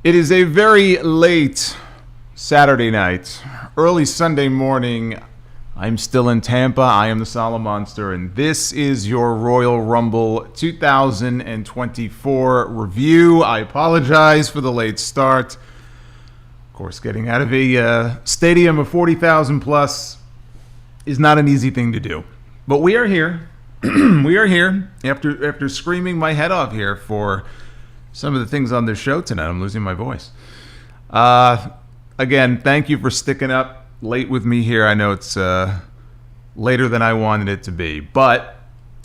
It is a very late Saturday night, early Sunday morning. I'm still in Tampa. I am the Solomonster, and this is your Royal Rumble 2024 review. I apologize for the late start. Of course, getting out of a stadium of 40,000 plus is not an easy thing to do. But we are here. We are here after screaming my head off here for some of the things on this show tonight. I'm losing my voice. Again, thank you for sticking up late with me here. I know it's later than I wanted it to be, but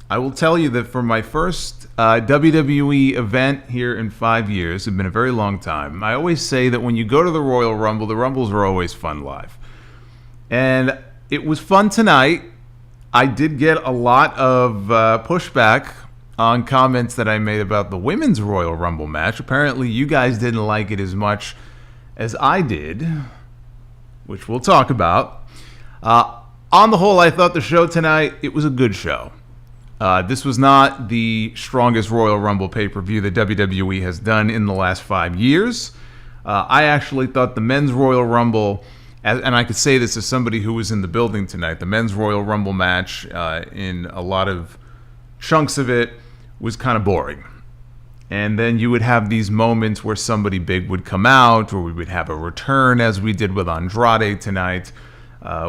I will tell you that for my first WWE event here in 5 years, it's been a very long time. I always say that when you go to the Royal Rumble, the Rumbles are always fun live. And it was fun tonight. I did get a lot of pushback on comments that I made about the Women's Royal Rumble match. Apparently, you guys didn't like it as much as I did, which we'll talk about. On the whole, I thought the show tonight, it was a good show. This was not the strongest Royal Rumble pay-per-view that WWE has done in the last 5 years. I actually thought the Men's Royal Rumble, and I could say this as somebody who was in the building tonight, the Men's Royal Rumble match, in a lot of chunks of it, was kind of boring. And then you would have these moments where somebody big would come out, or we would have a return, as we did with Andrade tonight.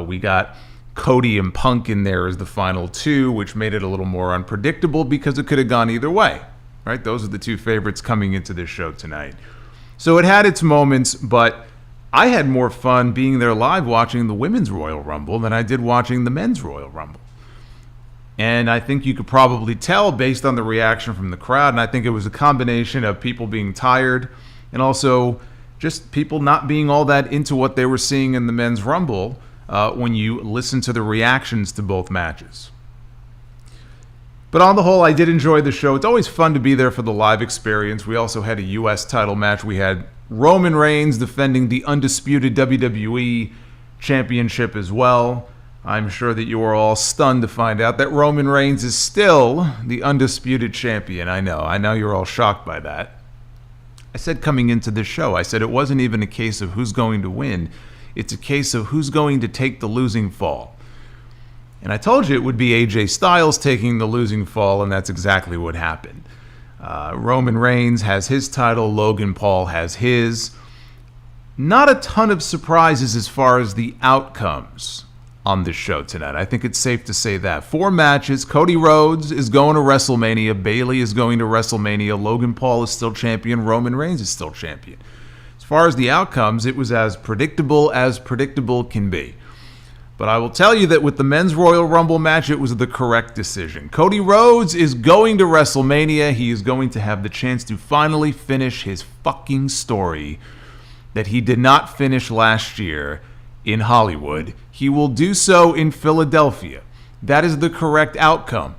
We got Cody and Punk in there as the final two, which made it a little more unpredictable because it could have gone either way, right? Those are the two favorites coming into this show tonight. So it had its moments, but I had more fun being there live watching the Women's Royal Rumble than I did watching the Men's Royal Rumble. And I think you could probably tell based on the reaction from the crowd, and I think it was a combination of people being tired and also just people not being all that into what they were seeing in the Men's Rumble when you listen to the reactions to both matches. But on the whole, I did enjoy the show. It's always fun to be there for the live experience. We also had a U.S. title match. We had Roman Reigns defending the undisputed WWE Championship as well. I'm sure that you are all stunned to find out that Roman Reigns is still the undisputed champion. I know you're all shocked by that. I said coming into this show, I said it wasn't even a case of who's going to win. It's a case of who's going to take the losing fall. And I told you it would be AJ Styles taking the losing fall, and that's exactly what happened. Roman Reigns has his title. Logan Paul has his. Not a ton of surprises as far as the outcomes on this show tonight. I think it's safe to say that. 4 matches. Cody Rhodes is going to WrestleMania. Bayley is going to WrestleMania. Logan Paul is still champion. Roman Reigns is still champion. As far as the outcomes, it was as predictable can be. But I will tell you that with the Men's Royal Rumble match, it was the correct decision. Cody Rhodes is going to WrestleMania. He is going to have the chance to finally finish his fucking story that he did not finish last year in Hollywood. He will do so in Philadelphia. That is the correct outcome.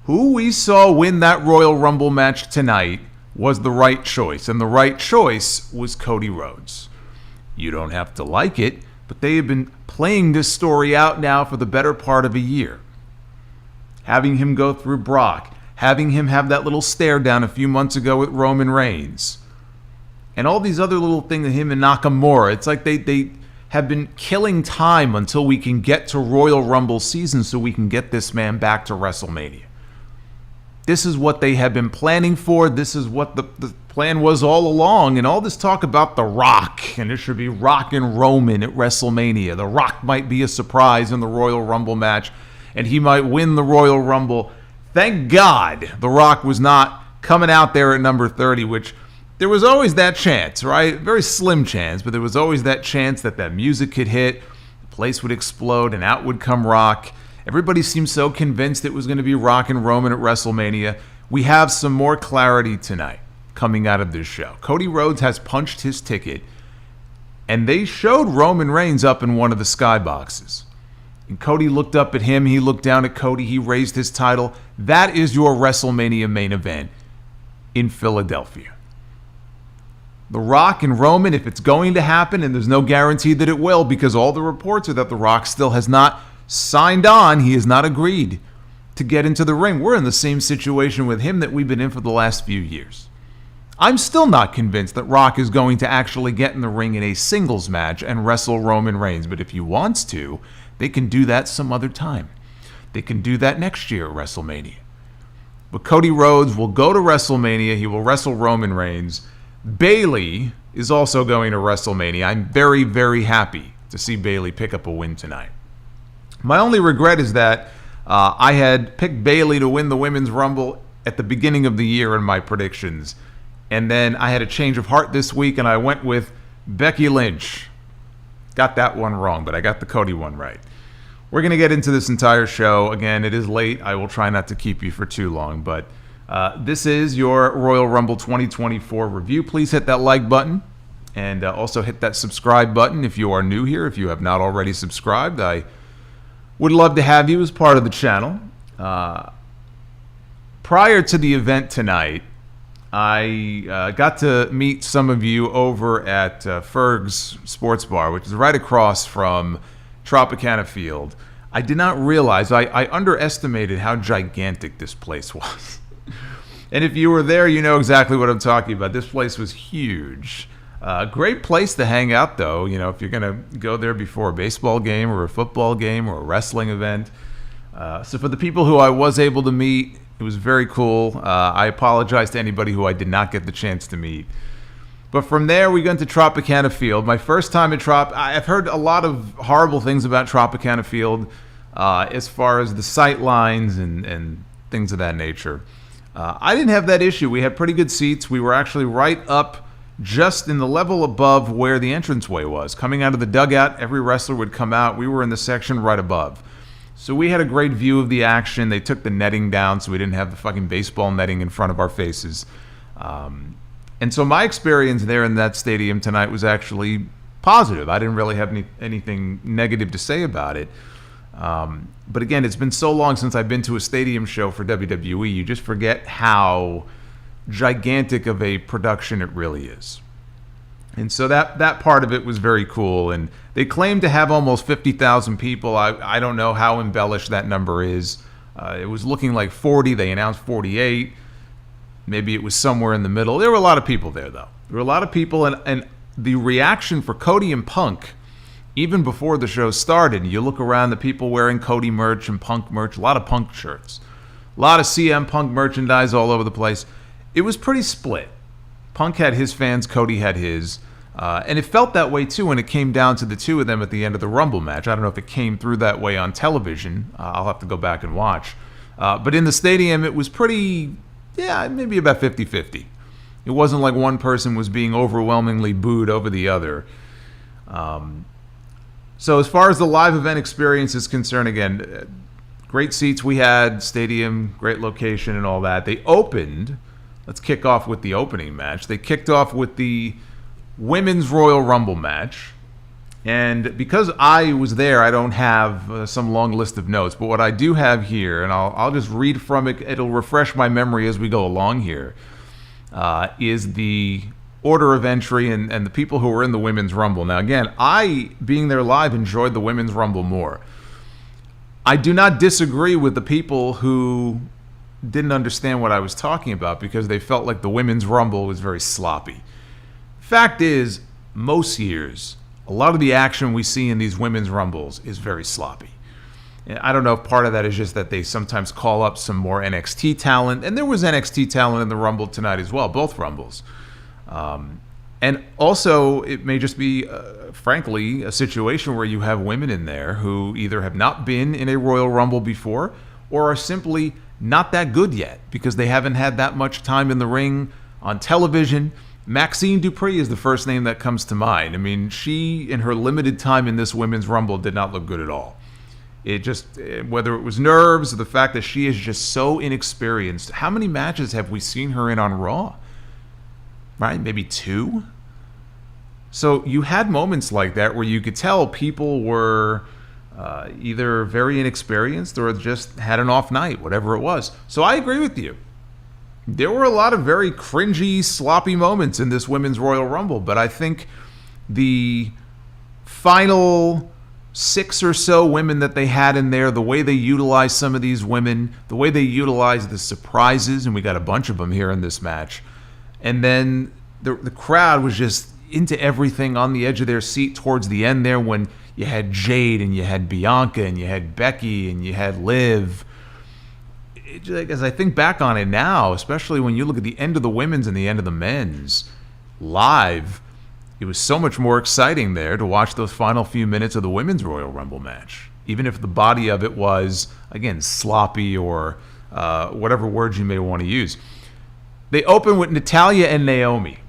Who we saw win that Royal Rumble match tonight was the right choice, and the right choice was Cody Rhodes. You don't have to like it, but they have been playing this story out now for the better part of a year. Having him go through Brock, having him have that little stare down a few months ago with Roman Reigns, and all these other little things with him and Nakamura. It's like they have been killing time until we can get to Royal Rumble season so we can get this man back to WrestleMania. This is what they have been planning for. This is what the plan was all along. And all this talk about The Rock, and it should be Rock and Roman at WrestleMania. The Rock might be a surprise in the Royal Rumble match, and he might win the Royal Rumble. Thank God The Rock was not coming out there at number 30, which there was always that chance, right? Very slim chance, but there was always that chance that that music could hit, the place would explode, and out would come Rock. Everybody seemed so convinced it was going to be Rock and Roman at WrestleMania. We have some more clarity tonight coming out of this show. Cody Rhodes has punched his ticket, and they showed Roman Reigns up in one of the skyboxes. And Cody looked up at him, he looked down at Cody, he raised his title. That is your WrestleMania main event in Philadelphia. The Rock and Roman, if it's going to happen, and there's no guarantee that it will, because all the reports are that The Rock still has not signed on, he has not agreed to get into the ring. We're in the same situation with him that we've been in for the last few years. I'm still not convinced that Rock is going to actually get in the ring in a singles match and wrestle Roman Reigns, but if he wants to, they can do that some other time. They can do that next year at WrestleMania. But Cody Rhodes will go to WrestleMania. He will wrestle Roman Reigns. Bayley is also going to WrestleMania. I'm very, very happy to see Bayley pick up a win tonight. My only regret is that I had picked Bayley to win the Women's Rumble at the beginning of the year in my predictions. And then I had a change of heart this week, and I went with Becky Lynch. Got that one wrong, but I got the Cody one right. We're going to get into this entire show. Again, it is late. I will try not to keep you for too long, but this is your Royal Rumble 2024 review. Please hit that like button, and also hit that subscribe button if you are new here. If you have not already subscribed, I would love to have you as part of the channel. Prior to the event tonight, I got to meet some of you over at Ferg's Sports Bar, which is right across from Tropicana Field. I did not realize, I underestimated how gigantic this place was. And if you were there, you know exactly what I'm talking about. This place was huge. Great place to hang out, though, you know, if you're going to go there before a baseball game or a football game or a wrestling event. So for the people who I was able to meet, it was very cool. I apologize to anybody who I did not get the chance to meet. But from there, we went to Tropicana Field. My first time at I've heard a lot of horrible things about Tropicana Field as far as the sight lines and things of that nature. I didn't have that issue. We had pretty good seats. We were actually right up just in the level above where the entranceway was. Coming out of the dugout, every wrestler would come out. We were in the section right above. So we had a great view of the action. They took the netting down so we didn't have the fucking baseball netting in front of our faces. And so my experience there in that stadium tonight was actually positive. I didn't really have anything negative to say about it. But again, it's been so long since I've been to a stadium show for WWE, you just forget how gigantic of a production it really is. And so that part of it was very cool. And they claim to have almost 50,000 people. I don't know how embellished that number is. It was looking like 40. They announced 48. Maybe it was somewhere in the middle. There were a lot of people there, though. There were a lot of people. And the reaction for Cody and Punk, even before the show started, you look around, the people wearing Cody merch and Punk merch, a lot of Punk shirts, a lot of CM Punk merchandise all over the place. It was pretty split. Punk had his fans, Cody had his. And it felt that way, too, when it came down to the two of them at the end of the Rumble match. I don't know if it came through that way on television. I'll have to go back and watch. But in the stadium, it was pretty, maybe about 50-50. It wasn't like one person was being overwhelmingly booed over the other. So as far as the live event experience is concerned, again, great seats we had, stadium, great location and all that. They opened, let's kick off with the opening match. They kicked off with the Women's Royal Rumble match. And because I was there, I don't have some long list of notes. But what I do have here, and I'll just read from it, it'll refresh my memory as we go along here, is the order of entry and the people who were in the Women's Rumble. Now, again, I, being there live, enjoyed the Women's Rumble more. I do not disagree with the people who didn't understand what I was talking about because they felt like the Women's Rumble was very sloppy. Fact is, most years, a lot of the action we see in these Women's Rumbles is very sloppy. And I don't know if part of that is just that they sometimes call up some more NXT talent, and there was NXT talent in the Rumble tonight as well, both Rumbles. And also, it may just be, frankly, a situation where you have women in there who either have not been in a Royal Rumble before or are simply not that good yet because they haven't had that much time in the ring on television. Maxine Dupree is the first name that comes to mind. I mean, she, in her limited time in this Women's Rumble, did not look good at all. It just, whether it was nerves or the fact that she is just so inexperienced. How many matches have we seen her in on Raw? Right? Maybe 2? So you had moments like that where you could tell people were either very inexperienced or just had an off night, whatever it was. So I agree with you. There were a lot of very cringy, sloppy moments in this Women's Royal Rumble, but I think the final 6 or so women that they had in there, the way they utilized some of these women, the way they utilized the surprises, and we got a bunch of them here in this match, And then the crowd was just into everything, on the edge of their seat towards the end there, when you had Jade and you had Bianca and you had Becky and you had Liv. As I think back on it now, especially when you look at the end of the women's and the end of the men's live, it was so much more exciting there to watch those final few minutes of the women's Royal Rumble match. Even if the body of it was, again, sloppy or whatever words you may want to use. They opened with Natalya and Naomi.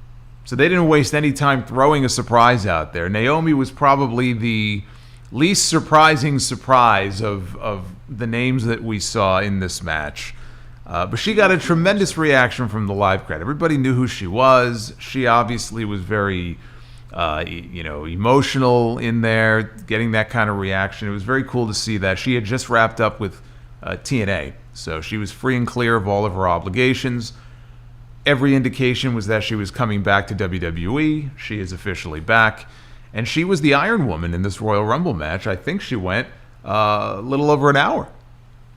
So they didn't waste any time throwing a surprise out there. Naomi was probably the least surprising surprise of the names that we saw in this match. But she got a tremendous reaction from the live crowd. Everybody knew who she was. She obviously was very, emotional in there, getting that kind of reaction. It was very cool to see that. She had just wrapped up with TNA, so she was free and clear of all of her obligations. Every indication was that she was coming back to WWE. She is officially back. And she was the Iron Woman in this Royal Rumble match. I think she went a little over an hour.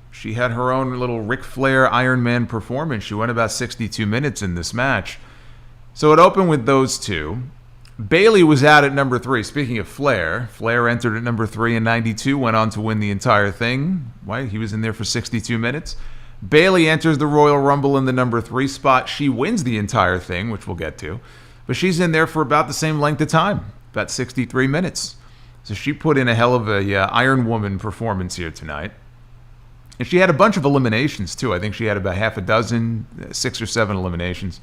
She had her own little Ric Flair Iron Man performance. She went about 62 minutes in this match. So it opened with those two. Bayley was out at number 3. Speaking of Flair, Flair entered at number 3 in 92, went on to win the entire thing. Why? He was in there for 62 minutes. Bayley enters the Royal Rumble in the number 3 spot. She wins the entire thing, which we'll get to. But she's in there for about the same length of time, about 63 minutes. So she put in a hell of a Iron Woman performance here tonight. And she had a bunch of eliminations, too. I think she had about half a dozen, 6 or 7 eliminations.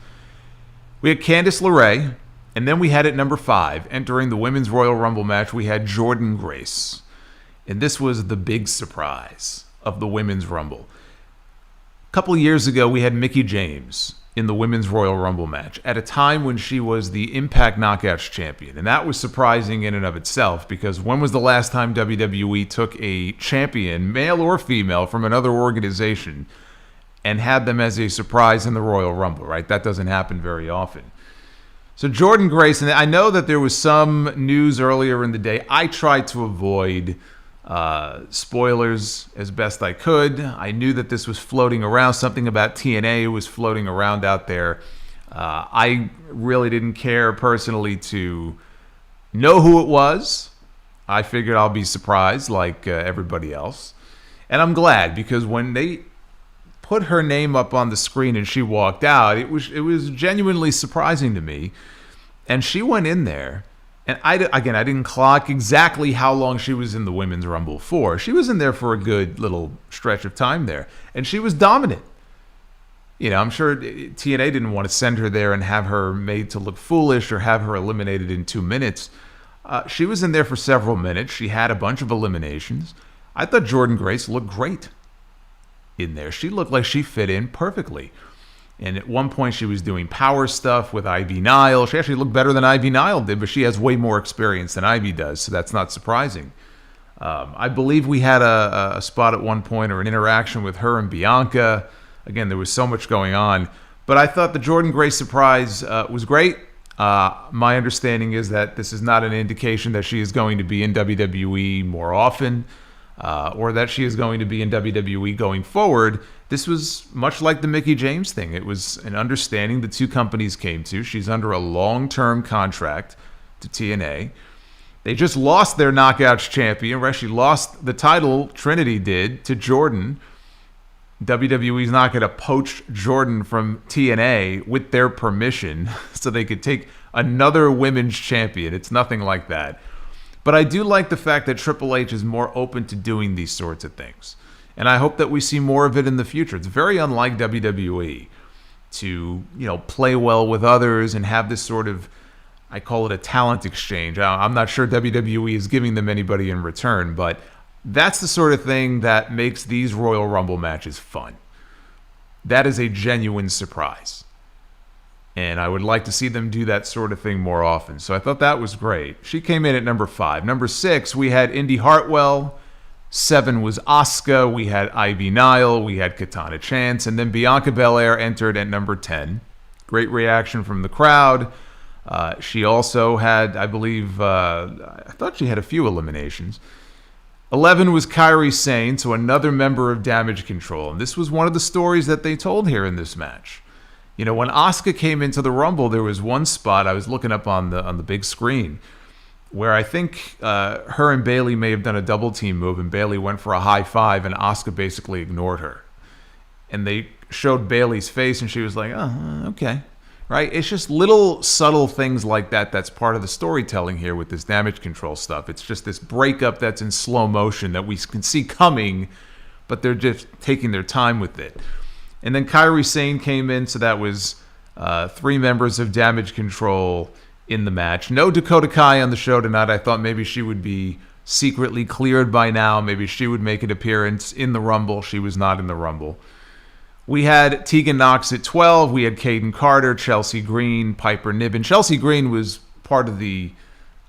We had Candice LeRae, and then we had at number 5, entering the Women's Royal Rumble match, we had Jordynne Grace. And this was the big surprise of the Women's Rumble. A couple of years ago, we had Mickie James in the Women's Royal Rumble match at a time when she was the Impact Knockouts champion. And that was surprising in and of itself, because when was the last time WWE took a champion, male or female, from another organization and had them as a surprise in the Royal Rumble, right? That doesn't happen very often. So Jordynne Grace, and I know that there was some news earlier in the day. I tried to avoid spoilers as best I could. I knew that this was floating around. Something about TNA was floating around out there. I really didn't care personally to know who it was. I figured I'll be surprised like everybody else. And I'm glad, because when they put her name up on the screen and she walked out, it was genuinely surprising to me. And she went in there. And I didn't clock exactly how long she was in the Women's Rumble for. She was in there for a good little stretch of time there. And she was dominant. I'm sure TNA didn't want to send her there and have her made to look foolish or have her eliminated in 2 minutes. She was in there for several minutes. She had a bunch of eliminations. I thought Jordynne Grace looked great in there. She looked like she fit in perfectly. And at one point, she was doing power stuff with Ivy Nile. She actually looked better than Ivy Nile did, but she has way more experience than Ivy does, so that's not surprising. I believe we had a spot at one point, or an interaction with her and Bianca. Again, there was so much going on. But I thought the Jordynne Grace surprise was great. My understanding is that this is not an indication that she is going to be in WWE more often, or that she is going to be in WWE going forward. This was much like the Mickie James thing. It was an understanding the two companies came to. She's under a long-term contract to TNA. They just lost their Knockouts champion, or actually lost the title, Trinity did, to Jordynne. WWE's not going to poach Jordynne from TNA with their permission so they could take another women's champion. It's nothing like that. But I do like the fact that Triple H is more open to doing these sorts of things. And I hope that we see more of it in the future. It's very unlike WWE to, play well with others and have this sort of, I call it a talent exchange. I'm not sure WWE is giving them anybody in return, but that's the sort of thing that makes these Royal Rumble matches fun. That is a genuine surprise. And I would like to see them do that sort of thing more often. So I thought that was great. She came in at number 5. Number 6, we had Indy Hartwell. 7 was Asuka. We had Ivy Nile. We had Katana Chance. And then Bianca Belair entered at number 10. Great reaction from the crowd. She also had, I believe, I thought she had a few eliminations. 11 was Kairi Sane, so another member of Damage Control. And this was one of the stories that they told here in this match. You know, when Asuka came into the Rumble, there was one spot I was looking up on the big screen where I think her and Bayley may have done a double team move, and Bayley went for a high five, and Asuka basically ignored her. And they showed Bayley's face, and she was like, "Oh, okay." Right? It's just little subtle things like that that's part of the storytelling here with this damage control stuff. It's just this breakup that's in slow motion that we can see coming, but they're just taking their time with it. And then Kairi Sane came in, so that was 3 members of Damage Control in the match. No Dakota Kai on the show tonight. I thought maybe she would be secretly cleared by now. Maybe she would make an appearance in the Rumble. She was not in the Rumble. We had Tegan Nox at 12. We had Caden Carter, Chelsea Green, Piper Niven. Chelsea Green was part of the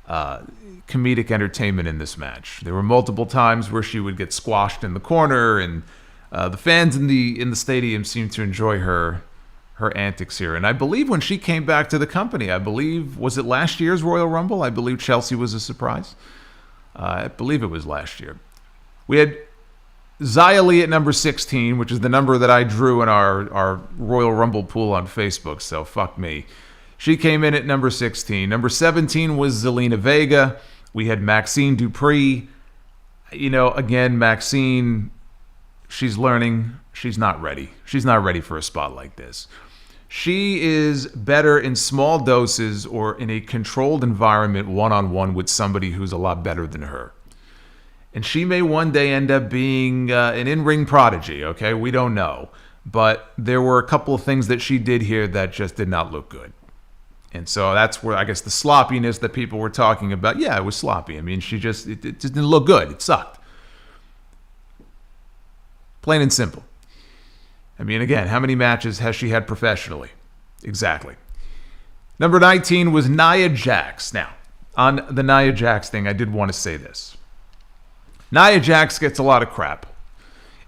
comedic entertainment in this match. There were multiple times where she would get squashed in the corner, and the fans in the stadium seemed to enjoy her antics here. And I believe when she came back to the company, was it last year's Royal Rumble? I believe Chelsea was a surprise. I believe it was last year. We had Xia Li at number 16, which is the number that I drew in our Royal Rumble pool on Facebook, so fuck me. She came in at number 16. Number 17 was Zelina Vega. We had Maxine Dupree. You know, again, Maxine, she's learning. She's not ready. She's not ready for a spot like this. She is better in small doses or in a controlled environment one-on-one with somebody who's a lot better than her. And she may one day end up being an in-ring prodigy, okay? We don't know. But there were a couple of things that she did here that just did not look good. And so that's where, I guess, the sloppiness that people were talking about, yeah, it was sloppy. I mean, it just didn't look good. It sucked. Plain and simple. I mean, again, how many matches has she had professionally? Exactly. Number 19 was Nia Jax. Now, on the Nia Jax thing, I did want to say this. Nia Jax gets a lot of crap,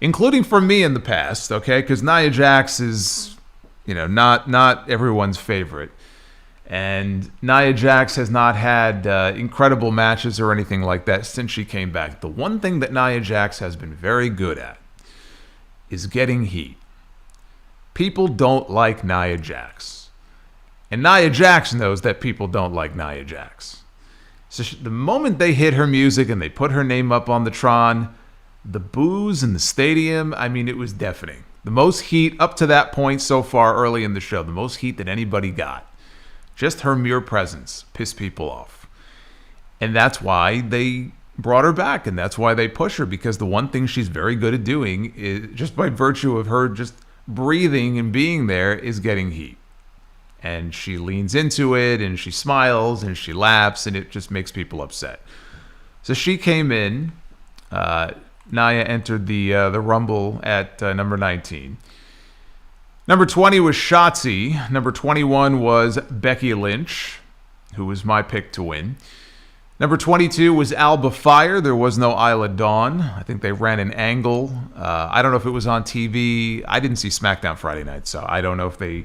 including from me in the past, okay? Because Nia Jax is, you know, not everyone's favorite. And Nia Jax has not had incredible matches or anything like that since she came back. The one thing that Nia Jax has been very good at is getting heat. People don't like Nia Jax. And Nia Jax knows that people don't like Nia Jax. So the moment they hit her music and they put her name up on the Tron, the boos in the stadium, I mean, it was deafening. The most heat up to that point so far early in the show, the most heat that anybody got. Just her mere presence pissed people off. And that's why they brought her back, and that's why they push her, because the one thing she's very good at doing, is just by virtue of her just breathing and being there, is getting heat. And she leans into it, and she smiles, and she laughs, and it just makes people upset. So she came in. Nia entered the Rumble at number 19. Number 20 was Shotzi. Number 21 was Becky Lynch, who was my pick to win. Number 22 was Alba Fire. There was no Isla Dawn. I think they ran an angle. I don't know if it was on TV. I didn't see SmackDown Friday night, so I don't know if they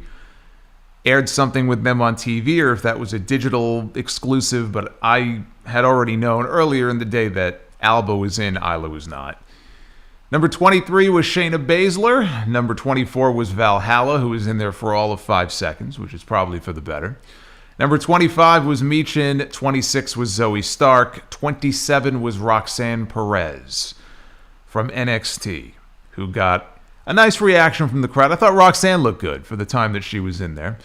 aired something with them on TV or if that was a digital exclusive, but I had already known earlier in the day that Alba was in, Isla was not. Number 23 was Shayna Baszler. Number 24 was Valhalla, who was in there for all of 5 seconds, which is probably for the better. Number 25 was Michin. 26 was Zoe Stark. 27 was Roxanne Perez from NXT, who got a nice reaction from the crowd. I thought Roxanne looked good for the time that she was in there.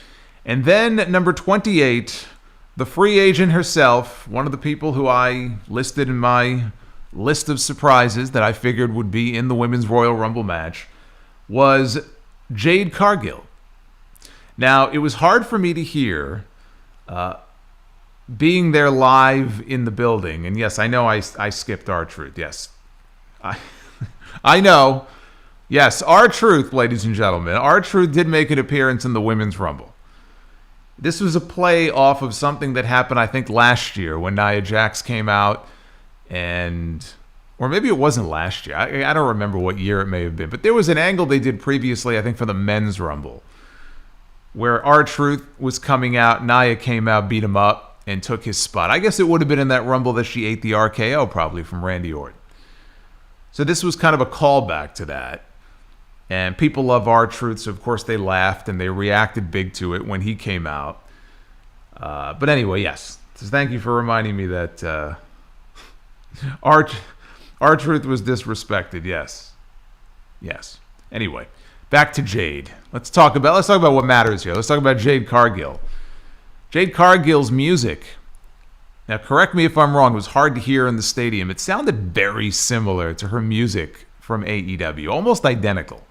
And then number 28, the free agent herself, one of the people who I listed in my list of surprises that I figured would be in the Women's Royal Rumble match, was Jade Cargill. Now, it was hard for me to hear being there live in the building. And yes, I know I skipped R-Truth. Yes. I know. Yes, R-Truth, ladies and gentlemen. R-Truth did make an appearance in the Women's Rumble. This was a play off of something that happened, I think, last year when Nia Jax came out, or maybe it wasn't last year. I don't remember what year it may have been. But there was an angle they did previously, I think, for the Men's Rumble, where R-Truth was coming out, Nia came out, beat him up, and took his spot. I guess it would have been in that Rumble that she ate the RKO, probably, from Randy Orton. So this was kind of a callback to that. And people love R-Truth, so of course they laughed and they reacted big to it when he came out. But anyway, yes. So thank you for reminding me that R-Truth was disrespected. Yes. Yes. Anyway, back to Jade. Let's talk about what matters here. Let's talk about Jade Cargill. Jade Cargill's music. Now, correct me if I'm wrong. It was hard to hear in the stadium. It sounded very similar to her music from AEW, almost identical.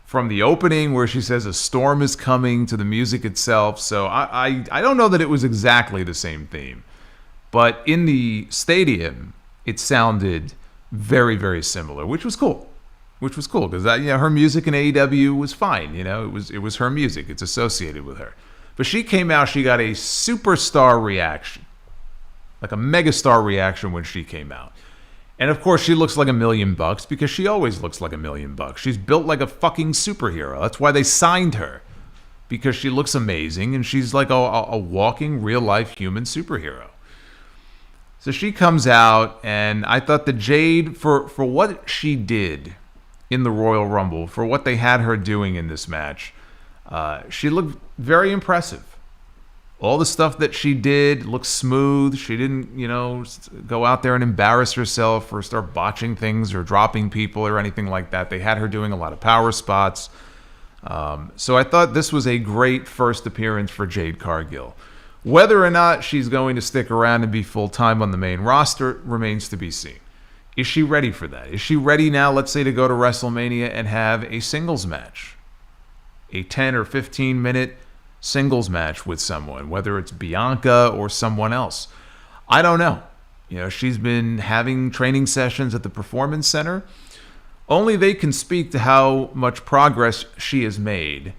From the opening where she says a storm is coming to the music itself. So I don't know that it was exactly the same theme. But in the stadium, it sounded very, very similar, which was cool. Which was cool because her music in AEW was fine. It was her music. It's associated with her. But she came out, she got a superstar reaction. Like a megastar reaction when she came out. And of course, she looks like $1 million because she always looks like $1 million. She's built like a fucking superhero. That's why they signed her. Because she looks amazing and she's like a walking, real-life human superhero. So she comes out, and I thought that Jade, for what she did in the Royal Rumble, for what they had her doing in this match, she looked very impressive. All the stuff that she did looked smooth. She didn't, go out there and embarrass herself or start botching things or dropping people or anything like that. They had her doing a lot of power spots. So I thought this was a great first appearance for Jade Cargill. Whether or not she's going to stick around and be full-time on the main roster remains to be seen. Is she ready for that? Is she ready now, let's say, to go to WrestleMania and have a singles match? A 10 or 15-minute singles match with someone, whether it's Bianca or someone else. I don't know. She's been having training sessions at the Performance Center. Only they can speak to how much progress she has made.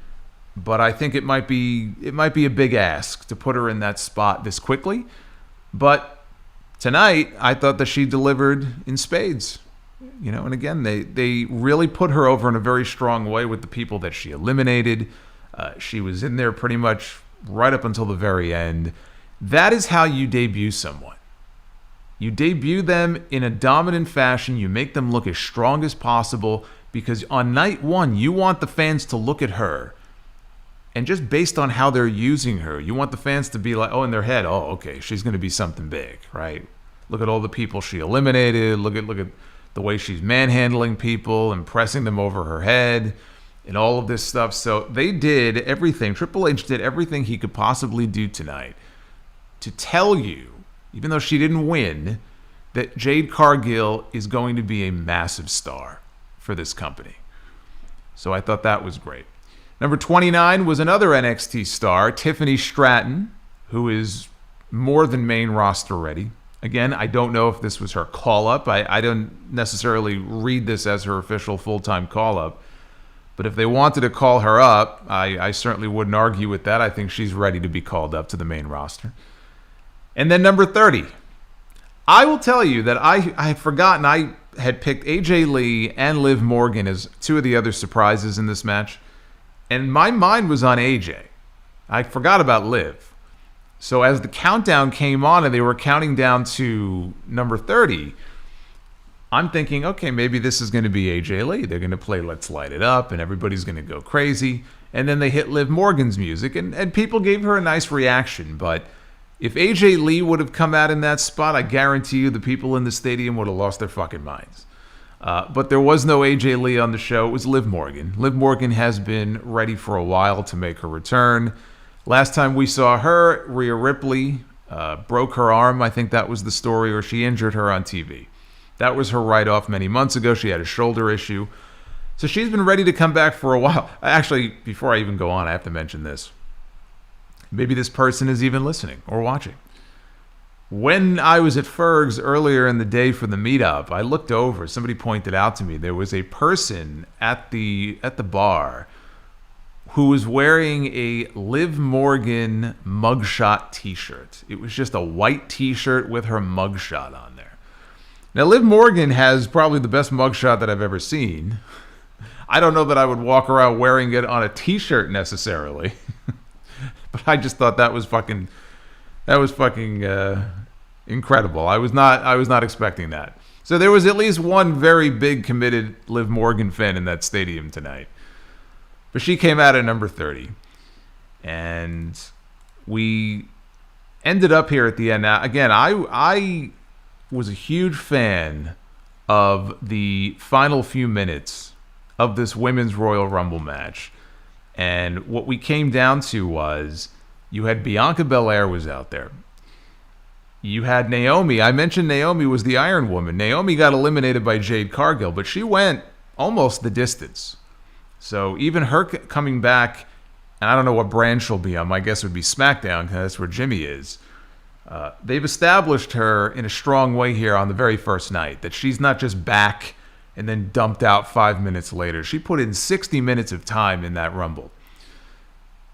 But I think it might be a big ask to put her in that spot this quickly. But tonight, I thought that she delivered in spades. And again, they really put her over in a very strong way with the people that she eliminated. She was in there pretty much right up until the very end. That is how you debut someone. You debut them in a dominant fashion. You make them look as strong as possible because on night one, you want the fans to look at her. And just based on how they're using her, you want the fans to be like, in their head, okay, she's going to be something big, right? Look at all the people she eliminated. Look at the way she's manhandling people and pressing them over her head. And all of this stuff. So they did everything. Triple H did everything he could possibly do tonight to tell you, even though she didn't win, that Jade Cargill is going to be a massive star for this company. So I thought that was great. Number 29 was another NXT star, Tiffany Stratton, who is more than main roster ready. Again, I don't know if this was her call-up. I don't necessarily read this as her official full-time call-up. But if they wanted to call her up, I certainly wouldn't argue with that. I think she's ready to be called up to the main roster. And then number 30. I will tell you that I had forgotten I had picked AJ Lee and Liv Morgan as two of the other surprises in this match. And my mind was on AJ. I forgot about Liv. So as the countdown came on and they were counting down to number 30, I'm thinking, okay, maybe this is going to be AJ Lee. They're going to play Let's Light It Up, and everybody's going to go crazy. And then they hit Liv Morgan's music, and people gave her a nice reaction. But if AJ Lee would have come out in that spot, I guarantee you the people in the stadium would have lost their fucking minds. But there was no AJ Lee on the show. It was Liv Morgan. Liv Morgan has been ready for a while to make her return. Last time we saw her, Rhea Ripley broke her arm. I think that was the story, or she injured her on TV. That was her write-off many months ago. She had a shoulder issue. So she's been ready to come back for a while. Actually, before I even go on, I have to mention this. Maybe this person is even listening or watching. When I was at Ferg's earlier in the day for the meetup, I looked over. Somebody pointed out to me there was a person at the bar who was wearing a Liv Morgan mugshot t-shirt. It was just a white t-shirt with her mugshot on there. Now, Liv Morgan has probably the best mugshot that I've ever seen. I don't know that I would walk around wearing it on a t-shirt necessarily. But I just thought that was fucking Incredible. I was not expecting that. So there was at least one very big committed Liv Morgan fan in that stadium tonight. But she came out at number 30. And we ended up here at the end. Now, again, I was a huge fan of the final few minutes of this Women's Royal Rumble match. And what we came down to was you had Bianca Belair was out there. You had Naomi. I mentioned Naomi was the Iron Woman. Naomi got eliminated by Jade Cargill, but she went almost the distance. So even her coming back, and I don't know what brand she'll be on. My guess would be SmackDown, because that's where Jimmy is. They've established her in a strong way here on the very first night, that she's not just back and then dumped out 5 minutes later. She put in 60 minutes of time in that Rumble.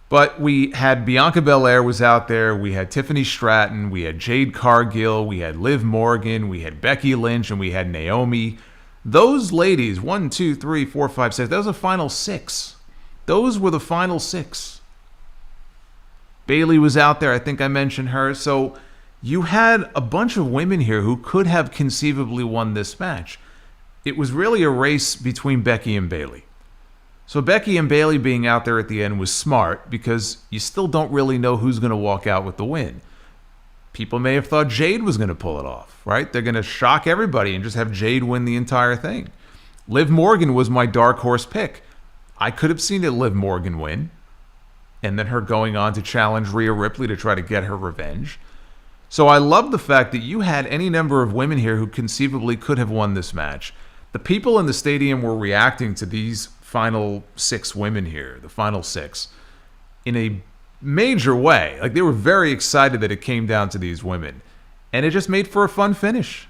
But we had Bianca Belair was out there. We had Tiffany Stratton. We had Jade Cargill. We had Liv Morgan. We had Becky Lynch. And we had Naomi. Those ladies, 1, 2, 3, 4, 5, 6, that was the final 6. Those were the final 6. Bayley was out there. I think I mentioned her. So you had a bunch of women here who could have conceivably won this match. It was really a race between Becky and Bayley. So Becky and Bayley being out there at the end was smart because you still don't really know who's going to walk out with the win. People may have thought Jade was going to pull it off, right? They're going to shock everybody and just have Jade win the entire thing. Liv Morgan was my dark horse pick. I could have seen it Liv Morgan win, and then her going on to challenge Rhea Ripley to try to get her revenge. So I love the fact that you had any number of women here who conceivably could have won this match. The people in the stadium were reacting to these final 6 women here, the final 6, in a major way. Like, they were very excited that it came down to these women. And it just made for a fun finish.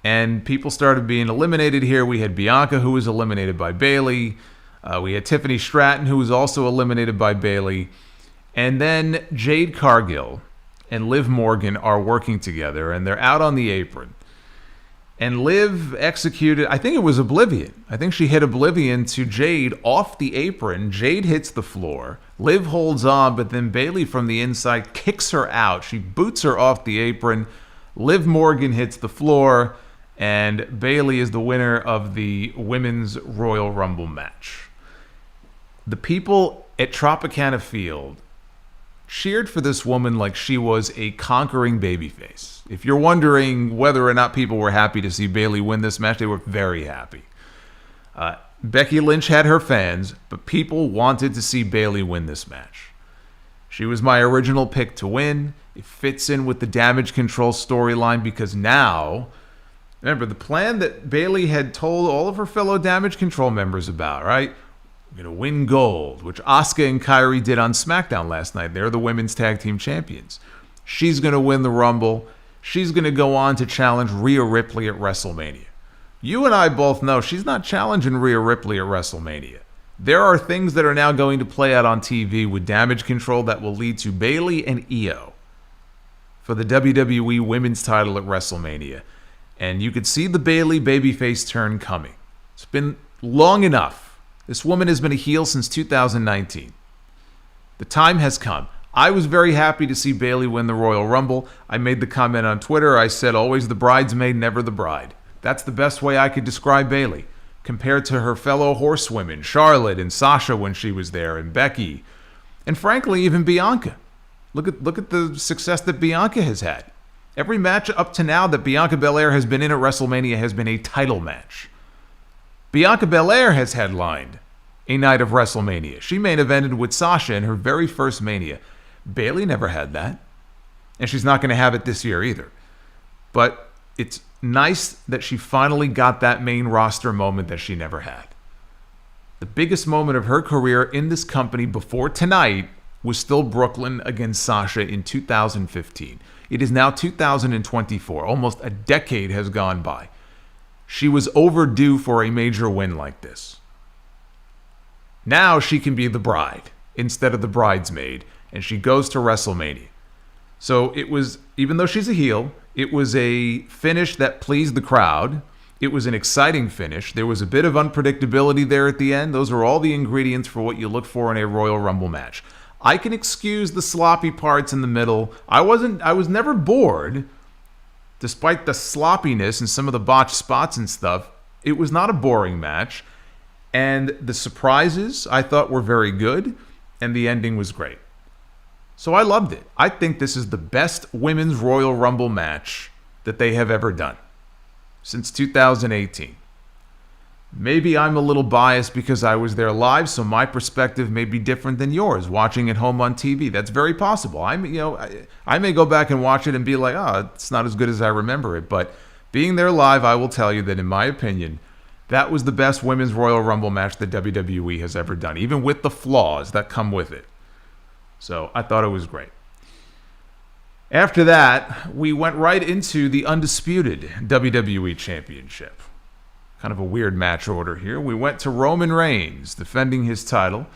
And people started being eliminated here. We had Bianca, who was eliminated by Bayley. We had Tiffany Stratton, who was also eliminated by Bayley. And then Jade Cargill and Liv Morgan are working together, and they're out on the apron. And Liv executed, I think it was Oblivion. I think she hit Oblivion to Jade off the apron. Jade hits the floor. Liv holds on, but then Bayley from the inside kicks her out. She boots her off the apron. Liv Morgan hits the floor, and Bayley is the winner of the Women's Royal Rumble match. The people at Tropicana Field cheered for this woman like she was a conquering babyface. If you're wondering whether or not people were happy to see Bayley win this match, they were very happy. Becky Lynch had her fans, but people wanted to see Bayley win this match. She was my original pick to win. It fits in with the Damage Control storyline because now, remember, the plan that Bayley had told all of her fellow Damage Control members about, right? We're going to win gold, which Asuka and Kairi did on SmackDown last night. They're the women's tag team champions. She's going to win the Rumble. She's going to go on to challenge Rhea Ripley at WrestleMania. You and I both know she's not challenging Rhea Ripley at WrestleMania. There are things that are now going to play out on TV with Damage Control that will lead to Bayley and Io for the WWE Women's title at WrestleMania. And you could see the Bayley babyface turn coming. It's been long enough. This woman has been a heel since 2019. The time has come. I was very happy to see Bayley win the Royal Rumble. I made the comment on Twitter. I said, always the bridesmaid, never the bride. That's the best way I could describe Bayley, compared to her fellow horsewomen, Charlotte and Sasha when she was there, and Becky, and frankly, even Bianca. Look at the success that Bianca has had. Every match up to now that Bianca Belair has been in at WrestleMania has been a title match. Bianca Belair has headlined a night of WrestleMania. She main evented with Sasha in her very first Mania. Bayley never had that, and she's not going to have it this year either. But it's nice that she finally got that main roster moment that she never had. The biggest moment of her career in this company before tonight was still Brooklyn against Sasha in 2015. It is now 2024. Almost a decade has gone by. She was overdue for a major win like this. Now she can be the bride instead of the bridesmaid, and she goes to WrestleMania. So it was, even though she's a heel, it was a finish that pleased the crowd. It was an exciting finish. There was a bit of unpredictability there at the end. Those are all the ingredients for what you look for in a Royal Rumble match. I can excuse the sloppy parts in the middle. I was never bored, Despite the sloppiness and some of the botched spots and stuff, it was not a boring match. And the surprises, I thought, were very good. And the ending was great. So I loved it. I think this is the best Women's Royal Rumble match that they have ever done since 2018. Maybe I'm a little biased because I was there live, so my perspective may be different than yours watching at home on TV. That's very possible. I may go back and watch it and be like, oh, it's not as good as I remember it. But being there live, I will tell you that in my opinion, that was the best Women's Royal Rumble match that WWE has ever done, even with the flaws that come with it. So I thought it was great. After that, we went right into the Undisputed WWE Championship. Kind of a weird match order here. We went to Roman Reigns defending his title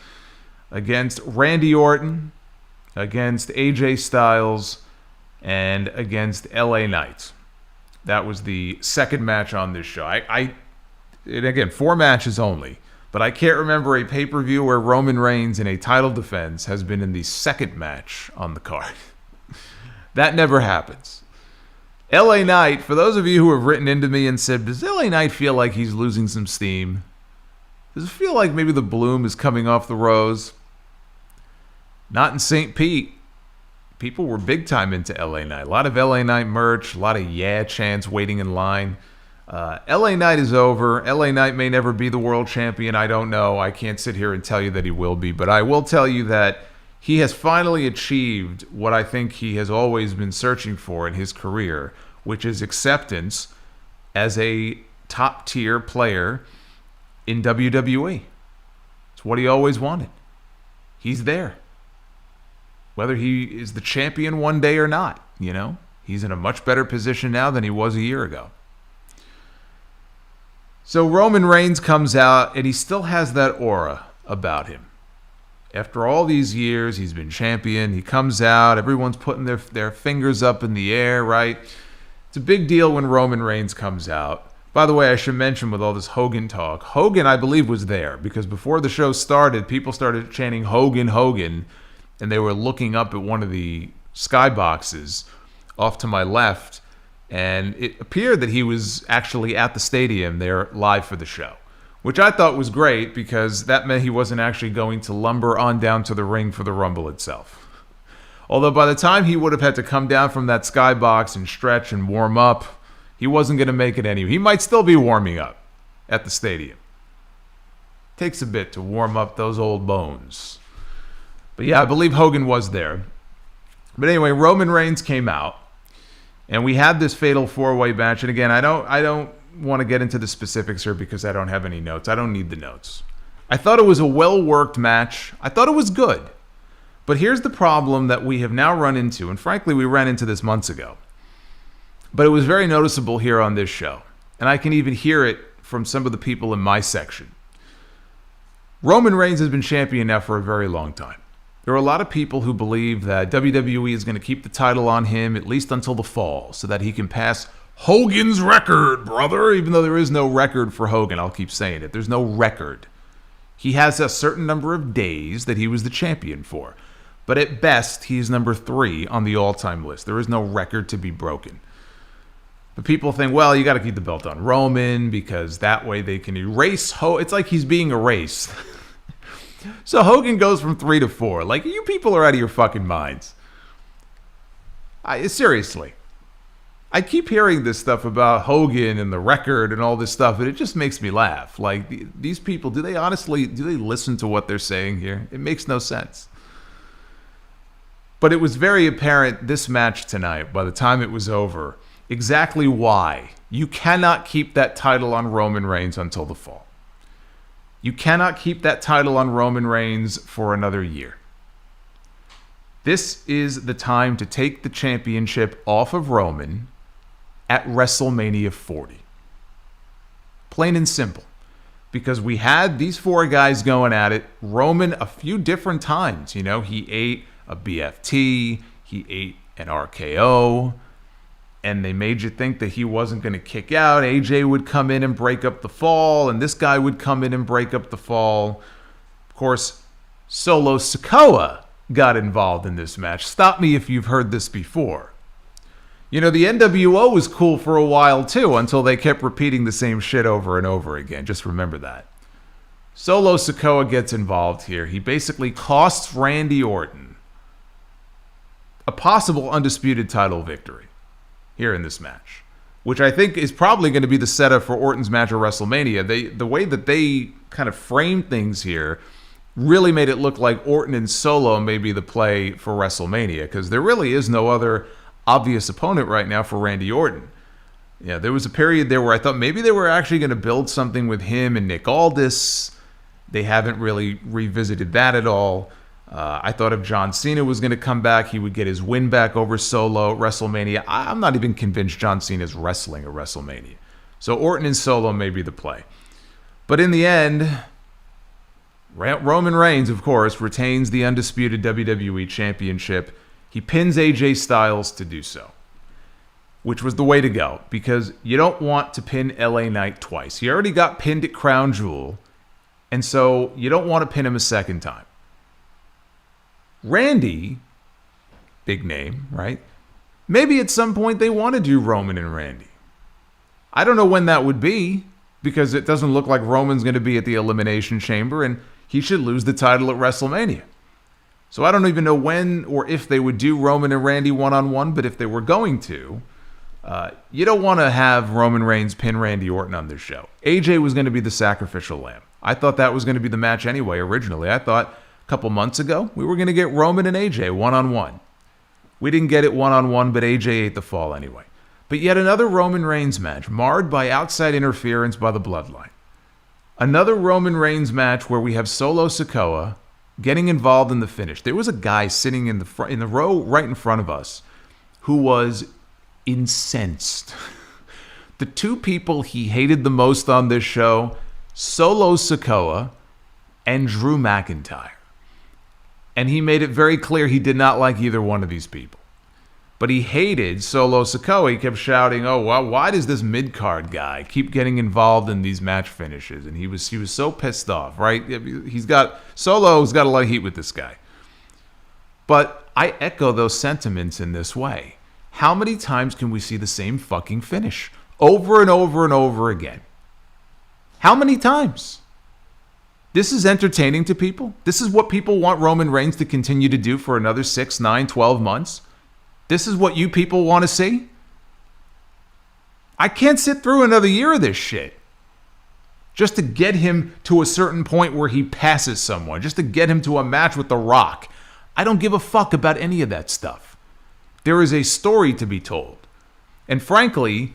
against Randy Orton, against AJ Styles, and against LA Knight. That was the second match on this show. And again, 4 matches only, but I can't remember a pay-per-view where Roman Reigns in a title defense has been in the second match on the card. That never happens. LA Knight, for those of you who have written into me and said, does LA Knight feel like he's losing some steam? Does it feel like maybe the bloom is coming off the rose? Not in St. Pete. People were big time into LA Knight. A lot of LA Knight merch, a lot of yeah chants waiting in line. LA Knight is over. LA Knight may never be the world champion. I don't know. I can't sit here and tell you that he will be, but I will tell you that he has finally achieved what I think he has always been searching for in his career, which is acceptance as a top-tier player in WWE. It's what he always wanted. He's there. Whether he is the champion one day or not, he's in a much better position now than he was a year ago. So Roman Reigns comes out, and he still has that aura about him. After all these years, he's been champion. He comes out. Everyone's putting their fingers up in the air, right? It's a big deal when Roman Reigns comes out. By the way, I should mention with all this Hogan talk, Hogan, I believe, was there because before the show started, people started chanting Hogan, Hogan, and they were looking up at one of the skyboxes off to my left, and it appeared that he was actually at the stadium there live for the show, which I thought was great because that meant he wasn't actually going to lumber on down to the ring for the Rumble itself. Although by the time he would have had to come down from that skybox and stretch and warm up, he wasn't going to make it anyway. He might still be warming up at the stadium. Takes a bit to warm up those old bones. But yeah, I believe Hogan was there. But anyway, Roman Reigns came out, and we had this fatal 4-way match. And again, I don't want to get into the specifics here because I don't have any notes. I don't need the notes. I thought it was a well-worked match. I thought it was good. But here's the problem that we have now run into, and frankly, we ran into this months ago. But it was very noticeable here on this show, and I can even hear it from some of the people in my section. Roman Reigns has been champion now for a very long time. There are a lot of people who believe that WWE is going to keep the title on him at least until the fall so that he can pass Hogan's record, brother. Even though there is no record for Hogan, I'll keep saying it. There's no record. He has a certain number of days that he was the champion for. But at best, he's number 3 on the all-time list. There is no record to be broken. But people think, well, you got to keep the belt on Roman because that way they can erase It's like he's being erased. So Hogan goes from 3 to 4. Like, you people are out of your fucking minds. Seriously. I keep hearing this stuff about Hogan and the record and all this stuff, and it just makes me laugh. Like, these people, do they listen to what they're saying here? It makes no sense. But it was very apparent this match tonight, by the time it was over, exactly why you cannot keep that title on Roman Reigns until the fall. You cannot keep that title on Roman Reigns for another year. This is the time to take the championship off of Roman at WrestleMania 40. Plain and simple. Because we had these 4 guys going at it. Roman a few different times. He ate a BFT. He ate an RKO. And they made you think that he wasn't going to kick out. AJ would come in and break up the fall. And this guy would come in and break up the fall. Of course, Solo Sikoa got involved in this match. Stop me if you've heard this before. You know, the NWO was cool for a while too, until they kept repeating the same shit over and over again. Just remember that. Solo Sikoa gets involved here. He basically costs Randy Orton a possible undisputed title victory here in this match, which I think is probably going to be the setup for Orton's match at WrestleMania. The way that they kind of framed things here really made it look like Orton and Solo may be the play for WrestleMania, because there really is no other obvious opponent right now for Randy Orton. Yeah, there was a period there where I thought maybe they were actually going to build something with him and Nick Aldis. They haven't really revisited that at all. I thought if John Cena was going to come back, he would get his win back over Solo at WrestleMania. I'm not even convinced John Cena's wrestling at WrestleMania. So Orton and Solo may be the play. But in the end, Roman Reigns, of course, retains the undisputed WWE Championship. He pins AJ Styles to do so, which was the way to go, because you don't want to pin LA Knight twice. He already got pinned at Crown Jewel, and so you don't want to pin him a second time. Randy, big name, right? Maybe at some point they want to do Roman and Randy. I don't know when that would be, because it doesn't look like Roman's going to be at the Elimination Chamber, and he should lose the title at WrestleMania. So I don't even know when or if they would do Roman and Randy one-on-one, but if they were going to, you don't want to have Roman Reigns pin Randy Orton on this show. AJ was going to be the sacrificial lamb. I thought that was going to be the match anyway originally. I thought a couple months ago we were going to get Roman and AJ one-on-one. We didn't get it one-on-one, but AJ ate the fall anyway. But yet another Roman Reigns match marred by outside interference by the Bloodline. Another Roman Reigns match where we have Solo Sikoa getting involved in the finish. There was a guy sitting in the row right in front of us who was incensed. The two people he hated the most on this show, Solo Sikoa and Drew McIntyre. And he made it very clear he did not like either one of these people. But he hated Solo Sikoa. He kept shouting, "Oh, well, why does this mid-card guy keep getting involved in these match finishes?" And he was so pissed off, right? Solo's got a lot of heat with this guy. But I echo those sentiments in this way. How many times can we see the same fucking finish? Over and over and over again. How many times? This is entertaining to people. This is what people want Roman Reigns to continue to do for another 6, 9, 12 months. This is what you people want to see? I can't sit through another year of this shit. Just to get him to a certain point where he passes someone. Just to get him to a match with The Rock. I don't give a fuck about any of that stuff. There is a story to be told. And frankly,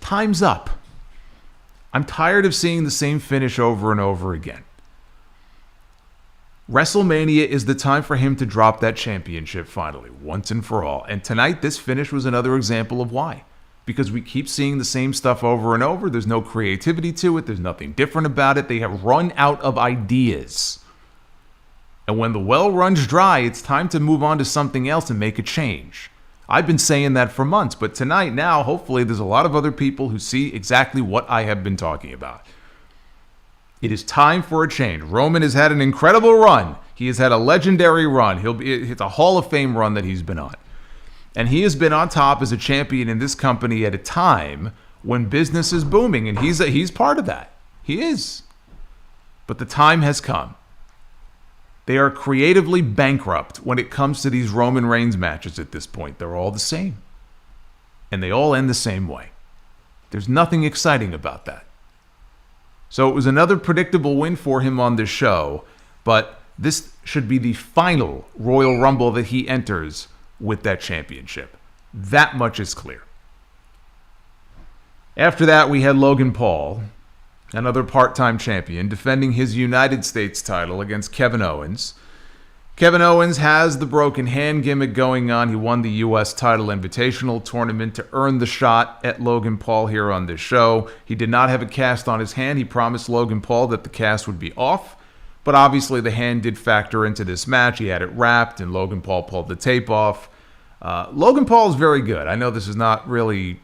time's up. I'm tired of seeing the same finish over and over again. WrestleMania is the time for him to drop that championship finally, once and for all. And tonight, this finish was another example of why. Because we keep seeing the same stuff over and over. There's no creativity to it. There's nothing different about it. They have run out of ideas. And when the well runs dry, it's time to move on to something else and make a change. I've been saying that for months, but tonight, now, hopefully, there's a lot of other people who see exactly what I have been talking about. It is time for a change. Roman has had an incredible run. He has had a legendary run. It's a Hall of Fame run that he's been on. And he has been on top as a champion in this company at a time when business is booming, and he's part of that. He is. But the time has come. They are creatively bankrupt when it comes to these Roman Reigns matches at this point. They're all the same. And they all end the same way. There's nothing exciting about that. So it was another predictable win for him on this show, but this should be the final Royal Rumble that he enters with that championship. That much is clear. After that, we had Logan Paul, another part-time champion, defending his United States title against Kevin Owens. Kevin Owens has the broken hand gimmick going on. He won the U.S. title invitational tournament to earn the shot at Logan Paul here on this show. He did not have a cast on his hand. He promised Logan Paul that the cast would be off, but obviously the hand did factor into this match. He had it wrapped, and Logan Paul pulled the tape off. Logan Paul is very good. I know this is not really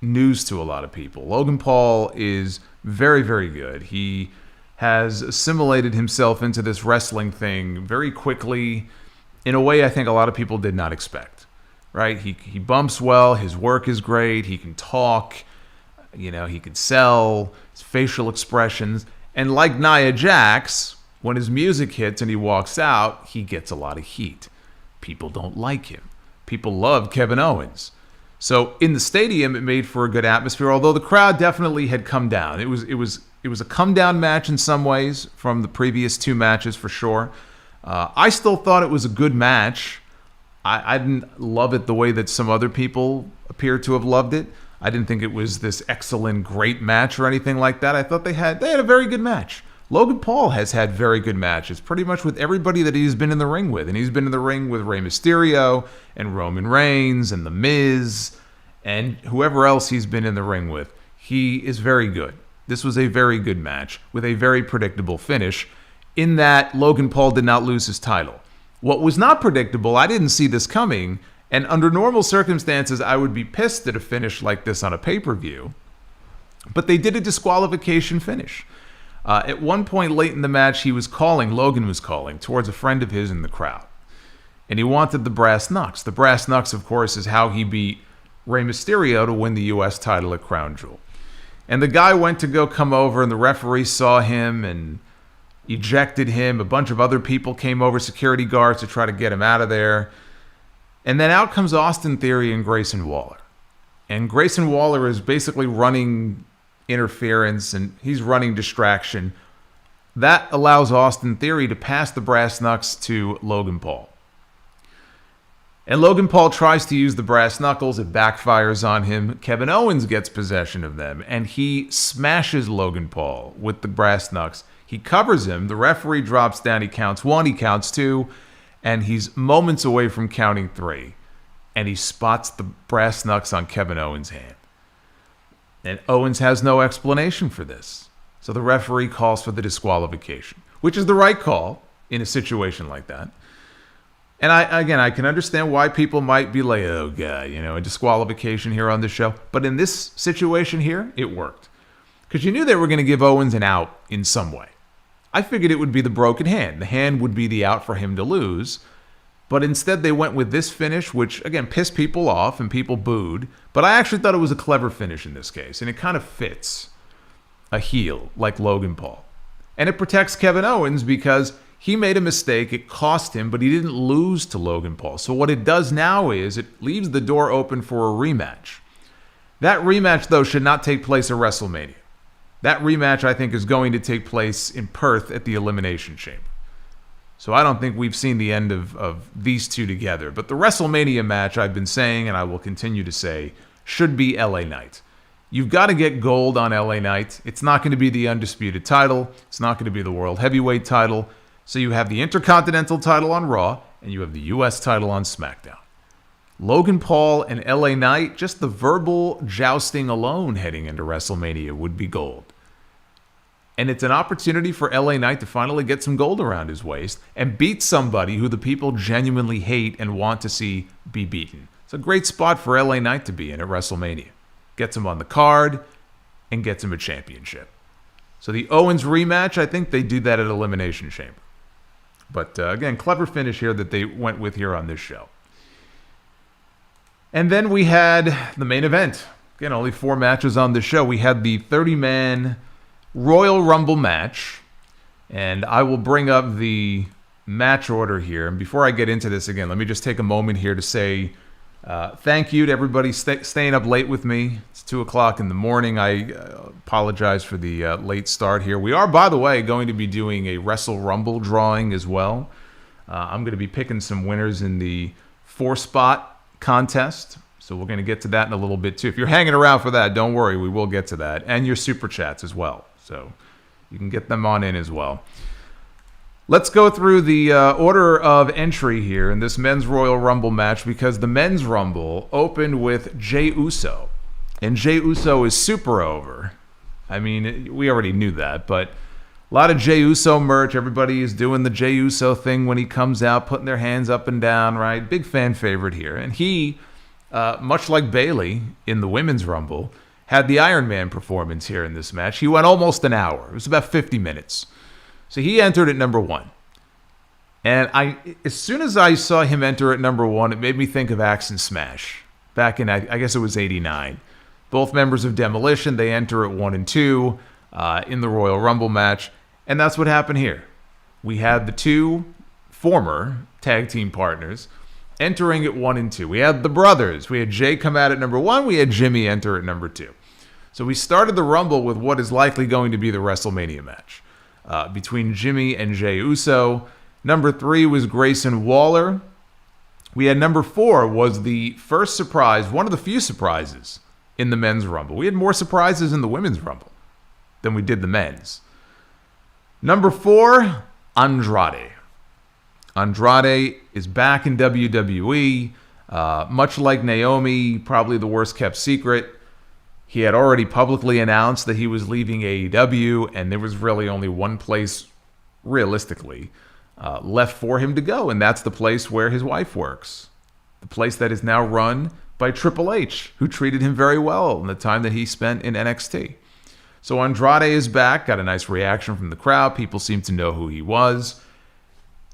news to a lot of people. Logan Paul is very, very good. He has assimilated himself into this wrestling thing very quickly in a way I think a lot of people did not expect. right? He bumps well. His work is great. He can talk. He can sell. His facial expressions. And like Nia Jax, when his music hits and he walks out, he gets a lot of heat. People don't like him. People love Kevin Owens. So in the stadium, it made for a good atmosphere, although the crowd definitely had come down. It was a come-down match in some ways from the previous 2 matches for sure. I still thought it was a good match. I didn't love it the way that some other people appear to have loved it. I didn't think it was this excellent, great match or anything like that. I thought they had a very good match. Logan Paul has had very good matches, pretty much with everybody that he's been in the ring with. And he's been in the ring with Rey Mysterio and Roman Reigns and The Miz and whoever else he's been in the ring with. He is very good. This was a very good match with a very predictable finish in that Logan Paul did not lose his title. What was not predictable, I didn't see this coming, and under normal circumstances, I would be pissed at a finish like this on a pay-per-view, but they did a disqualification finish. At one point late in the match, Logan was calling towards a friend of his in the crowd. And he wanted the brass knucks. The brass knucks, of course, is how he beat Rey Mysterio to win the U.S. title at Crown Jewel. And the guy went to go come over, and the referee saw him and ejected him. A bunch of other people came over, security guards, to try to get him out of there. And then out comes Austin Theory and Grayson Waller. And Grayson Waller is basically running interference, and he's running distraction. That allows Austin Theory to pass the brass knucks to Logan Paul. And Logan Paul tries to use the brass knuckles. It backfires on him. Kevin Owens gets possession of them, and he smashes Logan Paul with the brass knucks. He covers him. The referee drops down. He counts 1, he counts 2, and he's moments away from counting 3. And he spots the brass knucks on Kevin Owens' hand. And Owens has no explanation for this. So the referee calls for the disqualification, which is the right call in a situation like that. And I can understand why people might be like, oh, God, a disqualification here on the show. But in this situation here, it worked. Because you knew they were going to give Owens an out in some way. I figured it would be the broken hand. The hand would be the out for him to lose. But instead, they went with this finish, which, again, pissed people off and people booed. But I actually thought it was a clever finish in this case. And it kind of fits a heel like Logan Paul. And it protects Kevin Owens because he made a mistake. It cost him, but he didn't lose to Logan Paul. So what it does now is it leaves the door open for a rematch. That rematch, though, should not take place at WrestleMania. That rematch, I think, is going to take place in Perth at the Elimination Chamber. So I don't think we've seen the end of these two together. But the WrestleMania match, I've been saying, and I will continue to say, should be LA Knight. You've got to get gold on LA Knight. It's not going to be the Undisputed title. It's not going to be the World Heavyweight title. So you have the Intercontinental title on Raw, and you have the U.S. title on SmackDown. Logan Paul and LA Knight, just the verbal jousting alone heading into WrestleMania would be gold. And it's an opportunity for LA Knight to finally get some gold around his waist and beat somebody who the people genuinely hate and want to see be beaten. It's a great spot for LA Knight to be in at WrestleMania. Gets him on the card and gets him a championship. So the Owens rematch, I think they do that at Elimination Chamber. But again, clever finish here that they went with here on this show. And then we had the main event. Again, only 4 matches on the show. We had the 30-man Royal Rumble match. And I will bring up the match order here. And before I get into this again, let me just take a moment here to say thank you to everybody staying up late with me. It's 2 o'clock in the morning. I apologize for the late start here. We are, by the way, going to be doing a Wrestle Rumble drawing as well. I'm going to be picking some winners in the 4-spot contest. So we're going to get to that in a little bit too. If you're hanging around for that, don't worry. We will get to that. And your super chats as well. So you can get them on in as well. Let's go through the order of entry here in this men's Royal Rumble match because the men's Rumble opened with Jey Uso. And Jey Uso is super over. I mean, we already knew that, but a lot of Jey Uso merch. Everybody is doing the Jey Uso thing when he comes out, putting their hands up and down, right? Big fan favorite here. And he, much like Bayley in the women's Rumble, had the Iron Man performance here in this match. He went almost an hour. It was about 50 minutes. So he entered at number 1. And as soon as I saw him enter at number 1, it made me think of Axe and Smash. Back in, I guess it was 89. Both members of Demolition, they enter at 1 and 2 in the Royal Rumble match. And that's what happened here. We had the two former tag team partners entering at 1 and 2. We had the brothers. We had Jay come out at number 1. We had Jimmy enter at number 2. So we started the Rumble with what is likely going to be the WrestleMania match between Jimmy and Jey Uso. Number 3 was Grayson Waller. We had number 4 was the first surprise, one of the few surprises in the men's Rumble. We had more surprises in the women's Rumble than we did the men's. Number 4, Andrade. Andrade is back in WWE. Much like Naomi, probably the worst kept secret. He had already publicly announced that he was leaving AEW, and there was really only one place, realistically, left for him to go, and that's the place where his wife works. The place that is now run by Triple H, who treated him very well in the time that he spent in NXT. So Andrade is back, got a nice reaction from the crowd. People seem to know who he was.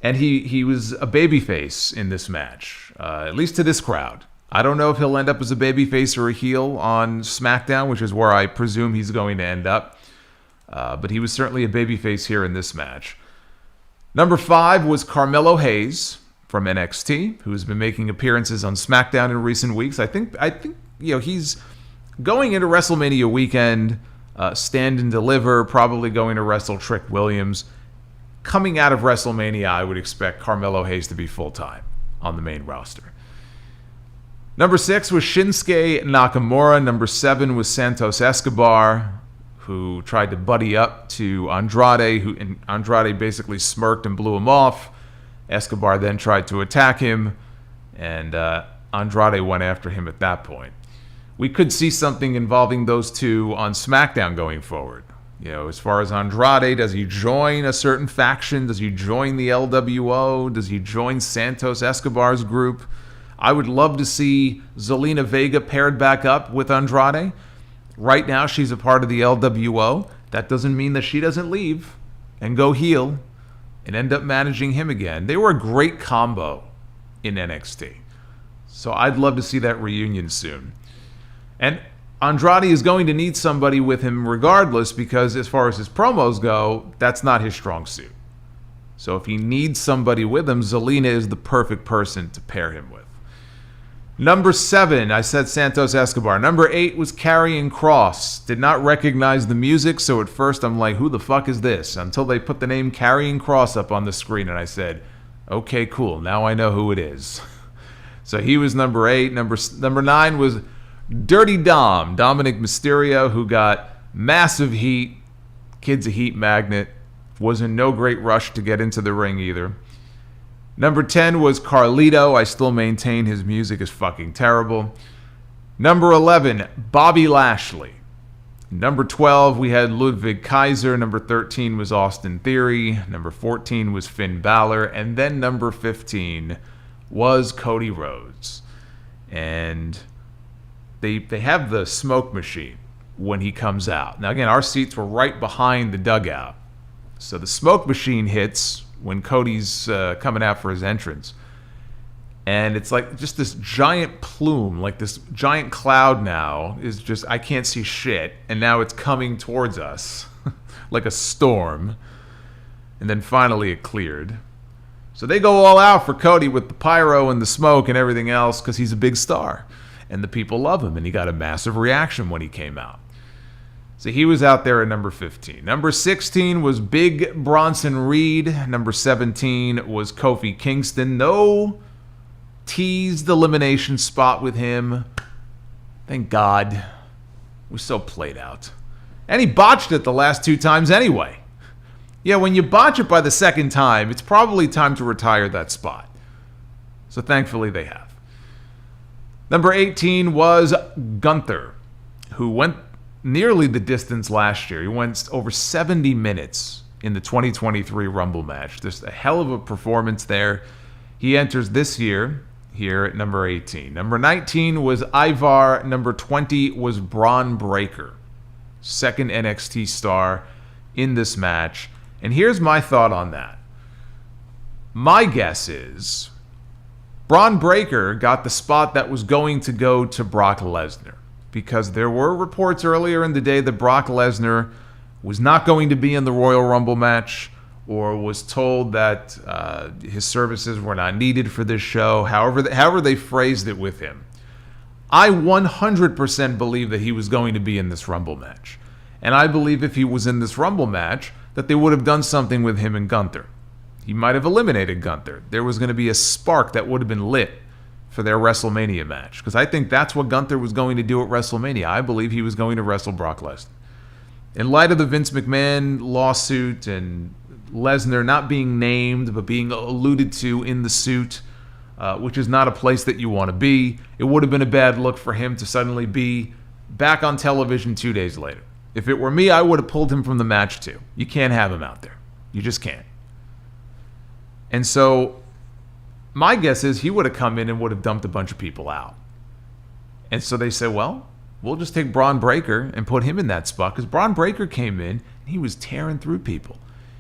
And he was a babyface in this match, at least to this crowd. I don't know if he'll end up as a babyface or a heel on SmackDown, which is where I presume he's going to end up. But he was certainly a babyface here in this match. Number 5 was Carmelo Hayes from NXT, who's been making appearances on SmackDown in recent weeks. I think he's going into WrestleMania weekend, stand and deliver, probably going to wrestle Trick Williams. Coming out of WrestleMania, I would expect Carmelo Hayes to be full-time on the main roster. Number 6 was Shinsuke Nakamura. Number 7 was Santos Escobar, who tried to buddy up to Andrade, and Andrade basically smirked and blew him off. Escobar then tried to attack him, and Andrade went after him at that point. We could see something involving those two on SmackDown going forward. As far as Andrade, does he join a certain faction? Does he join the LWO? Does he join Santos Escobar's group? I would love to see Zelina Vega paired back up with Andrade. Right now, she's a part of the LWO. That doesn't mean that she doesn't leave and go heel and end up managing him again. They were a great combo in NXT. So I'd love to see that reunion soon. And Andrade is going to need somebody with him regardless, because as far as his promos go, that's not his strong suit. So if he needs somebody with him, Zelina is the perfect person to pair him with. Number 7, I said Santos Escobar. Number 8 was Karrion Kross. Did not recognize the music, so at first I'm like, who the fuck is this? Until they put the name Karrion Kross up on the screen, and I said, okay, cool, now I know who it is. So he was number 8. Number 9 was Dirty Dom, Dominic Mysterio, who got massive heat. Kid's a heat magnet. Was in no great rush to get into the ring either. Number 10 was Carlito. I still maintain his music is fucking terrible. Number 11, Bobby Lashley. Number 12, we had Ludwig Kaiser. Number 13 was Austin Theory. Number 14 was Finn Balor. And then number 15 was Cody Rhodes. And they have the smoke machine when he comes out. Now, again, our seats were right behind the dugout. So the smoke machine hits when Cody's coming out for his entrance. And it's like just this giant plume, like this giant cloud now is just, I can't see shit. And now it's coming towards us like a storm. And then finally it cleared. So they go all out for Cody with the pyro and the smoke and everything else because he's a big star. And the people love him. And he got a massive reaction when he came out. So he was out there at number 15. Number 16 was Big Bronson Reed. Number 17 was Kofi Kingston. No teased elimination spot with him. Thank God. It was so played out. And he botched it the last 2 times anyway. Yeah, when you botch it by the second time, it's probably time to retire that spot. So thankfully they have. Number 18 was Gunther, who went nearly the distance last year. He went over 70 minutes in the 2023 Rumble match. Just a hell of a performance there. He enters this year here at number 18. Number 19 was Ivar. Number 20 was Braun Breaker, second NXT star in this match. And here's my thought on that. My guess is Braun Breaker got the spot that was going to go to Brock Lesnar, because there were reports earlier in the day that Brock Lesnar was not going to be in the Royal Rumble match, or was told that his services were not needed for this show, however they phrased it with him. I 100% believe that he was going to be in this Rumble match. And I believe if he was in this Rumble match, that they would have done something with him and Gunther. He might have eliminated Gunther. There was going to be a spark that would have been lit for their WrestleMania match, because I think that's what Gunther was going to do at WrestleMania. I believe he was going to wrestle Brock Lesnar. In light of the Vince McMahon lawsuit and Lesnar not being named but being alluded to in the suit, which is not a place that you want to be, it would have been a bad look for him to suddenly be back on television 2 days later. If it were me, I would have pulled him from the match too. You can't have him out there. You just can't. And so my guess is he would have come in and would have dumped a bunch of people out. And so they said, well, we'll just take Braun Breaker and put him in that spot, because Braun Breaker came in and he was tearing through people.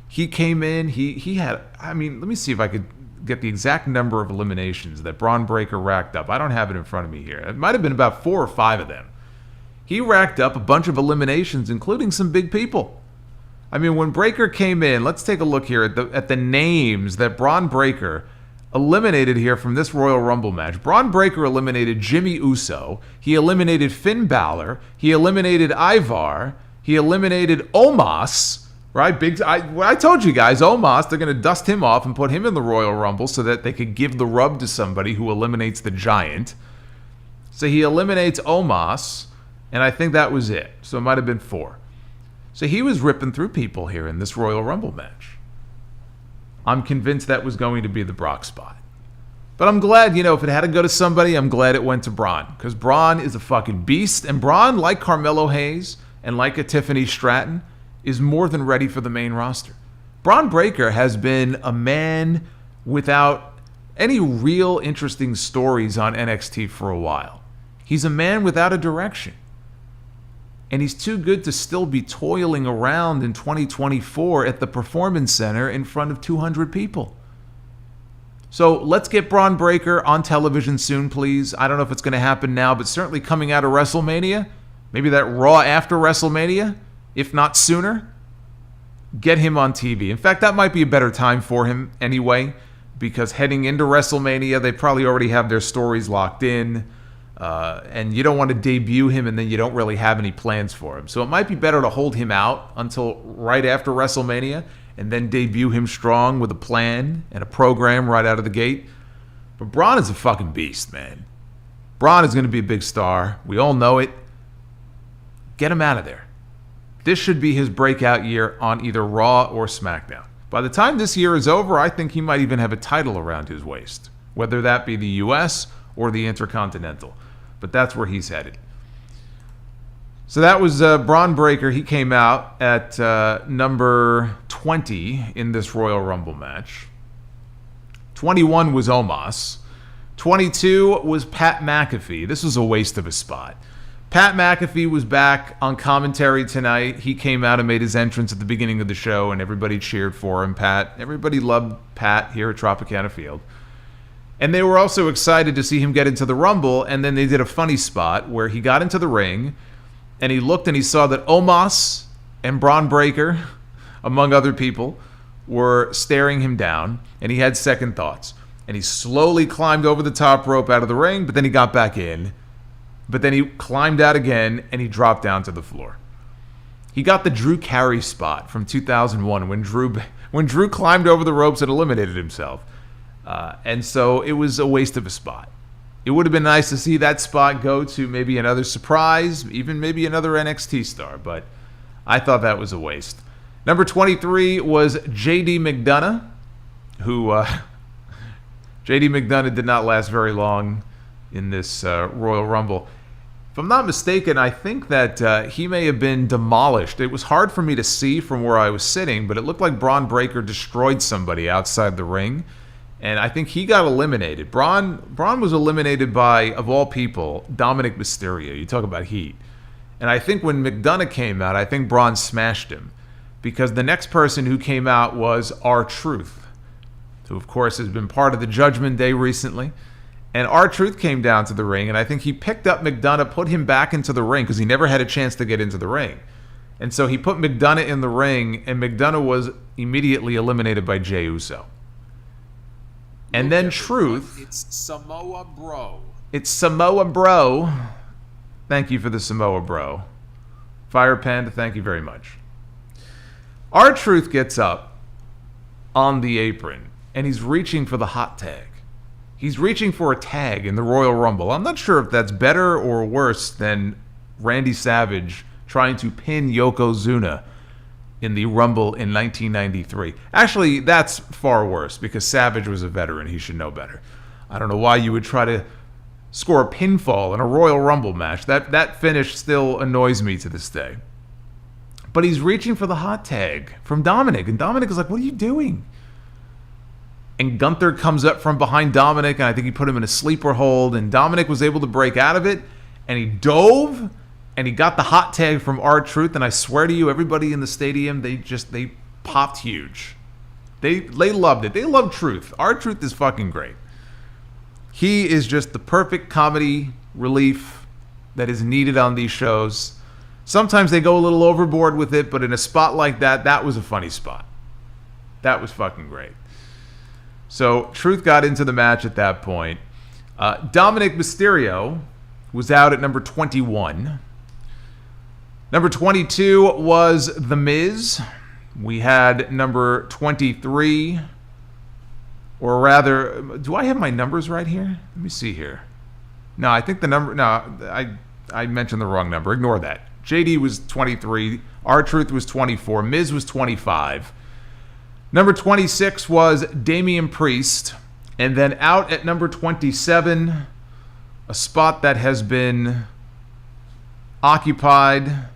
He came in, he had, let me see if I could get the exact number of eliminations that Braun Breaker racked up. I don't have it in front of me here. It might have been about 4 or 5 of them. He racked up a bunch of eliminations, including some big people. I mean, when Breaker came in, let's take a look here at the names that Braun Breaker eliminated here from this Royal Rumble match. Braun Breaker eliminated Jimmy Uso. He eliminated Finn Balor. He eliminated Ivar. He eliminated Omos. Right? I told you guys, Omos, they're going to dust him off and put him in the Royal Rumble so that they could give the rub to somebody who eliminates the Giant. So he eliminates Omos, and I think that was it. So it might have been 4. So he was ripping through people here in this Royal Rumble match. I'm convinced that was going to be the Brock spot. But I'm glad, if it had to go to somebody, I'm glad it went to Braun. Because Braun is a fucking beast. And Braun, like Carmelo Hayes and like a Tiffany Stratton, is more than ready for the main roster. Braun Breaker has been a man without any real interesting stories on NXT for a while. He's a man without a direction. And he's too good to still be toiling around in 2024 at the Performance Center in front of 200 people. So let's get Braun Breaker on television soon, please. I don't know if it's going to happen now, but certainly coming out of WrestleMania, maybe that Raw after WrestleMania, if not sooner, get him on TV. In fact, that might be a better time for him anyway, because heading into WrestleMania, they probably already have their stories locked in. And you don't want to debut him and then you don't really have any plans for him. So it might be better to hold him out until right after WrestleMania and then debut him strong with a plan and a program right out of the gate. But Braun is a fucking beast, man. Braun is going to be a big star. We all know it. Get him out of there. This should be his breakout year on either Raw or SmackDown. By the time this year is over, I think he might even have a title around his waist, whether that be the US or the Intercontinental. But that's where he's headed. So that was Braun Breaker. He came out at number 20 in this Royal Rumble match. 21 was Omos. 22 was Pat McAfee. This was a waste of a spot. Pat McAfee was back on commentary tonight. He came out and made his entrance at the beginning of the show, and everybody cheered for him. Everybody loved Pat here at Tropicana Field. And they were also excited to see him get into the Rumble, and then they did a funny spot where he got into the ring, and he looked and he saw that Omos and Braun Breaker, among other people, were staring him down, and he had second thoughts. And he slowly climbed over the top rope out of the ring, but then he got back in. But then he climbed out again, and he dropped down to the floor. He got the Drew Carey spot from 2001 when Drew climbed over the ropes and eliminated himself. And so it was a waste of a spot. It would have been nice to see that spot go to maybe another surprise, even maybe another NXT star, but I thought that was a waste. Number 23 was JD McDonough, who JD McDonough did not last very long in this Royal Rumble. If I'm not mistaken, I think that he may have been demolished. It was hard for me to see from where I was sitting, but it looked like Braun Breaker destroyed somebody outside the ring. And I think he got eliminated. Braun was eliminated by, of all people, Dominic Mysterio. You talk about heat. And I think when McDonough came out, I think Braun smashed him. Because the next person who came out was R-Truth, who of course has been part of the Judgment Day recently. And R-Truth came down to the ring, and I think he picked up McDonough, put him back into the ring because he never had a chance to get into the ring. And so he put McDonough in the ring, and McDonough was immediately eliminated by Jey Uso. And then Truth... It's Samoa Bro. It's Samoa Bro. Thank you for the Samoa Bro. Fire Panda, thank you very much. R-Truth gets up on the apron, and he's reaching for the hot tag. He's reaching for a tag in the Royal Rumble. I'm not sure if that's better or worse than Randy Savage trying to pin Yokozuna in the Rumble in 1993. Actually, that's far worse because Savage was a veteran. He should know better. I don't know why you would try to score a pinfall in a Royal Rumble match. That finish still annoys me to this day. But he's reaching for the hot tag from Dominic, and Dominic is like, what are you doing? And Gunther comes up from behind Dominic, and I think he put him in a sleeper hold, and Dominic was able to break out of it, and he dove, and he got the hot tag from R-Truth, and I swear to you, everybody in the stadium, they popped huge. They loved it. They love Truth. R-Truth is fucking great. He is just the perfect comedy relief that is needed on these shows. Sometimes they go a little overboard with it, but in a spot like that, that was a funny spot. That was fucking great. So Truth got into the match at that point. Dominic Mysterio was out at number 21. Number 22 was The Miz. We had number 23, or rather, do I have my numbers right here? Let me see here. No, I think the number, no, I mentioned the wrong number. Ignore that. JD was 23. R-Truth was 24. Miz was 25. Number 26 was Damian Priest. And then out at number 27, a spot that has been occupied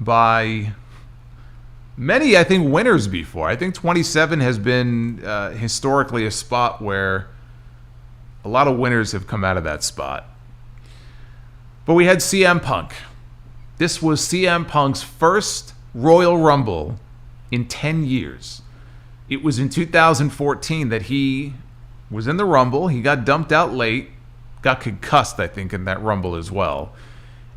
by many, I think, winners before. I think 27 has been historically a spot where a lot of winners have come out of that spot. But we had CM Punk. This was CM Punk's first Royal Rumble in 10 years. It was in 2014 that he was in the Rumble. He got dumped out late, got concussed, I think, in that Rumble as well.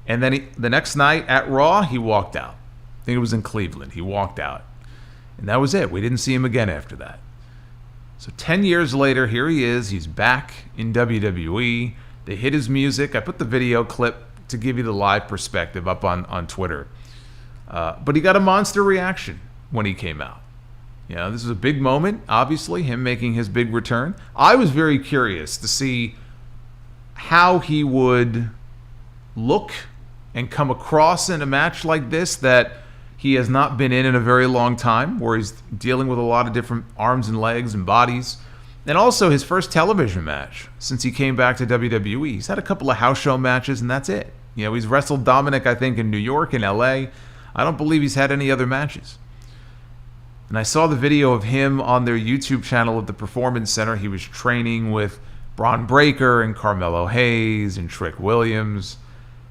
And then the next night at Raw, he walked out. I think it was in Cleveland. He walked out. And that was it. We didn't see him again after that. So 10 years later, here he is. He's back in WWE. They hit his music. I put the video clip to give you the live perspective up on Twitter. But he got a monster reaction when he came out. You know, this is a big moment, obviously, him making his big return. I was very curious to see how he would look and come across in a match like this that he has not been in a very long time, where he's dealing with a lot of different arms and legs and bodies. And also his first television match since he came back to WWE. He's had a couple of house show matches, and that's it. You know, he's wrestled Dominic, I think, in New York and LA. I don't believe he's had any other matches. And I saw the video of him on their YouTube channel at the Performance Center. He was training with Braun Breaker and Carmelo Hayes and Trick Williams,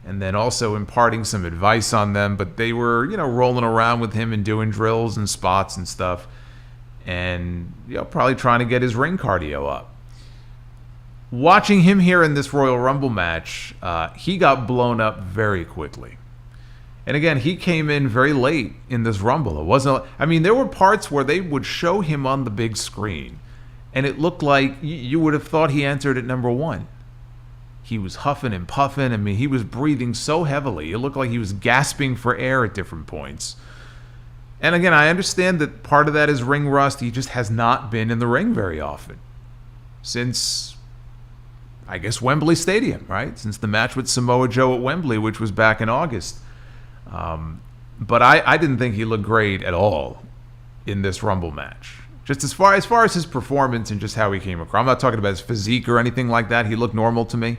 and then also imparting some advice on them. But they were, you know, rolling around with him and doing drills and spots and stuff, and, you know, probably trying to get his ring cardio up. Watching him here in this Royal Rumble match, he got blown up very quickly. And again, he came in very late in this Rumble. It wasn't, I mean, there were parts where they would show him on the big screen, and it looked like you would have thought he entered at number 1. He was huffing and puffing. I mean, he was breathing so heavily. It looked like he was gasping for air at different points. And again, I understand that part of that is ring rust. He just has not been in the ring very often since, I guess, Wembley Stadium, right? Since the match with Samoa Joe at Wembley, which was back in August. But I didn't think he looked great at all in this Rumble match. Just as far as his performance and just how he came across. I'm not talking about his physique or anything like that. He looked normal to me.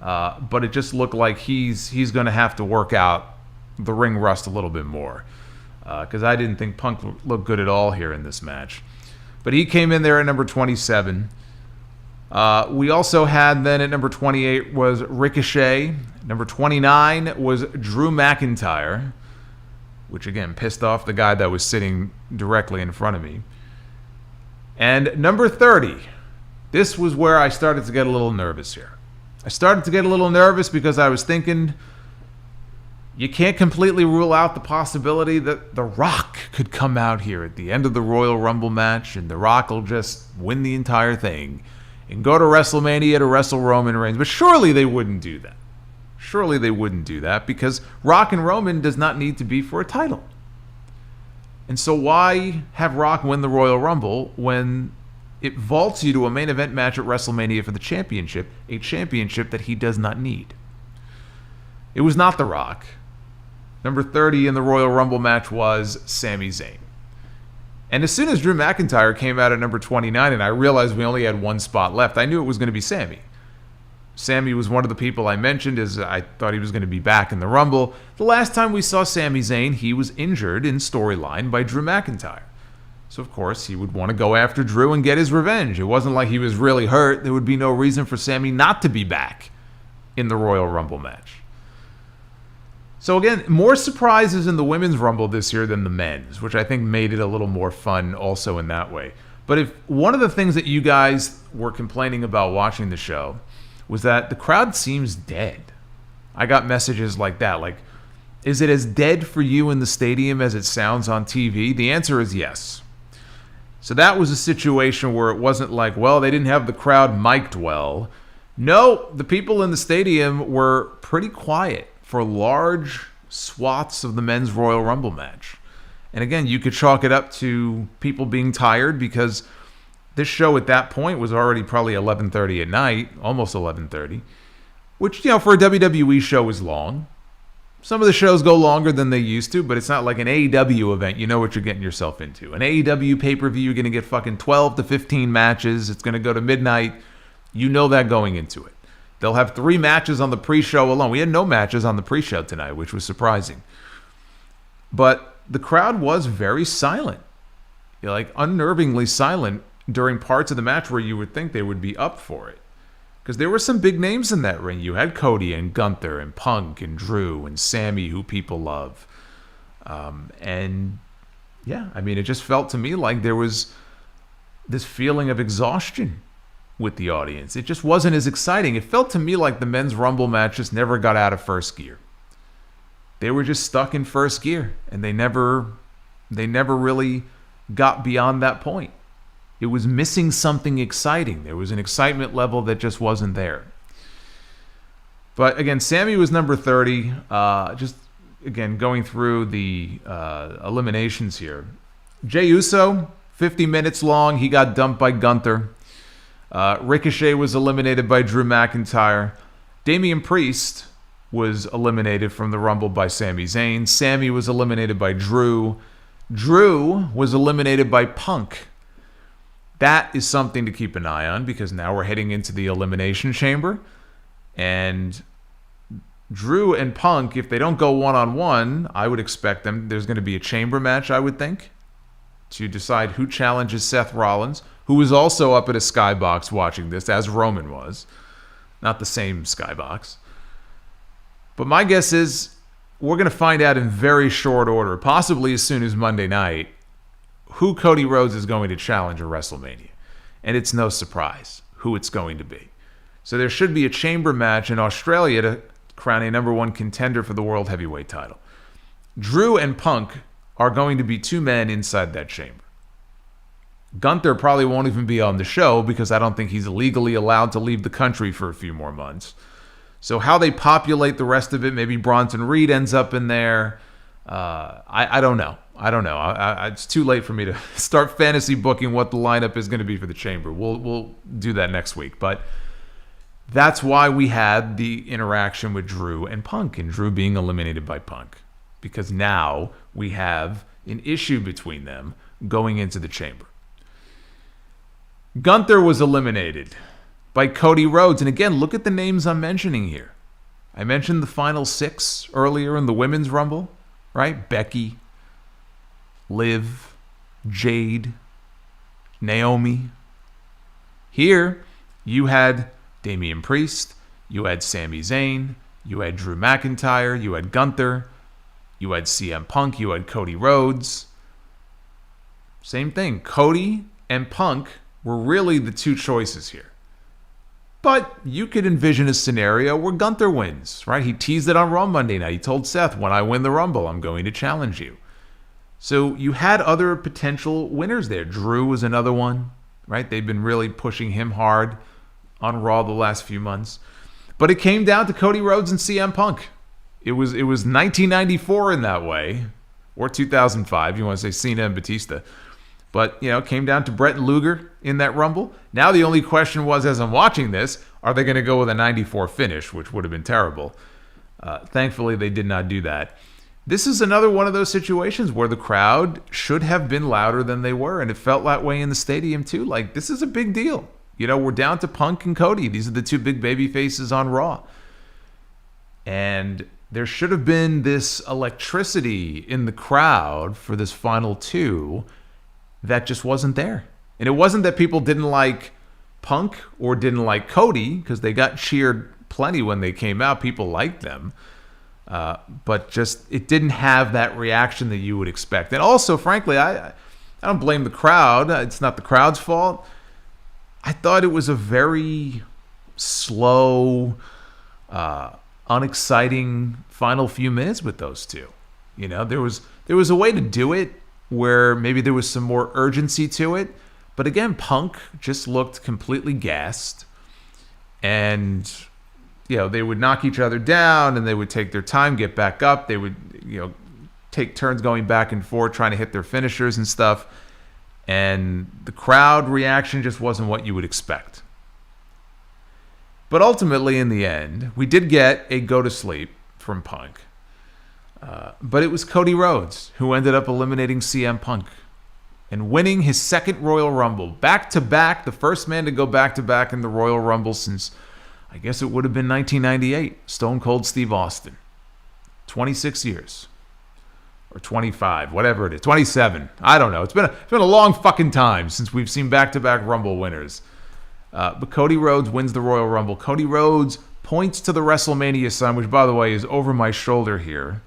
But it just looked like he's going to have to work out the ring rust a little bit more. Because I didn't think Punk looked good at all here in this match. But he came in there at number 27. We also had then at number 28 was Ricochet. Number 29 was Drew McIntyre, which again pissed off the guy that was sitting directly in front of me. And number 30, this was where I started to get a little nervous here. I started to get a little nervous because I was thinking, you can't completely rule out the possibility that The Rock could come out here at the end of the Royal Rumble match and The Rock will just win the entire thing and go to WrestleMania to wrestle Roman Reigns. But surely they wouldn't do that. Surely they wouldn't do that because Rock and Roman does not need to be for a title. And so why have Rock win the Royal Rumble when it vaults you to a main event match at WrestleMania for the championship, a championship that he does not need? It was not The Rock. Number 30 in the Royal Rumble match was Sami Zayn. And as soon as Drew McIntyre came out at number 29 and I realized we only had one spot left, I knew it was going to be Sami. Sami was one of the people I mentioned as I thought he was going to be back in the Rumble. The last time we saw Sami Zayn, he was injured in storyline by Drew McIntyre. So, of course, he would want to go after Drew and get his revenge. It wasn't like he was really hurt. There would be no reason for Sami not to be back in the Royal Rumble match. So again, more surprises in the Women's Rumble this year than the men's, which I think made it a little more fun also in that way. But if one of the things that you guys were complaining about watching the show was that the crowd seems dead. I got messages like that, like, is it as dead for you in the stadium as it sounds on TV? The answer is yes. So that was a situation where it wasn't like, well, they didn't have the crowd mic'd well. No, the people in the stadium were pretty quiet for large swaths of the men's Royal Rumble match. And again, you could chalk it up to people being tired because this show at that point was already probably 11:30 at night, almost 11:30, which, for a WWE show is long. Some of the shows go longer than they used to, but it's not like an AEW event. You know what you're getting yourself into. An AEW pay-per-view, you're going to get fucking 12 to 15 matches. It's going to go to midnight. You know that going into it. They'll have 3 matches on the pre-show alone. We had no matches on the pre-show tonight, which was surprising. But the crowd was very silent. Like unnervingly silent during parts of the match where you would think they would be up for it. Because there were some big names in that ring. You had Cody and Gunther and Punk and Drew and Sammy, who people love. And yeah, I mean, it just felt to me like there was this feeling of exhaustion with the audience. It just wasn't as exciting. It felt to me like the men's Rumble match just never got out of first gear. They were just stuck in first gear, and they never really got beyond that point. It was missing something exciting. There was an excitement level that just wasn't there. But again, Sammy was number 30. Just again, going through the eliminations here. Jey Uso, 50 minutes long. He got dumped by Gunther. Ricochet was eliminated by Drew McIntyre. Damian Priest was eliminated from the Rumble by Sami Zayn. Sammy was eliminated by Drew. Drew was eliminated by Punk. That is something to keep an eye on because now we're heading into the Elimination Chamber. And Drew and Punk, if they don't go one-on-one, I would expect them. There's going to be a chamber match, I would think, to decide who challenges Seth Rollins, who was also up at a skybox watching this, as Roman was. Not the same skybox. But my guess is we're going to find out in very short order, possibly as soon as Monday night, who Cody Rhodes is going to challenge at WrestleMania. And it's no surprise who it's going to be. So there should be a chamber match in Australia to crown a number 1 contender for the World Heavyweight title. Drew and Punk are going to be 2 men inside that chamber. Gunther probably won't even be on the show because I don't think he's legally allowed to leave the country for a few more months. So how they populate the rest of it, maybe Bronson Reed ends up in there. I don't know. It's too late for me to start fantasy booking what the lineup is going to be for the chamber. We'll do that next week. But that's why we had the interaction with Drew and Punk, and Drew being eliminated by Punk. Because now we have an issue between them going into the chamber. Gunther was eliminated by Cody Rhodes. And again, look at the names I'm mentioning here. I mentioned the final 6 earlier in the Women's Rumble, right? Becky, Liv, Jade, Naomi. Here, you had Damian Priest, you had Sami Zayn, you had Drew McIntyre, you had Gunther, you had CM Punk, you had Cody Rhodes. Same thing. Cody and Punk were really the two choices here. But you could envision a scenario where Gunther wins, right? He teased it on Raw Monday night. He told Seth, when I win the Rumble, I'm going to challenge you. So you had other potential winners there. Drew was another one, right? They've been really pushing him hard on Raw the last few months. But it came down to Cody Rhodes and CM Punk. It was 1994 in that way, or 2005. You want to say Cena and Batista. But, it came down to Brett and Luger in that Rumble. Now the only question was, as I'm watching this, are they going to go with a 94 finish, which would have been terrible. Thankfully, they did not do that. This is another one of those situations where the crowd should have been louder than they were, and it felt that way in the stadium too. Like, this is a big deal. We're down to Punk and Cody. These are the two big baby faces on Raw. And there should have been this electricity in the crowd for this final two that just wasn't there. And it wasn't that people didn't like Punk or didn't like Cody, because they got cheered plenty when they came out. People liked them. But just, it didn't have that reaction that you would expect. And also, frankly, I don't blame the crowd. It's not the crowd's fault. I thought it was a very slow, unexciting final few minutes with those two. There was a way to do it where maybe there was some more urgency to it. But again, Punk just looked completely gassed. And, they would knock each other down and they would take their time, get back up. They would, take turns going back and forth, trying to hit their finishers and stuff. And the crowd reaction just wasn't what you would expect. But ultimately, in the end, we did get a go to sleep from Punk. But it was Cody Rhodes who ended up eliminating CM Punk and winning his second Royal Rumble. Back-to-back, the first man to go back-to-back in the Royal Rumble since, I guess it would have been 1998, Stone Cold Steve Austin. 26 years. Or 25, whatever it is. 27. I don't know. It's been a long fucking time since we've seen back-to-back Rumble winners. But Cody Rhodes wins the Royal Rumble. Cody Rhodes points to the WrestleMania sign, which, by the way, is over my shoulder here.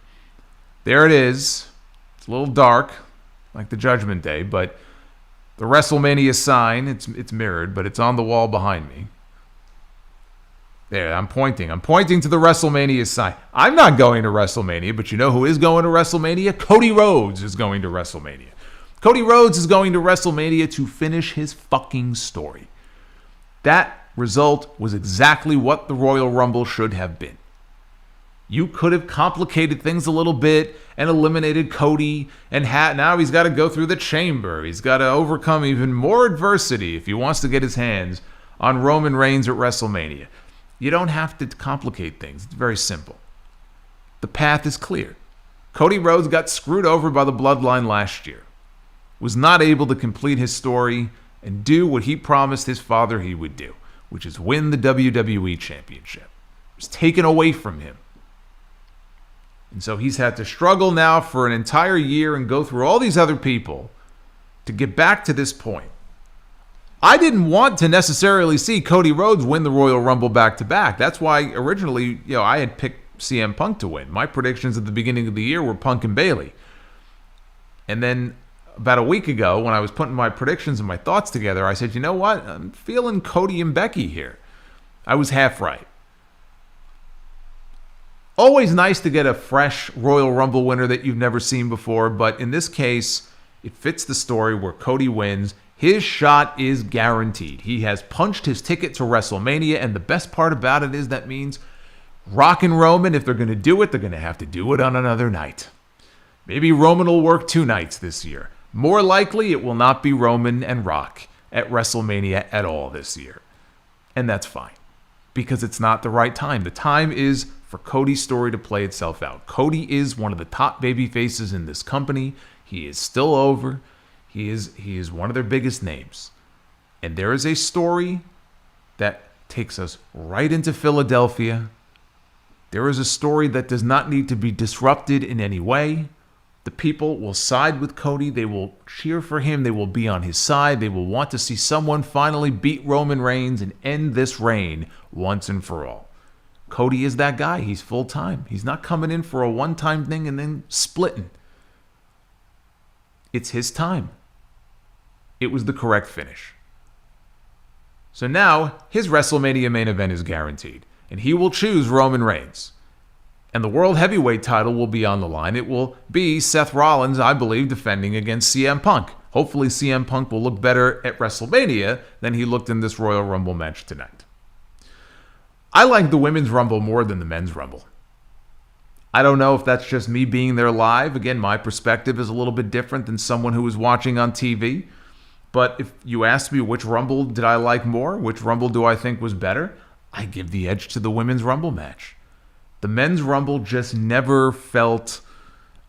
There it is. It's a little dark, like the Judgment Day, but the WrestleMania sign, it's mirrored, but it's on the wall behind me. There, I'm pointing. I'm pointing to the WrestleMania sign. I'm not going to WrestleMania, but you know who is going to WrestleMania? Cody Rhodes is going to WrestleMania. Cody Rhodes is going to WrestleMania to finish his fucking story. That result was exactly what the Royal Rumble should have been. You could have complicated things a little bit and eliminated Cody, and now he's got to go through the chamber. He's got to overcome even more adversity if he wants to get his hands on Roman Reigns at WrestleMania. You don't have to complicate things. It's very simple. The path is clear. Cody Rhodes got screwed over by the Bloodline last year. Was not able to complete his story and do what he promised his father he would do, which is win the WWE Championship. It was taken away from him. And so he's had to struggle now for an entire year and go through all these other people to get back to this point. I didn't want to necessarily see Cody Rhodes win the Royal Rumble back-to-back. That's why originally, I had picked CM Punk to win. My predictions at the beginning of the year were Punk and Bayley. And then about a week ago, when I was putting my predictions and my thoughts together, I said, you know what? I'm feeling Cody and Becky here. I was half right. Always nice to get a fresh Royal Rumble winner that you've never seen before, but in this case, it fits the story where Cody wins. His shot is guaranteed. He has punched his ticket to WrestleMania, and the best part about it is that means Rock and Roman, if they're going to do it, they're going to have to do it on another night. Maybe Roman will work 2 nights this year. More likely, it will not be Roman and Rock at WrestleMania at all this year. And that's fine, because it's not the right time. The time is for Cody's story to play itself out. Cody is one of the top baby faces in this company. He is still over. He is one of their biggest names. And there is a story that takes us right into Philadelphia. There is a story that does not need to be disrupted in any way. The people will side with Cody. They will cheer for him. They will be on his side. They will want to see someone finally beat Roman Reigns and end this reign once and for all. Cody is that guy. He's full-time. He's not coming in for a one-time thing and then splitting. It's his time. It was the correct finish. So now his WrestleMania main event is guaranteed, and he will choose Roman Reigns. And the World Heavyweight title will be on the line. It will be Seth Rollins, I believe, defending against CM Punk. Hopefully CM Punk will look better at WrestleMania than he looked in this Royal Rumble match tonight. I like the Women's Rumble more than the Men's Rumble. I don't know if that's just me being there live. Again, my perspective is a little bit different than someone who was watching on TV. But if you ask me which Rumble did I like more, which Rumble do I think was better, I give the edge to the Women's Rumble match. The Men's Rumble just never felt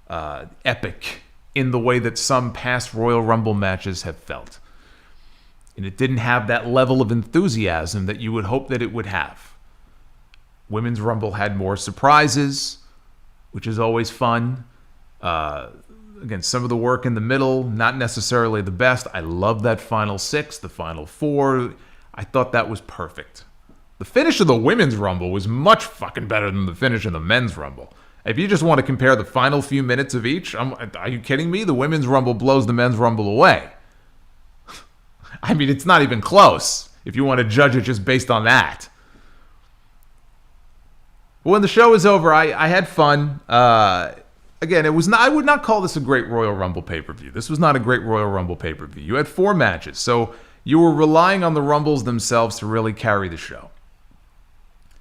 epic in the way that some past Royal Rumble matches have felt. And it didn't have that level of enthusiasm that you would hope that it would have. Women's Rumble had more surprises, which is always fun. Again, some of the work in the middle, not necessarily the best. I love that final 6, the final 4. I thought that was perfect. The finish of the Women's Rumble was much fucking better than the finish of the Men's Rumble. If you just want to compare the final few minutes of each, are you kidding me? The Women's Rumble blows the Men's Rumble away. I mean, it's not even close if you want to judge it just based on that. But when the show was over, I had fun. Again, it was not. I would not call this a great Royal Rumble pay-per-view. This was not a great Royal Rumble pay-per-view. You had 4 matches, so you were relying on the Rumbles themselves to really carry the show.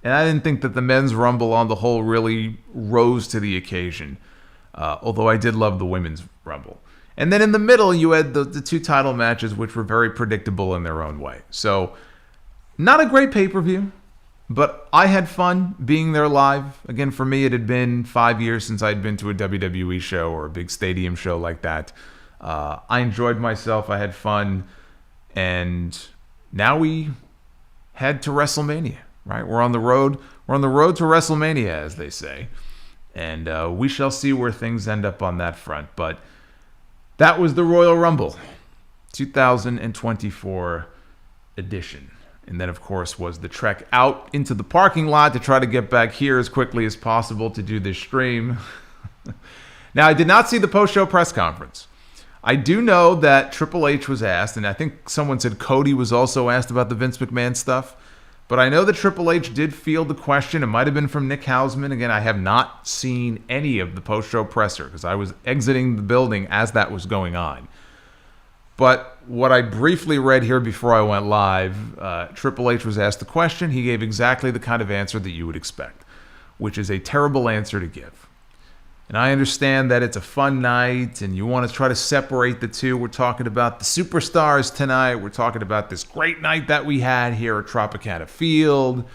And I didn't think that the Men's Rumble on the whole really rose to the occasion, although I did love the Women's Rumble. And then in the middle, you had the 2 title matches, which were very predictable in their own way. So, not a great pay-per-view. But I had fun being there live. Again, for me, it had been 5 years since I'd been to a WWE show or a big stadium show like that. I enjoyed myself. I had fun. And now we head to WrestleMania, right? We're on the road. We're on the road to WrestleMania, as they say. And we shall see where things end up on that front. But that was the Royal Rumble 2024 edition. And then, of course, was the trek out into the parking lot to try to get back here as quickly as possible to do this stream. Now, I did not see the post-show press conference. I do know that Triple H was asked, and I think someone said Cody was also asked about the Vince McMahon stuff. But I know that Triple H did field the question. It might have been from Nick Hausman. Again, I have not seen any of the post-show presser because I was exiting the building as that was going on. But what I briefly read here before I went live, Triple H was asked the question. He gave exactly the kind of answer that you would expect, which is a terrible answer to give. And I understand that it's a fun night and you want to try to separate the two. We're talking about the superstars tonight. We're talking about this great night that we had here at Tropicana Field.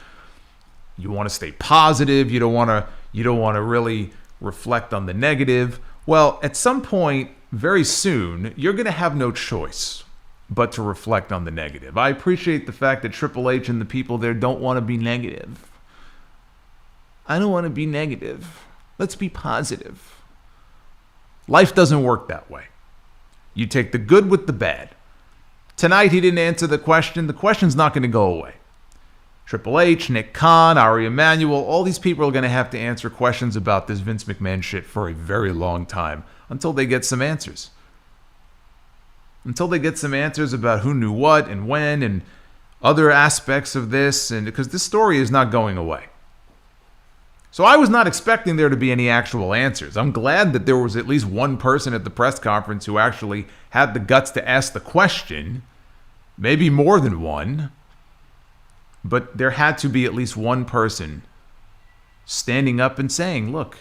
You want to stay positive. You don't want to really reflect on the negative. Well, at some point, very soon, you're going to have no choice but to reflect on the negative. I appreciate the fact that Triple H and the people there don't want to be negative. I don't want to be negative. Let's be positive. Life doesn't work that way. You take the good with the bad. Tonight, he didn't answer the question. The question's not going to go away. Triple H, Nick Khan, Ari Emanuel, all these people are going to have to answer questions about this Vince McMahon shit for a very long time until they get some answers. Until they get some answers about who knew what and when and other aspects of this, and because this story is not going away. So I was not expecting there to be any actual answers. I'm glad that there was at least one person at the press conference who actually had the guts to ask the question. Maybe more than one. But there had to be at least one person standing up and saying, look,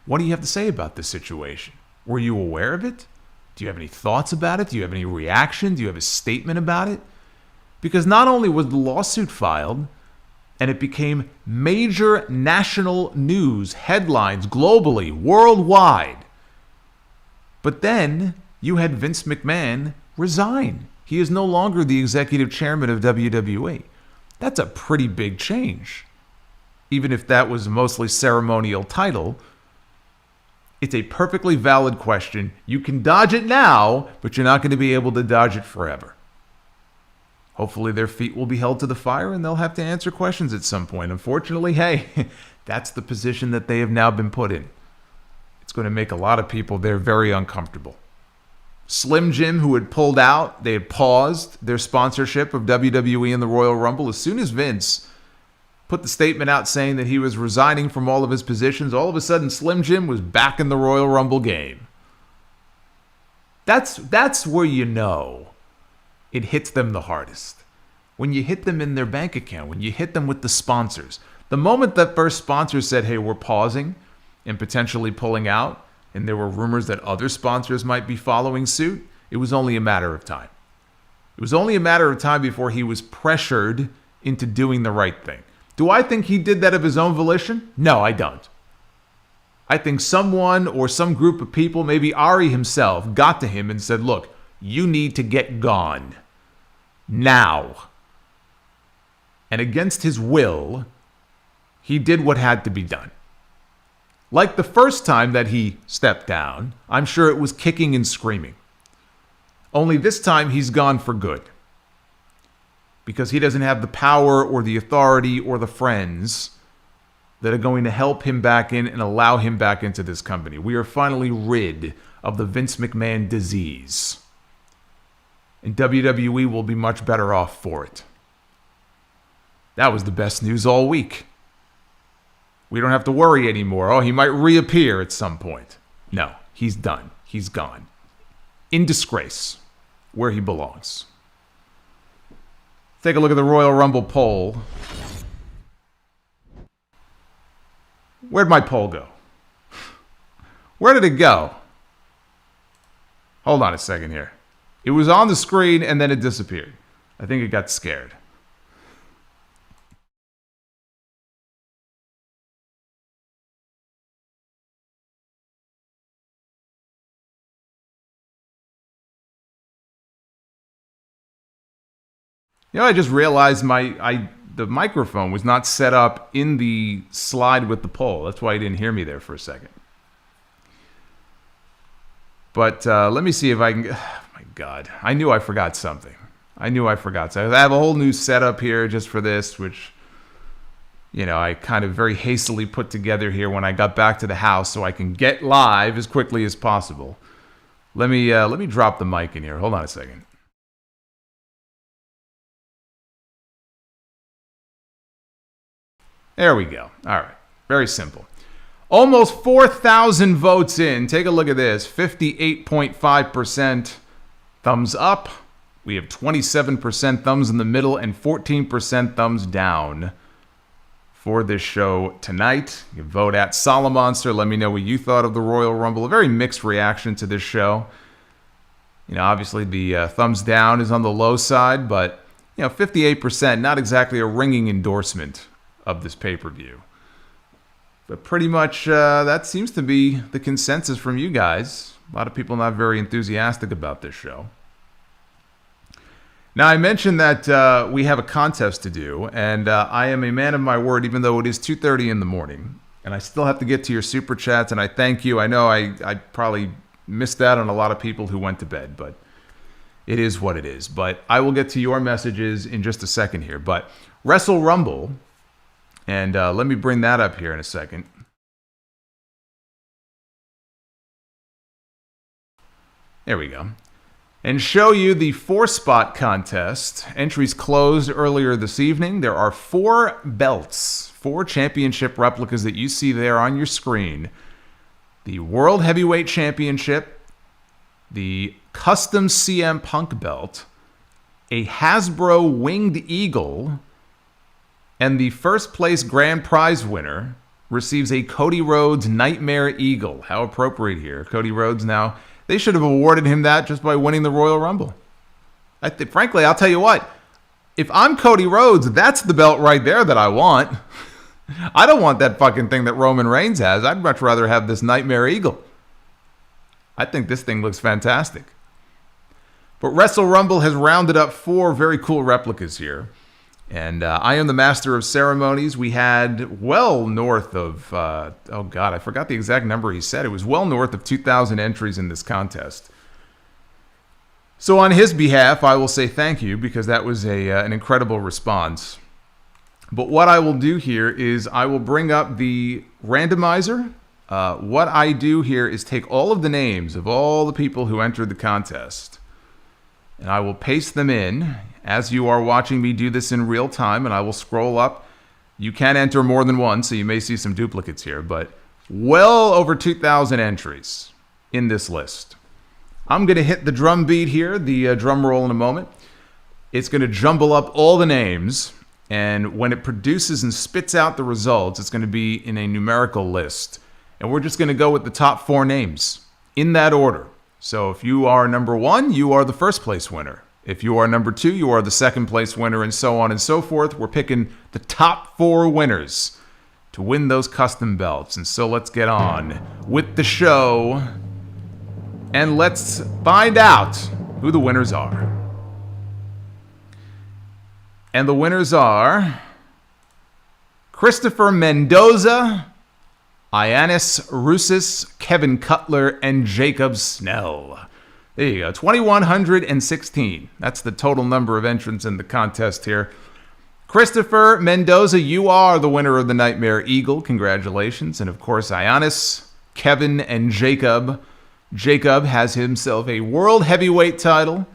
what do you have to say about this situation? Were you aware of it? Do you have any thoughts about it? Do you have any reaction? Do you have a statement about it? Because not only was the lawsuit filed, and it became major national news, headlines globally, worldwide, but then you had Vince McMahon resign. He is no longer the executive chairman of WWE. That's a pretty big change. Even if that was a mostly ceremonial title, it's a perfectly valid question. You can dodge it now, but you're not going to be able to dodge it forever. Hopefully their feet will be held to the fire and they'll have to answer questions at some point. Unfortunately, hey, that's the position that they have now been put in. It's going to make a lot of people there very uncomfortable. Slim Jim, who had pulled out, they had paused their sponsorship of WWE and the Royal Rumble. As soon as Vince put the statement out saying that he was resigning from all of his positions, all of a sudden Slim Jim was back in the Royal Rumble game. That's where you know it hits them the hardest. When you hit them in their bank account, when you hit them with the sponsors. The moment that first sponsor said, hey, we're pausing and potentially pulling out, and there were rumors that other sponsors might be following suit, it was only a matter of time. It was only a matter of time before he was pressured into doing the right thing. Do I think he did that of his own volition? No, I don't. I think someone or some group of people, maybe Ari himself, got to him and said, look, you need to get gone. Now. And against his will, he did what had to be done. Like the first time that he stepped down, I'm sure it was kicking and screaming. Only this time he's gone for good. Because he doesn't have the power or the authority or the friends that are going to help him back in and allow him back into this company. We are finally rid of the Vince McMahon disease. And WWE will be much better off for it. That was the best news all week. We don't have to worry anymore. Oh, he might reappear at some point. No, he's done. He's gone. In disgrace, where he belongs. Take a look at the Royal Rumble poll. Where'd my poll go? Where did it go? Hold on a second here. It was on the screen and then it disappeared. I think it got scared. You know, I just realized the microphone was not set up in the slide with the poll. That's why you didn't hear me there for a second. But let me see if I can... Oh my God. I knew I forgot something. I have a whole new setup here just for this, which, you know, I kind of very hastily put together here when I got back to the house so I can get live as quickly as possible. Let me drop the mic in here. Hold on a second. There we go. All right. Very simple. Almost 4,000 votes in. Take a look at this. 58.5% thumbs up. We have 27% thumbs in the middle and 14% thumbs down for this show tonight. You can vote at Solomonster. Let me know what you thought of the Royal Rumble. A very mixed reaction to this show. You know, obviously the thumbs down is on the low side, but, you know, 58%, not exactly a ringing endorsement of this pay-per-view. But pretty much that seems to be the consensus from you guys. A lot of people not very enthusiastic about this show. Now, I mentioned that we have a contest to do, and I am a man of my word, even though it is 2:30 in the morning. And I still have to get to your super chats, and I thank you. I know I probably missed out on a lot of people who went to bed, but it is what it is. But I will get to your messages in just a second here. But Wrestle Rumble... And let me bring that up here in a second. There we go. And show you the 4-spot contest. Entries closed earlier this evening. There are 4 belts, 4 championship replicas that you see there on your screen. The World Heavyweight Championship, the Custom CM Punk belt, a Hasbro Winged Eagle, and the first place grand prize winner receives a Cody Rhodes Nightmare Eagle. How appropriate here. Cody Rhodes now, they should have awarded him that just by winning the Royal Rumble. Frankly, I'll tell you what. If I'm Cody Rhodes, that's the belt right there that I want. I don't want that fucking thing that Roman Reigns has. I'd much rather have this Nightmare Eagle. I think this thing looks fantastic. But Wrestle Rumble has rounded up 4 very cool replicas here. And I am the master of ceremonies. We had well north of, oh God, I forgot the exact number he said. It was well north of 2,000 entries in this contest. So on his behalf, I will say thank you because that was an incredible response. But what I will do here is I will bring up the randomizer What I do here is take all of the names of all the people who entered the contest, and I will paste them in as you are watching me do this in real time, and I will scroll up. You can enter more than one, so you may see some duplicates here, but well over 2,000 entries in this list. I'm going to hit the drum beat here, the drum roll in a moment. It's going to jumble up all the names, and when it produces and spits out the results, it's going to be in a numerical list. And we're just going to go with the top 4 names in that order. So if you are number 1, you are the first place winner. If you are number 2, you are the second place winner, and so on and so forth. We're picking the top 4 winners to win those custom belts. And so let's get on with the show, and let's find out who the winners are. And the winners are Christopher Mendoza, Ioannis Roussis, Kevin Cutler, and Jacob Snell. There you go, 2,116. That's the total number of entrants in the contest here. Christopher Mendoza, you are the winner of the Nightmare Eagle. Congratulations. And of course, Ioannis, Kevin, and Jacob. Jacob has himself a World Heavyweight title.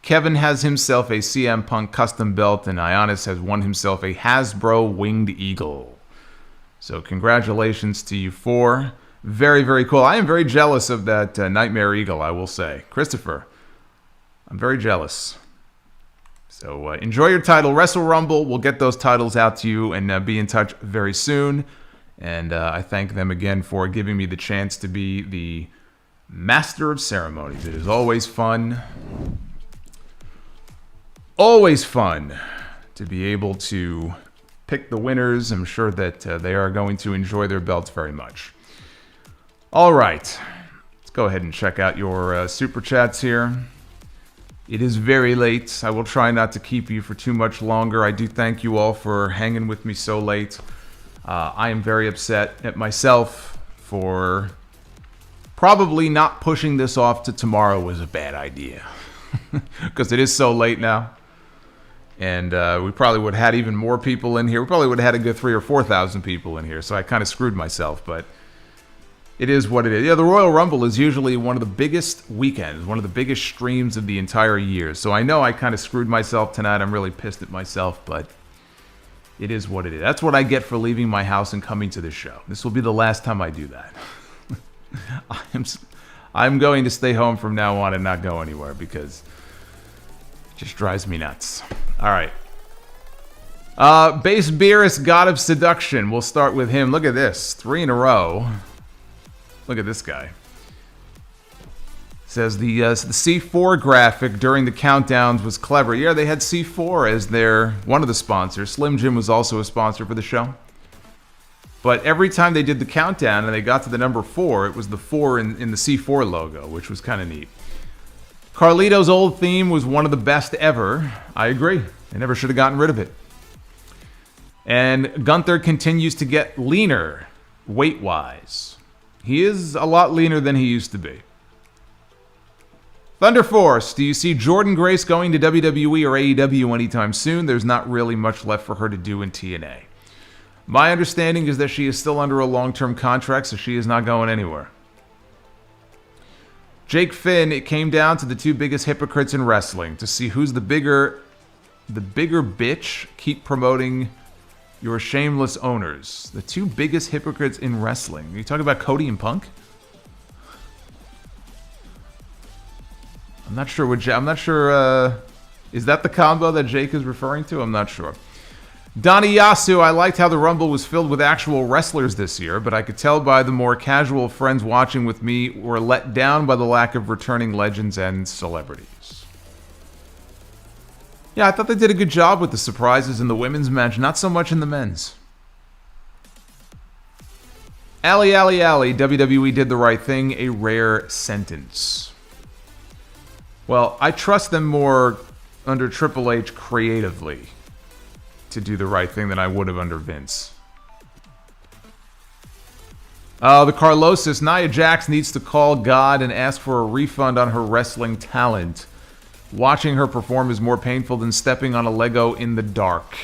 Kevin has himself a CM Punk custom belt, and Ioannis has won himself a Hasbro Winged Eagle. So congratulations to you 4. Very, very cool. I am very jealous of that Nightmare Eagle, I will say. Christopher, I'm very jealous. So enjoy your title. Wrestle Rumble, we'll get those titles out to you and be in touch very soon. And I thank them again for giving me the chance to be the Master of Ceremonies. It is always fun. Always fun to be able to pick the winners. I'm sure that they are going to enjoy their belts very much. All right, let's go ahead and check out your super chats here. It is very late. I will try not to keep you for too much longer. I do thank you all for hanging with me so late. I am very upset at myself for probably not pushing this off to tomorrow was a bad idea. Because it is so late now. And we probably would have had even more people in here. We probably would have had a good 3,000 or 4,000 people in here. So I kind of screwed myself, but it is what it is. Yeah, the Royal Rumble is usually one of the biggest weekends, one of the biggest streams of the entire year. So I know I kind of screwed myself tonight. I'm really pissed at myself, but it is what it is. That's what I get for leaving my house and coming to this show. This will be the last time I do that. I'm going to stay home from now on and not go anywhere because it just drives me nuts. All right. Base Beerus, God of Seduction. We'll start with him. Look at this. 3 in a row. Look at this guy. Says the C4 graphic during the countdowns was clever. Yeah, they had C4 as one of the sponsors. Slim Jim was also a sponsor for the show. But every time they did the countdown and they got to the number 4, it was the 4 in the C4 logo, which was kind of neat. Carlito's old theme was one of the best ever. I agree. They never should have gotten rid of it. And Gunther continues to get leaner, weight-wise. He is a lot leaner than he used to be. Thunder Force, do you see Jordynne Grace going to WWE or AEW anytime soon? There's not really much left for her to do in TNA. My understanding is that she is still under a long-term contract, so she is not going anywhere. Jake Finn, it came down to the 2 biggest hypocrites in wrestling to see who's the bigger bitch. Keep promoting your shameless owners. The 2 biggest hypocrites in wrestling. Are you talking about Cody and Punk? I'm not sure is that the combo that Jake is referring to? I'm not sure. Donnie Yasu, I liked how the Rumble was filled with actual wrestlers this year, but I could tell by the more casual friends watching with me were let down by the lack of returning legends and celebrities. Yeah, I thought they did a good job with the surprises in the women's match, not so much in the men's. Ali, WWE did the right thing, a rare sentence. Well, I trust them more under Triple H creatively to do the right thing than I would have under Vince. The Carlosis, Nia Jax needs to call God and ask for a refund on her wrestling talent. Watching her perform is more painful than stepping on a Lego in the dark.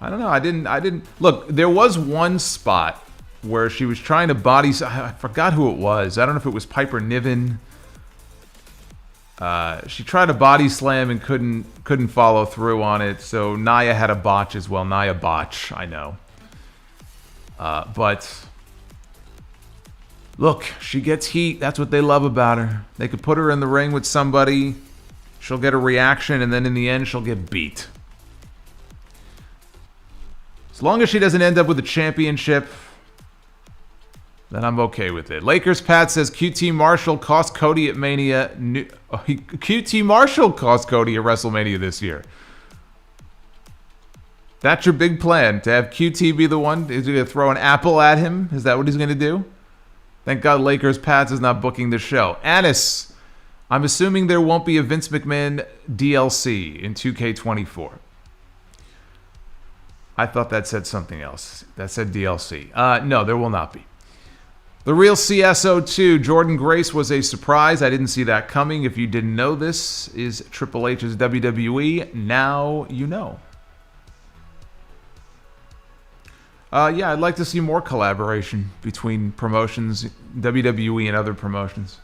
I don't know. I didn't look. There was one spot where she was trying to body. I forgot who it was. I don't know if it was Piper Niven. She tried to body slam and couldn't follow through on it. So Nia had a botch as well. Nia botch. I know. But look, she gets heat. That's what they love about her. They could put her in the ring with somebody. She'll get a reaction, and then in the end, she'll get beat. As long as she doesn't end up with a championship, then I'm okay with it. Lakers Pat says QT Marshall cost Cody at Mania. QT Marshall cost Cody at WrestleMania this year. That's your big plan, to have QT be the one? Is he going to throw an apple at him? Is that what he's going to do? Thank God Lakers Pats is not booking the show. Anis, I'm assuming there won't be a Vince McMahon DLC in 2K24. I thought that said something else. That said DLC. No, there will not be. The real CSO2, Jordan Grace was a surprise. I didn't see that coming. If you didn't know, this is Triple H's WWE. Now you know. Yeah, I'd like to see more collaboration between promotions, WWE and other promotions.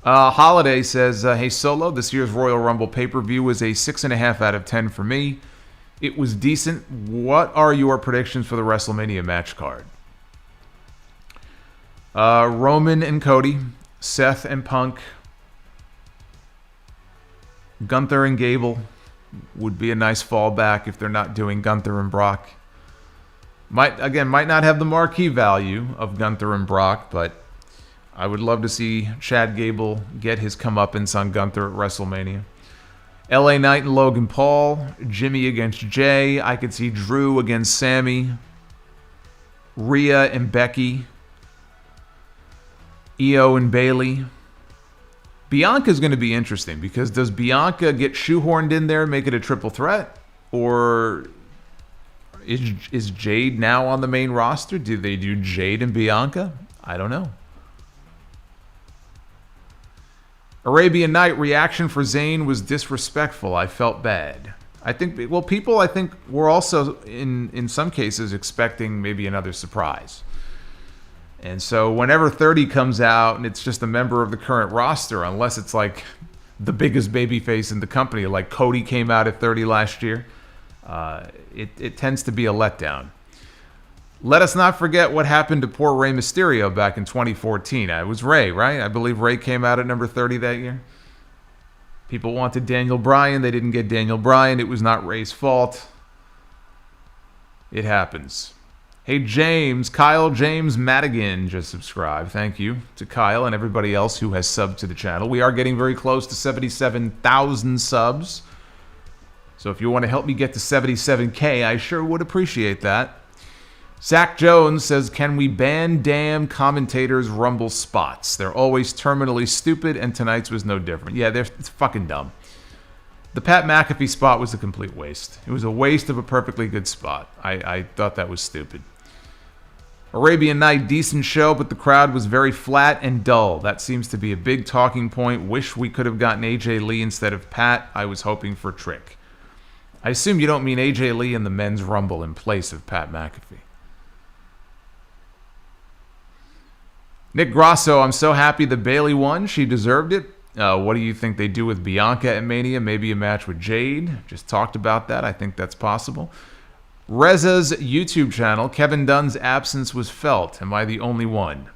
Holiday says, hey Solo, this year's Royal Rumble pay-per-view was a 6.5 out of 10 for me. It was decent. What are your predictions for the WrestleMania match card? Roman and Cody, Seth and Punk, Gunther and Gable would be a nice fallback if they're not doing Gunther and Brock. Might not have the marquee value of Gunther and Brock, but I would love to see Chad Gable get his comeuppance on Gunther at WrestleMania. LA Knight and Logan Paul, Jimmy against Jay. I could see Drew against Sammy, Rhea and Becky, Io and Bayley. Bianca's going to be interesting because does Bianca get shoehorned in there and make it a triple threat? Or is Jade now on the main roster? Do they do Jade and Bianca? I don't know. Arabian Night reaction for Zayn was disrespectful. I felt bad. I think, well, people were also in some cases expecting maybe another surprise. And so whenever 30 comes out and it's just a member of the current roster, unless it's like the biggest babyface in the company, like Cody came out at 30 last year, it tends to be a letdown. Let us not forget what happened to poor Rey Mysterio back in 2014. It was Rey, right? I believe Rey came out at number 30 that year. People wanted Daniel Bryan. They didn't get Daniel Bryan. It was not Rey's fault. It happens. Hey, Kyle James Madigan just subscribed. Thank you to Kyle and everybody else who has subbed to the channel. We are getting very close to 77,000 subs. So if you want to help me get to 77K, I sure would appreciate that. Zach Jones says, can we ban damn commentators' Rumble spots? They're always terminally stupid, and tonight's was no different. Yeah, it's fucking dumb. The Pat McAfee spot was a complete waste. It was a waste of a perfectly good spot. I thought that was stupid. Arabian Night, decent show, but the crowd was very flat and dull. That seems to be a big talking point. Wish we could have gotten AJ Lee instead of Pat. I was hoping for Trick. I assume you don't mean AJ Lee in the men's Rumble in place of Pat McAfee. Nick Grosso, I'm so happy that Bayley won. She deserved it. What do you think they do with Bianca at Mania? Maybe a match with Jade. Just talked about that. I think that's possible. Reza's YouTube channel, Kevin Dunn's absence was felt. Am I the only one?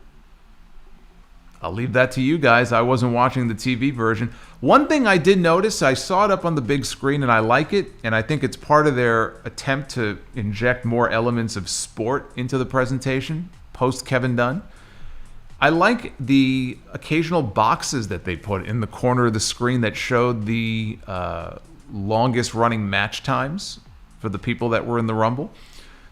I'll leave that to you guys. I wasn't watching the TV version. One thing I did notice, I saw it up on the big screen and I like it, and I think it's part of their attempt to inject more elements of sport into the presentation post Kevin Dunn. I like the occasional boxes that they put in the corner of the screen that showed the longest running match times for the people that were in the Rumble.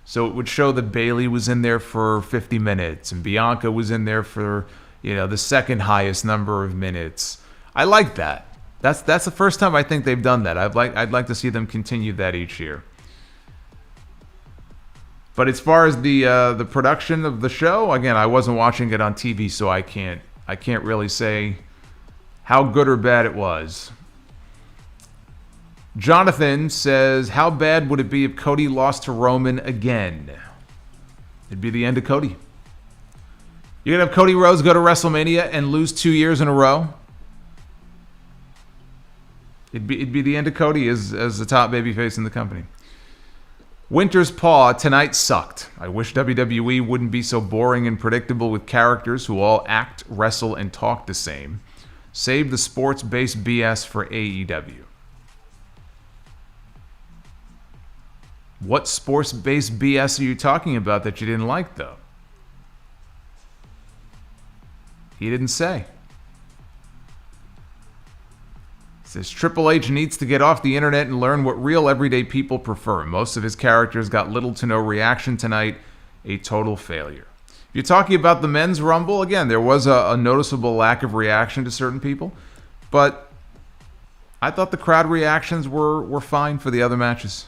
So it would show that Bayley was in there for 50 minutes and Bianca was in there for, the second highest number of minutes. I like that. That's the first time I think they've done that. I'd like to see them continue that each year. But as far as the production of the show, again, I wasn't watching it on TV, so I can't really say how good or bad it was. Jonathan says, how bad would it be if Cody lost to Roman again? It'd be the end of Cody. You're going to have Cody Rhodes go to WrestleMania and lose 2 years in a row? It'd be the end of Cody as the top babyface in the company. Winter's Paw, tonight sucked. I wish WWE wouldn't be so boring and predictable with characters who all act, wrestle, and talk the same. Save the sports-based BS for AEW. What sports-based BS are you talking about that you didn't like, though? He didn't say. He says Triple H needs to get off the internet and learn what real everyday people prefer. Most of his characters got little to no reaction tonight. A total failure. If you're talking about the men's Rumble, again, there was a noticeable lack of reaction to certain people. But I thought the crowd reactions were fine for the other matches.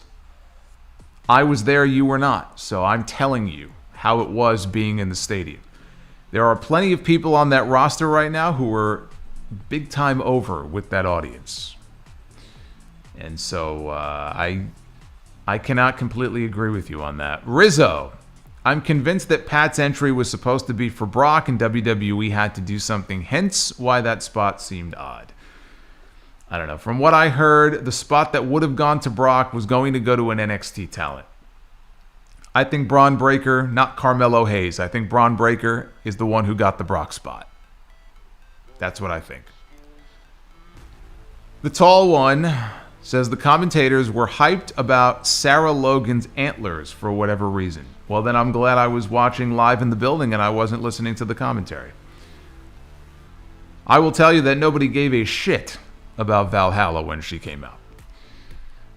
I was there, you were not. So I'm telling you how it was being in the stadium. There are plenty of people on that roster right now who were big time over with that audience. And so I cannot completely agree with you on that. Rizzo, I'm convinced that Pat's entry was supposed to be for Brock and WWE had to do something, hence why that spot seemed odd. I don't know. From what I heard, the spot that would have gone to Brock was going to go to an NXT talent. I think Braun Breaker, not Carmelo Hayes. I think Braun Breaker is the one who got the Brock spot. That's what I think. The Tall One says the commentators were hyped about Sarah Logan's antlers for whatever reason. Well, then I'm glad I was watching live in the building and I wasn't listening to the commentary. I will tell you that nobody gave a shit about Valhalla when she came out.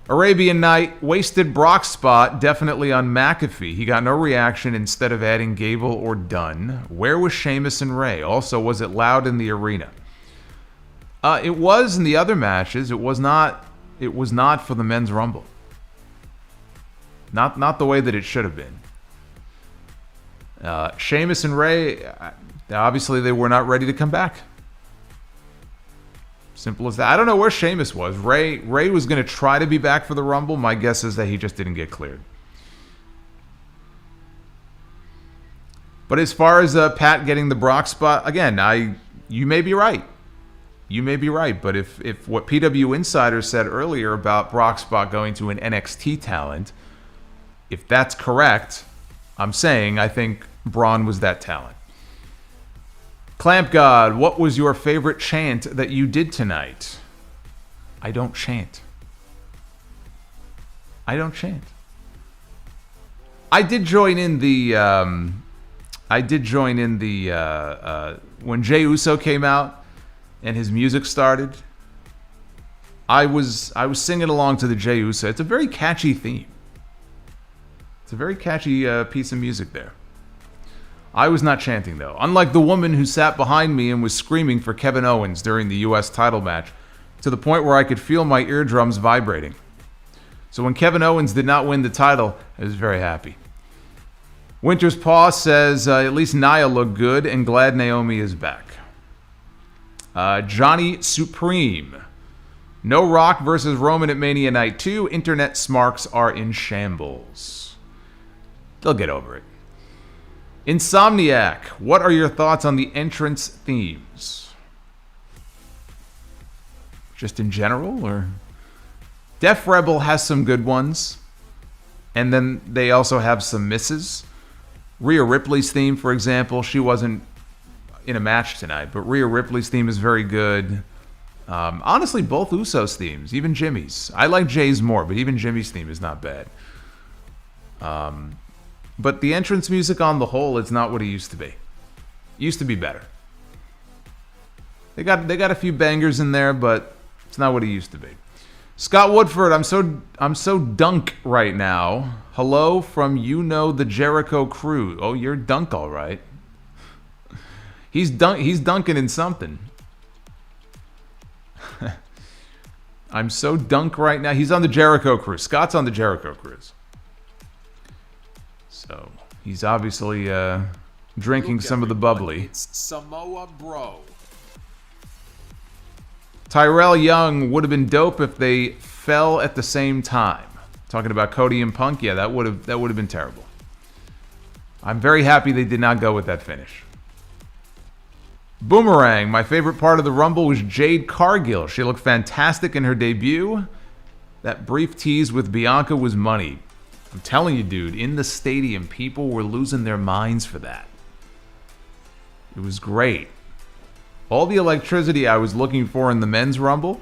Arabian Night, wasted Brock's spot, definitely on McAfee. He got no reaction instead of adding Gable or Dunn. Where was Sheamus and Ray? Also, was it loud in the arena? It was in the other matches. It was not for the men's Rumble. Not the way that it should have been. Sheamus and Ray, obviously they were not ready to come back. Simple as that. I don't know where Sheamus was. Ray was going to try to be back for the Rumble. My guess is that he just didn't get cleared. But as far as Pat getting the Brock spot, again, you may be right. You may be right. But if what PW Insider said earlier about Brock's spot going to an NXT talent, if that's correct, I'm saying I think Braun was that talent. Clamp God, what was your favorite chant that you did tonight? I don't chant. I did join in the when Jey Uso came out and his music started. I was singing along to the Jey Uso. It's a very catchy theme. It's a very catchy piece of music there. I was not chanting, though. Unlike the woman who sat behind me and was screaming for Kevin Owens during the U.S. title match, to the point where I could feel my eardrums vibrating. So when Kevin Owens did not win the title, I was very happy. Winter's Paw says, at least Nia looked good and glad Naomi is back. Johnny Supreme. No Rock versus Roman at Mania Night 2. Internet smarks are in shambles. They'll get over it. Insomniac, what are your thoughts on the entrance themes? Just in general, or? Def Rebel has some good ones, and then they also have some misses. Rhea Ripley's theme, for example, she wasn't in a match tonight, but Rhea Ripley's theme is very good. Honestly, both Usos' themes, even Jimmy's. I like Jay's more, but even Jimmy's theme is not bad. But the entrance music on the whole, it's not what it used to be. It used to be better. They got a few bangers in there, but it's not what it used to be. Scott Woodford, I'm so dunk right now. Hello from the Jericho crew. Oh, you're dunk all right. He's dunking in something. I'm so dunk right now. He's on the Jericho crew. Scott's on the Jericho cruise. So he's obviously drinking some of the bubbly. It's Samoa Bro. Tyrell Young would have been dope if they fell at the same time. Talking about Cody and Punk, yeah, that would have been terrible. I'm very happy they did not go with that finish. Boomerang, my favorite part of the Rumble was Jade Cargill. She looked fantastic in her debut. That brief tease with Bianca was money. I'm telling you, dude, in the stadium, people were losing their minds for that. It was great. All the electricity I was looking for in the men's Rumble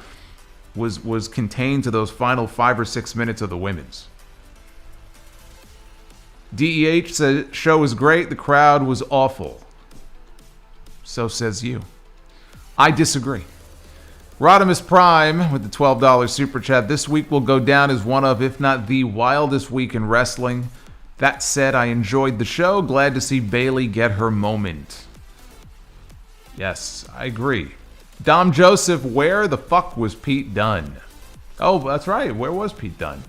was contained to those final 5 or 6 minutes of the women's. DEH says, show was great. The crowd was awful. So says you. I disagree. Rodimus Prime with the $12 super chat. This week will go down as one of, if not the wildest week in wrestling. That said, I enjoyed the show. Glad to see Bayley get her moment. Yes, I agree. Dom Joseph, where the fuck was Pete Dunne? Oh, that's right. Where was Pete Dunne?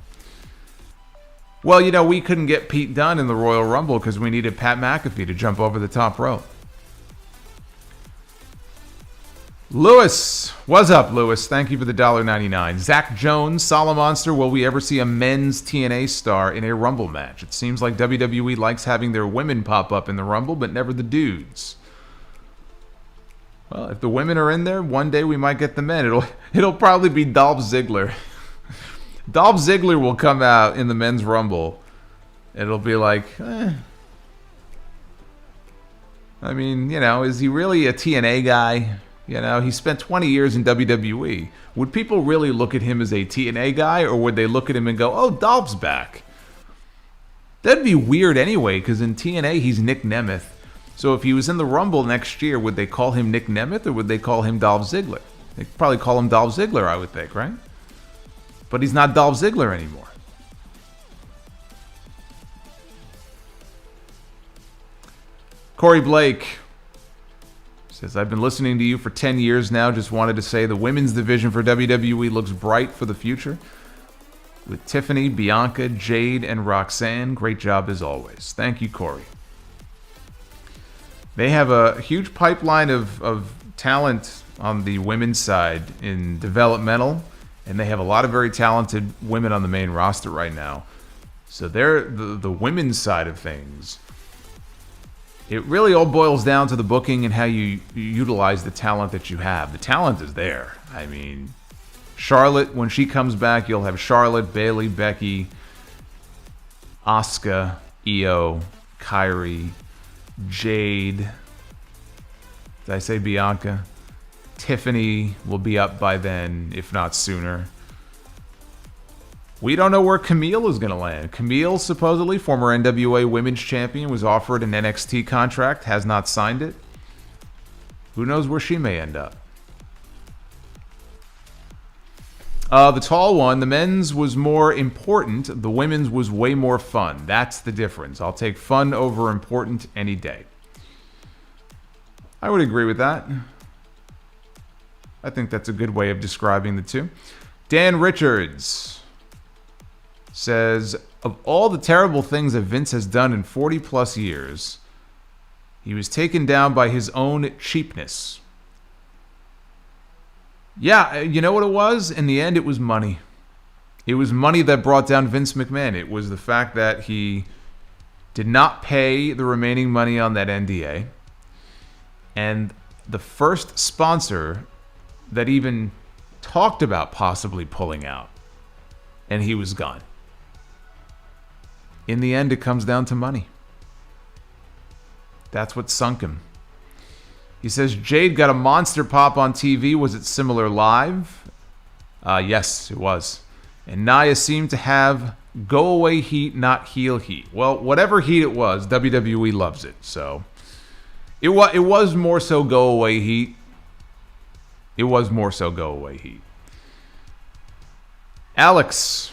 Well, you know, we couldn't get Pete Dunne in the Royal Rumble because we needed Pat McAfee to jump over the top rope. Lewis, what's up, Lewis? Thank you for the $1.99. Zach Jones, Solomonster, will we ever see a men's TNA star in a Rumble match? It seems like WWE likes having their women pop up in the Rumble, but never the dudes. Well, if the women are in there, one day we might get the men. It'll probably be Dolph Ziggler. Dolph Ziggler will come out in the men's Rumble. It'll be like, I mean, you know, is he really a TNA guy? You know, he spent 20 years in WWE. Would people really look at him as a TNA guy, or would they look at him and go, oh, Dolph's back? That'd be weird anyway, because in TNA, he's Nick Nemeth. So if he was in the Rumble next year, would they call him Nick Nemeth, or would they call him Dolph Ziggler? They'd probably call him Dolph Ziggler, I would think, right? But he's not Dolph Ziggler anymore. Corey Blake says, I've been listening to you for 10 years now. Just wanted to say the women's division for WWE looks bright for the future. With Tiffany, Bianca, Jade, and Roxanne. Great job as always. Thank you, Corey. They have a huge pipeline of talent on the women's side in developmental, and they have a lot of very talented women on the main roster right now. So they're the women's side of things. It really all boils down to the booking and how you utilize the talent that you have. The talent is there. I mean, Charlotte, when she comes back, you'll have Charlotte, Bayley, Becky, Asuka, Io, Kairi, Jade. Did I say Bianca? Tiffany will be up by then, if not sooner. We don't know where Camille is going to land. Camille, supposedly, former NWA Women's Champion, was offered an NXT contract, has not signed it. Who knows where she may end up? The tall one, the men's was more important. The women's was way more fun. That's the difference. I'll take fun over important any day. I would agree with that. I think that's a good way of describing the two. Dan Richards says, of all the terrible things that Vince has done in 40 plus years, he was taken down by his own cheapness. Yeah, you know what it was? In the end, it was money. It was money that brought down Vince McMahon. It was the fact that he did not pay the remaining money on that NDA. And the first sponsor that even talked about possibly pulling out, and he was gone. In the end, it comes down to money. That's what sunk him. He says, Jade got a monster pop on TV. Was it similar live? Yes, it was. And Nia seemed to have go-away heat, not heel heat. Well, whatever heat it was, WWE loves it. So it was more so go-away heat. It was more so go-away heat. Alex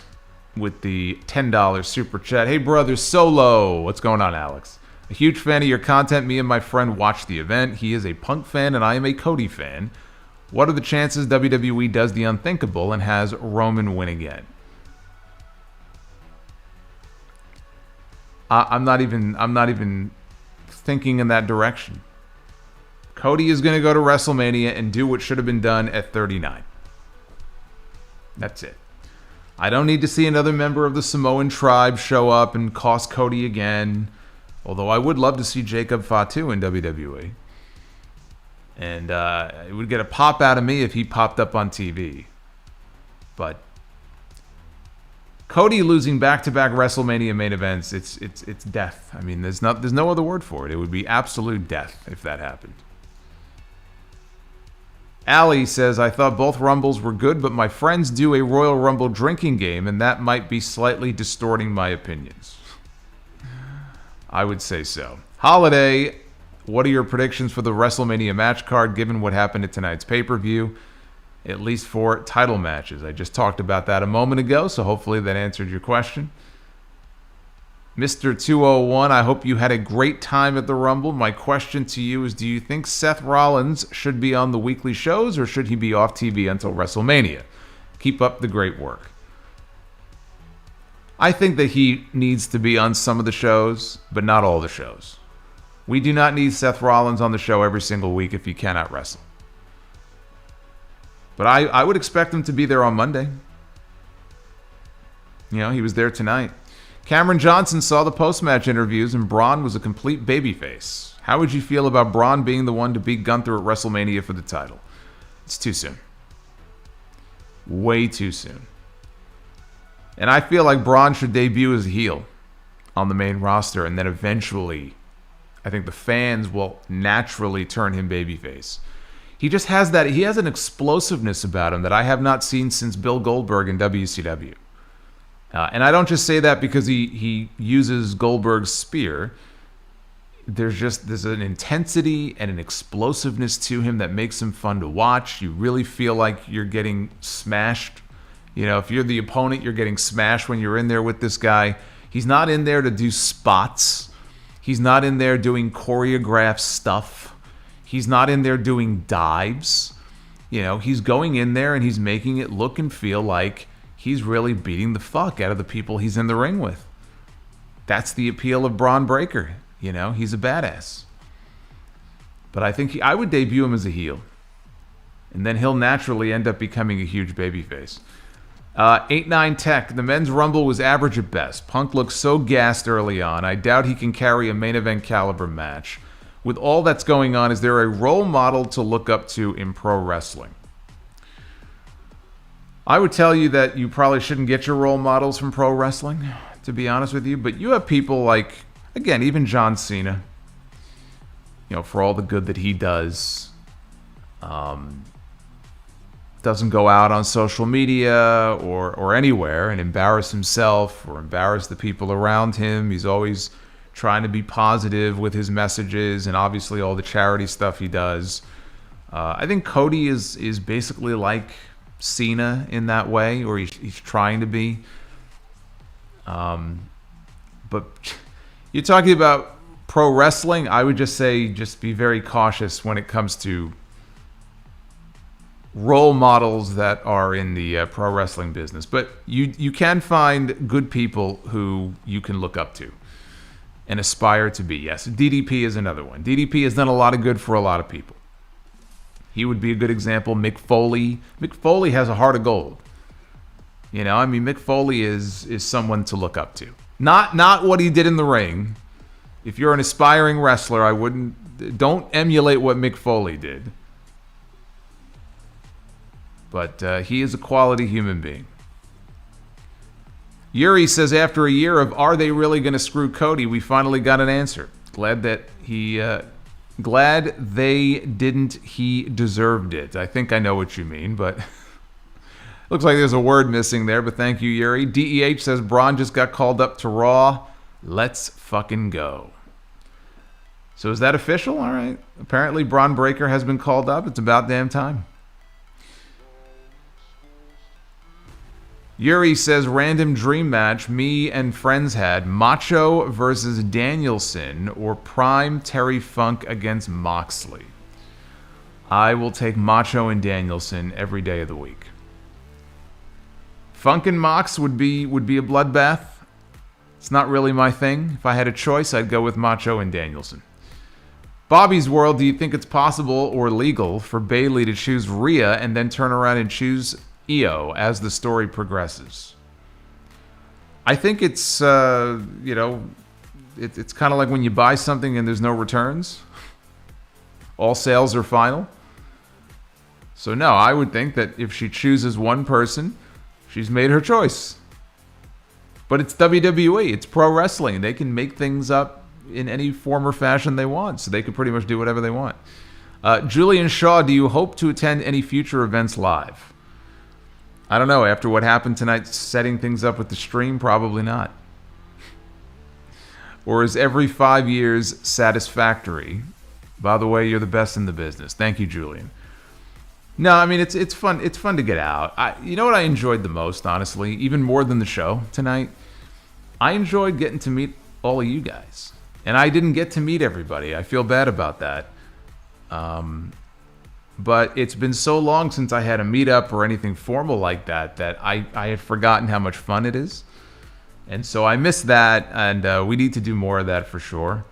with the $10 super chat. Hey, brother, Solo. What's going on, Alex? A huge fan of your content. Me and my friend watched the event. He is a Punk fan, and I am a Cody fan. What are the chances WWE does the unthinkable and has Roman win again? I'm not even thinking in that direction. Cody is going to go to WrestleMania and do what should have been done at 39. That's it. I don't need to see another member of the Samoan tribe show up and cost Cody again. Although I would love to see Jacob Fatu in WWE. And it would get a pop out of me if he popped up on TV. But Cody losing back-to-back WrestleMania main events, it's death. I mean, there's no other word for it. It would be absolute death if that happened. Allie says, I thought both Rumbles were good, but my friends do a Royal Rumble drinking game, and that might be slightly distorting my opinions. I would say so. Holiday, what are your predictions for the WrestleMania match card, given what happened at tonight's pay-per-view? At least 4 title matches. I just talked about that a moment ago, so hopefully that answered your question. Mr. 201, I hope you had a great time at the Rumble. My question to you is, do you think Seth Rollins should be on the weekly shows, or should he be off TV until WrestleMania? Keep up the great work. I think that he needs to be on some of the shows, but not all the shows. We do not need Seth Rollins on the show every single week if he cannot wrestle. But I would expect him to be there on Monday. You know, he was there tonight. Cameron Johnson saw the post-match interviews, and Braun was a complete babyface. How would you feel about Braun being the one to beat Gunther at WrestleMania for the title? It's too soon. Way too soon. And I feel like Braun should debut as a heel on the main roster, and then eventually, I think the fans will naturally turn him babyface. He just has that, he has an explosiveness about him that I have not seen since Bill Goldberg in WCW. And I don't just say that because he uses Goldberg's spear. There's an intensity and an explosiveness to him that makes him fun to watch. You really feel like you're getting smashed. You know, if you're the opponent, you're getting smashed when you're in there with this guy. He's not in there to do spots. He's not in there doing choreographed stuff. He's not in there doing dives. You know, he's going in there and he's making it look and feel like he's really beating the fuck out of the people he's in the ring with. That's the appeal of Braun Breaker. You know, he's a badass. But I think I would debut him as a heel. And then he'll naturally end up becoming a huge babyface. 8-9 Tech. The men's rumble was average at best. Punk looked so gassed early on. I doubt he can carry a main event caliber match. With all that's going on, is there a role model to look up to in pro wrestling? I would tell you that you probably shouldn't get your role models from pro wrestling, to be honest with you. But you have people like, again, even John Cena, you know, for all the good that he does, doesn't go out on social media or anywhere and embarrass himself or embarrass the people around him. He's always trying to be positive with his messages and obviously all the charity stuff he does. I think Cody is basically like Cena in that way, or he's trying to be. But you're talking about pro wrestling, I would just say just be very cautious when it comes to role models that are in the pro wrestling business. But you can find good people who you can look up to and aspire to be. Yes, DDP is another one. DDP has done a lot of good for a lot of people. He would be a good example. Mick Foley. Mick Foley has a heart of gold. You know, I mean, Mick Foley is someone to look up to. Not what he did in the ring. If you're an aspiring wrestler, don't emulate what Mick Foley did. But he is a quality human being. Yuri says, after a year of are they really going to screw Cody, we finally got an answer. Glad they didn't. He deserved it. I think I know what you mean, but looks like there's a word missing there, but thank you, Yuri. DEH says, Braun just got called up to Raw. Let's fucking go. So is that official? All right. Apparently Braun Breaker has been called up. It's about damn time. Yuri says, random dream match me and friends had, Macho versus Danielson or Prime Terry Funk against Moxley. I will take Macho and Danielson every day of the week. Funk and Mox would be a bloodbath. It's not really my thing. If I had a choice, I'd go with Macho and Danielson. Bobby's World, do you think it's possible or legal for Bayley to choose Rhea and then turn around and choose Io as the story progresses? I think it's, it's kind of like when you buy something and there's no returns. All sales are final. So no, I would think that if she chooses one person, she's made her choice. But it's WWE. It's pro wrestling. They can make things up in any form or fashion they want. So they can pretty much do whatever they want. Julian Shaw, do you hope to attend any future events live? I don't know. After what happened tonight, setting things up with the stream, probably not. Or is every 5 years satisfactory? By the way, you're the best in the business. Thank you, Julian. No, I mean, it's fun. It's fun to get out. You know what I enjoyed the most, honestly, even more than the show tonight? I enjoyed getting to meet all of you guys. And I didn't get to meet everybody. I feel bad about that. But it's been so long since I had a meetup or anything formal like that I had forgotten how much fun it is. And so I miss that, and we need to do more of that for sure.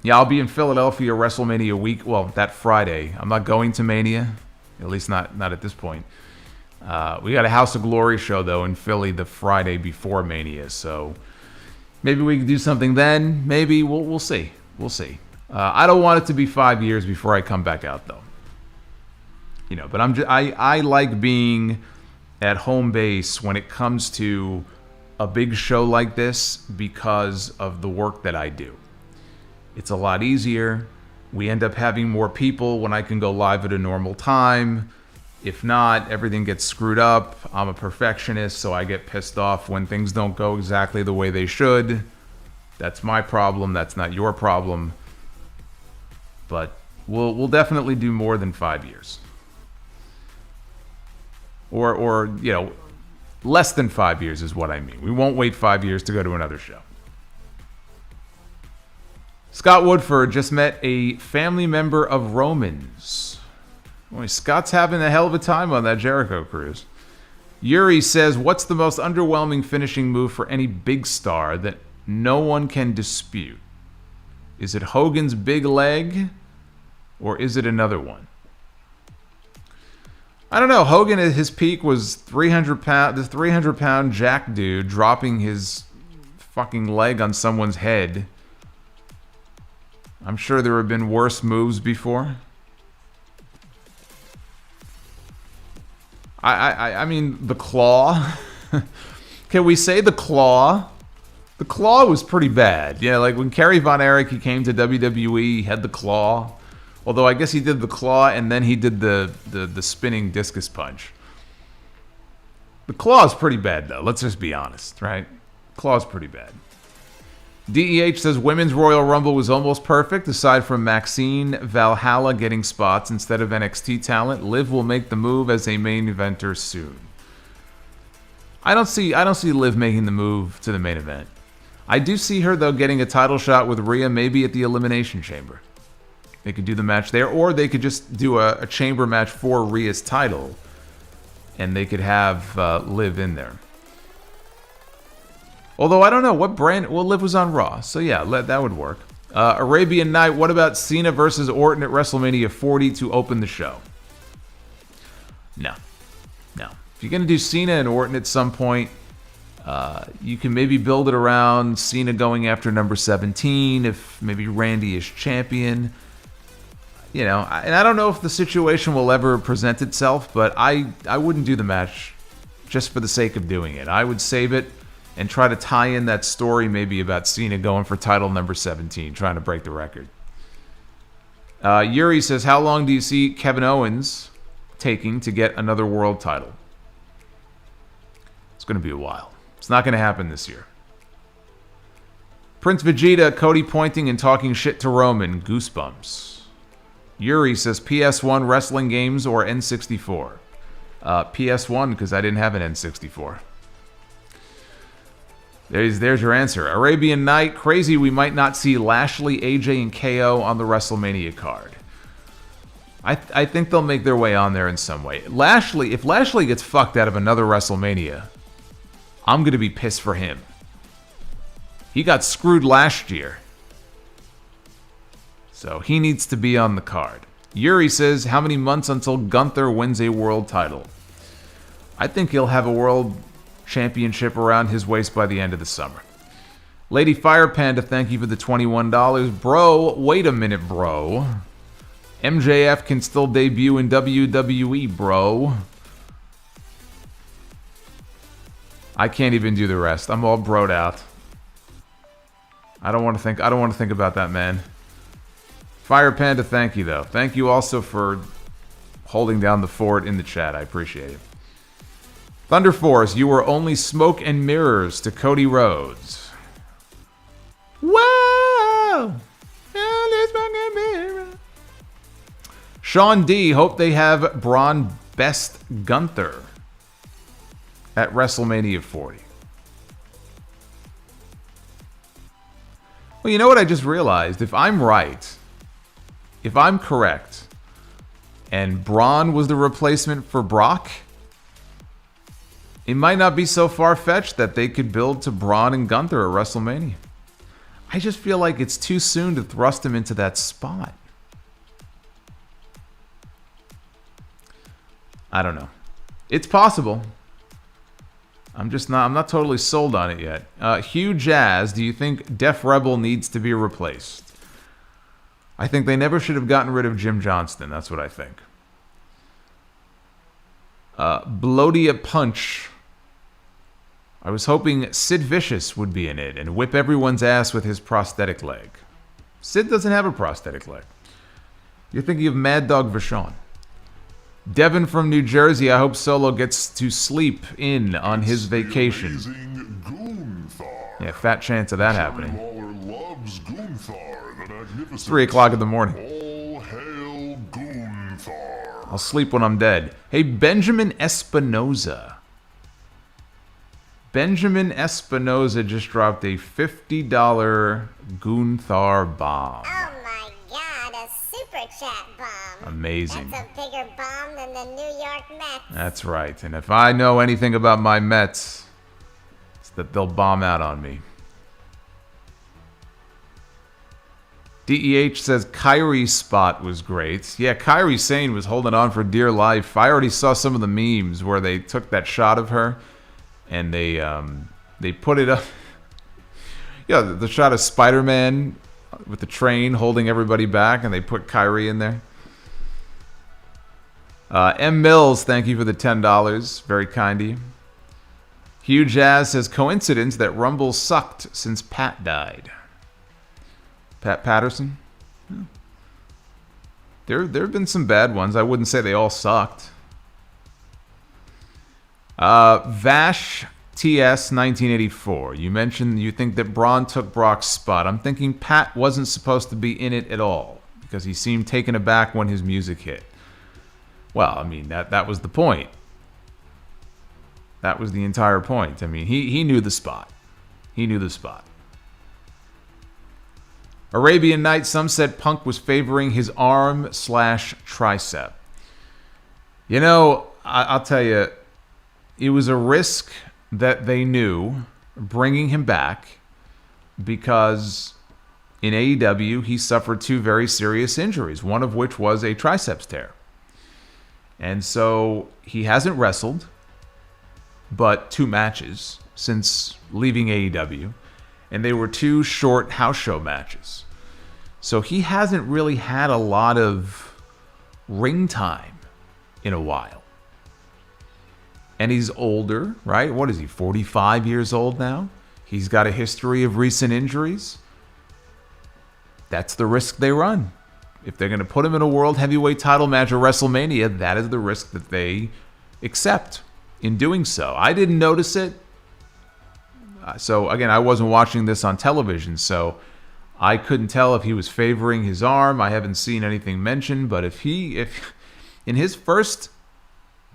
Yeah, I'll be in Philadelphia WrestleMania week. Well, that Friday. I'm not going to Mania, at least not at this point. We got a House of Glory show, though, in Philly the Friday before Mania. So maybe we can do something then. Maybe. We'll see. We'll see. I don't want it to be 5 years before I come back out, though. But I like being at home base when it comes to a big show like this because of the work that I do. It's a lot easier. We end up having more people when I can go live at a normal time. If not, everything gets screwed up. I'm a perfectionist, so I get pissed off when things don't go exactly the way they should. That's my problem. That's not your problem. But we'll definitely do more than 5 years. Or less than 5 years is what I mean. We won't wait 5 years to go to another show. Scott Woodford just met a family member of Roman's. Boy, Scott's having a hell of a time on that Jericho cruise. Yuri says, what's the most underwhelming finishing move for any big star that no one can dispute? Is it Hogan's big leg? Or is it another one? I don't know. Hogan at his peak was 300 pound. This 300-pound jack dude dropping his fucking leg on someone's head. I'm sure there have been worse moves before. I mean, the claw. Can we say the claw? The claw was pretty bad. Yeah, like when Kerry Von Erich, he came to WWE, he had the claw. Although I guess he did the claw and then he did the spinning discus punch. The claw is pretty bad, though. Let's just be honest, right? Claw's pretty bad. DEH says Women's Royal Rumble was almost perfect, aside from Maxine Valhalla getting spots instead of NXT talent. Liv will make the move as a main eventer soon. I don't see Liv making the move to the main event. I do see her, though, getting a title shot with Rhea, maybe at the Elimination Chamber. They could do the match there, or they could just do a chamber match for Rhea's title, and they could have Liv in there. Although I don't know what brand. Well, Liv was on Raw, so yeah, that would work. Arabian Night. What about Cena versus Orton at WrestleMania 40 to open the show? No. If you're gonna do Cena and Orton at some point, you can maybe build it around Cena going after number 17. If maybe Randy is champion. And I don't know if the situation will ever present itself, but I wouldn't do the match just for the sake of doing it. I would save it and try to tie in that story maybe about Cena going for title number 17, trying to break the record. Yuri says, how long do you see Kevin Owens taking to get another world title? It's going to be a while. It's not going to happen this year. Prince Vegeta, Cody pointing and talking shit to Roman. Goosebumps. Yuri says PS1 wrestling games or N64. PS1 because I didn't have an N64. There's your answer. Arabian Night. Crazy we might not see Lashley, AJ, and KO on the WrestleMania card. I think they'll make their way on there in some way. If Lashley gets fucked out of another WrestleMania, I'm going to be pissed for him. He got screwed last year. So he needs to be on the card. Yuri says, how many months until Gunther wins a world title? I think he'll have a world championship around his waist by the end of the summer. Lady Fire Panda, thank you for the $21. Bro, wait a minute, bro. MJF can still debut in WWE, bro. I can't even do the rest. I'm all broed out. I don't want to think about that, man. Fire Panda, thank you though. Thank you also for holding down the fort in the chat. I appreciate it. Thunder Force, you were only smoke and mirrors to Cody Rhodes. Whoa! Sean D, hope they have Braun best Gunther at WrestleMania 40. Well, you know what I just realized? If I'm right, if I'm correct, and Braun was the replacement for Brock, it might not be so far-fetched that they could build to Braun and Gunther at WrestleMania. I just feel like it's too soon to thrust him into that spot. I don't know. It's possible. I'm not totally sold on it yet. Hugh Jazz, do you think Def Rebel needs to be replaced? I think they never should have gotten rid of Jim Johnston. That's what I think. Blodia Punch. I was hoping Sid Vicious would be in it and whip everyone's ass with his prosthetic leg. Sid doesn't have a prosthetic leg. You're thinking of Mad Dog Vachon. Devin from New Jersey, I hope Solo gets to sleep in on his vacation. Yeah, fat chance of that happening. It's 3 o'clock in the morning. All hail Gunther. I'll sleep when I'm dead. Hey, Benjamin Espinoza. Benjamin Espinoza just dropped a $50 Gunther bomb. Oh my god, a super chat bomb. Amazing. That's a bigger bomb than the New York Mets. That's right. And if I know anything about my Mets, it's that they'll bomb out on me. DEH says Kyrie's spot was great. Yeah, Kyrie Sane was holding on for dear life. I already saw some of the memes where they took that shot of her and they put it up. Yeah, the shot of Spider-Man with the train holding everybody back, and they put Kyrie in there. M. Mills, thank you for the $10. Very kind of you. Hugh Jazz says, coincidence that Rumble sucked since Pat died. Pat Patterson? Yeah. There have been some bad ones. I wouldn't say they all sucked. Vash TS 1984. You mentioned you think that Braun took Brock's spot. I'm thinking Pat wasn't supposed to be in it at all because he seemed taken aback when his music hit. Well, I mean, that was the point. That was the entire point. I mean, he knew the spot. He knew the spot. Arabian Night, some said Punk was favoring his arm/tricep. You know, I'll tell you, it was a risk that they knew bringing him back because in AEW he suffered 2 very serious injuries, one of which was a triceps tear. And so he hasn't wrestled but 2 matches since leaving AEW. And they were 2 short house show matches. So he hasn't really had a lot of ring time in a while. And he's older, right? What is he, 45 years old now? He's got a history of recent injuries. That's the risk they run. If they're going to put him in a World Heavyweight title match at WrestleMania, that is the risk that they accept in doing so. I didn't notice it. So, again, I wasn't watching this on television, so I couldn't tell if he was favoring his arm. I haven't seen anything mentioned, but if in his first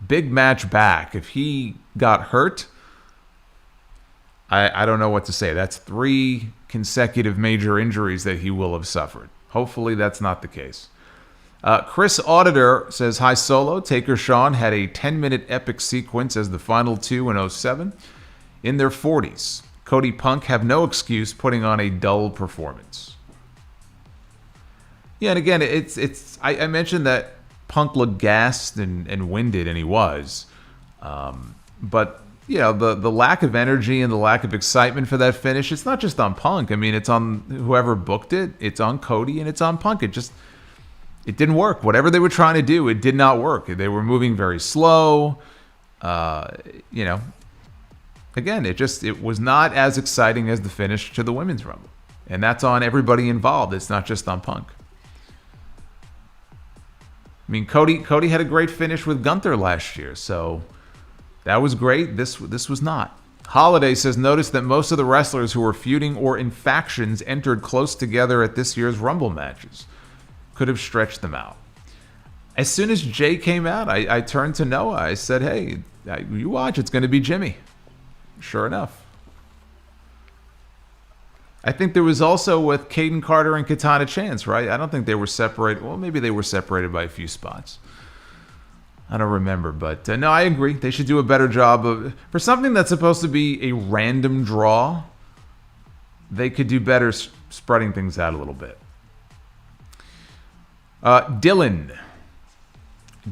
big match back, if he got hurt, I don't know what to say. That's 3 consecutive major injuries that he will have suffered. Hopefully that's not the case. Chris Auditor says, hi Solo, Taker Sean had a 10-minute epic sequence as the final 2 in 07. In their 40s, Cody Punk have no excuse putting on a dull performance. Yeah, and again, I mentioned that Punk looked gassed and winded, and he was. But the lack of energy and the lack of excitement for that finish, it's not just on Punk. I mean, it's on whoever booked it. It's on Cody and it's on Punk. It didn't work. Whatever they were trying to do, it did not work. They were moving very slow. Again, it was not as exciting as the finish to the Women's Rumble. And that's on everybody involved. It's not just on Punk. I mean, Cody had a great finish with Gunther last year, so that was great. This was not. Holiday says, notice that most of the wrestlers who were feuding or in factions entered close together at this year's Rumble matches. Could have stretched them out. As soon as Jay came out, I turned to Noah. I said, hey, you watch, it's going to be Jimmy. Sure enough. I think there was also with Caden Carter and Katana Chance, right? I don't think they were separated. Well, maybe they were separated by a few spots. I don't remember, but no, I agree. They should do a better job of, for something that's supposed to be a random draw, they could do better spreading things out a little bit.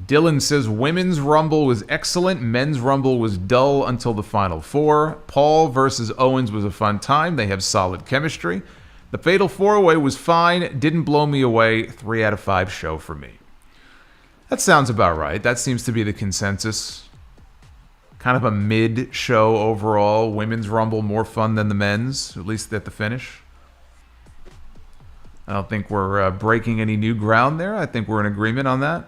Dylan says, Women's Rumble was excellent. Men's Rumble was dull until the Final Four. Paul versus Owens was a fun time. They have solid chemistry. The Fatal 4-Way was fine. Didn't blow me away. 3 out of 5 show for me. That sounds about right. That seems to be the consensus. Kind of a mid-show overall. Women's Rumble more fun than the men's, at least at the finish. I don't think we're breaking any new ground there. I think we're in agreement on that.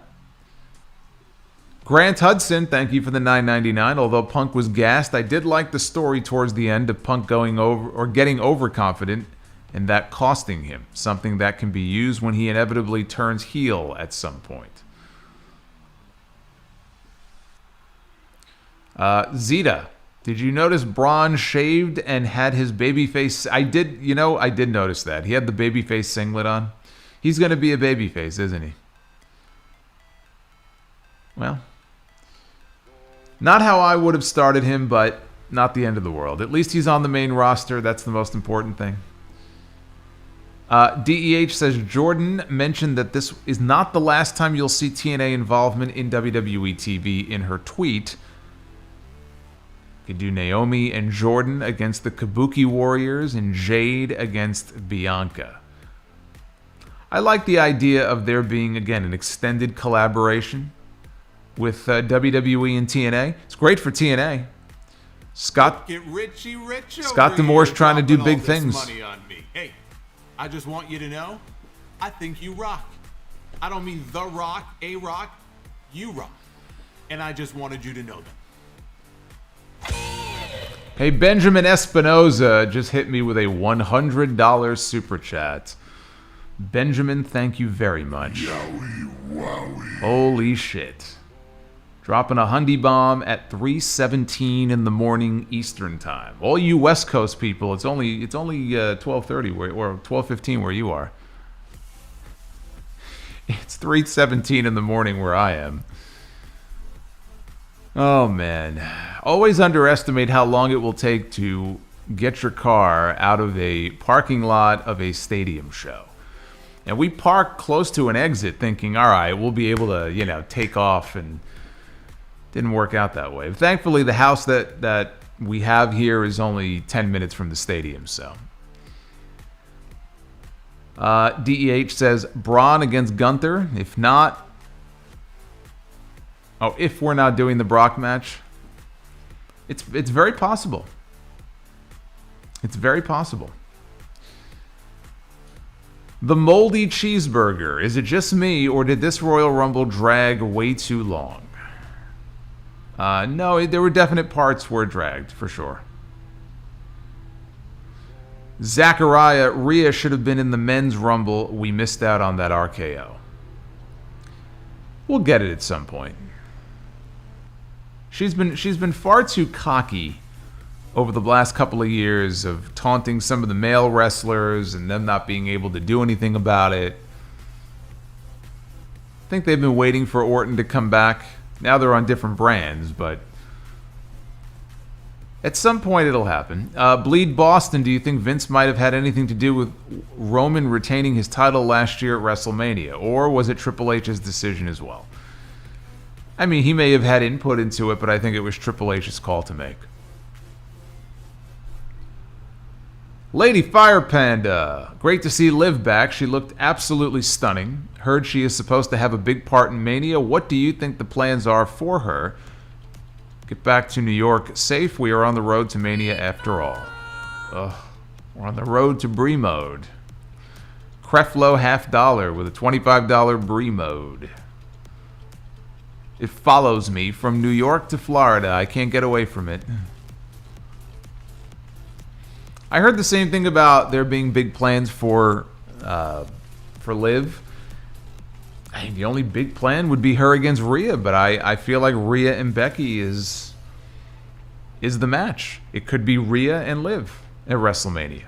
Grant Hudson, thank you for the $9.99. Although Punk was gassed, I did like the story towards the end of Punk going over or getting overconfident and that costing him. Something that can be used when he inevitably turns heel at some point. Zeta, did you notice Braun shaved and had his babyface? I did notice that. He had the babyface singlet on. He's going to be a babyface, isn't he? Well, not how I would have started him, but not the end of the world. At least he's on the main roster. That's the most important thing. DEH says, Jordan mentioned that this is not the last time you'll see TNA involvement in WWE TV in her tweet. Could do Naomi and Jordan against the Kabuki Warriors and Jade against Bianca. I like the idea of there being, again, an extended collaboration with WWE and TNA. It's great for TNA. Scott D'Amore's trying to do big things. Money on me. Hey, I just want you to know, I think you rock. I don't mean The Rock, A-Rock, you rock. And I just wanted you to know that. Hey, Benjamin Espinoza just hit me with a $100 super chat. Benjamin, thank you very much. Yowie wowie. Holy shit. Dropping a Hundy bomb at 3:17 in the morning Eastern time. All you West Coast people, it's only 12:30 or 12:15 where you are. It's 3:17 in the morning where I am. Oh man. Always underestimate how long it will take to get your car out of a parking lot of a stadium show. And we parked close to an exit thinking, all right, we'll be able to, take off, and didn't work out that way. Thankfully, the house that we have here is only 10 minutes from the stadium, so. DEH says, Braun against Gunther. If we're not doing the Brock match, it's very possible. It's very possible. The moldy cheeseburger. Is it just me, or did this Royal Rumble drag way too long? No, there were definite parts where it dragged, for sure. Zachariah, Rhea should have been in the men's Rumble. We missed out on that RKO. We'll get it at some point. She's been far too cocky over the last couple of years of taunting some of the male wrestlers and them not being able to do anything about it. I think they've been waiting for Orton to come back. Now they're on different brands, but at some point it'll happen. Bleed Boston, do you think Vince might have had anything to do with Roman retaining his title last year at WrestleMania? Or was it Triple H's decision as well? I mean, he may have had input into it, but I think it was Triple H's call to make. Lady Fire Panda. Great to see Liv back. She looked absolutely stunning. Heard she is supposed to have a big part in Mania. What do you think the plans are for her? Get back to New York safe. We are on the road to Mania after all. Ugh. We're on the road to Brie mode. Creflo $50 with a $25 Brie mode. It follows me from New York to Florida. I can't get away from it. I heard the same thing about there being big plans for Liv. I think the only big plan would be her against Rhea, but I feel like Rhea and Becky is the match. It could be Rhea and Liv at WrestleMania.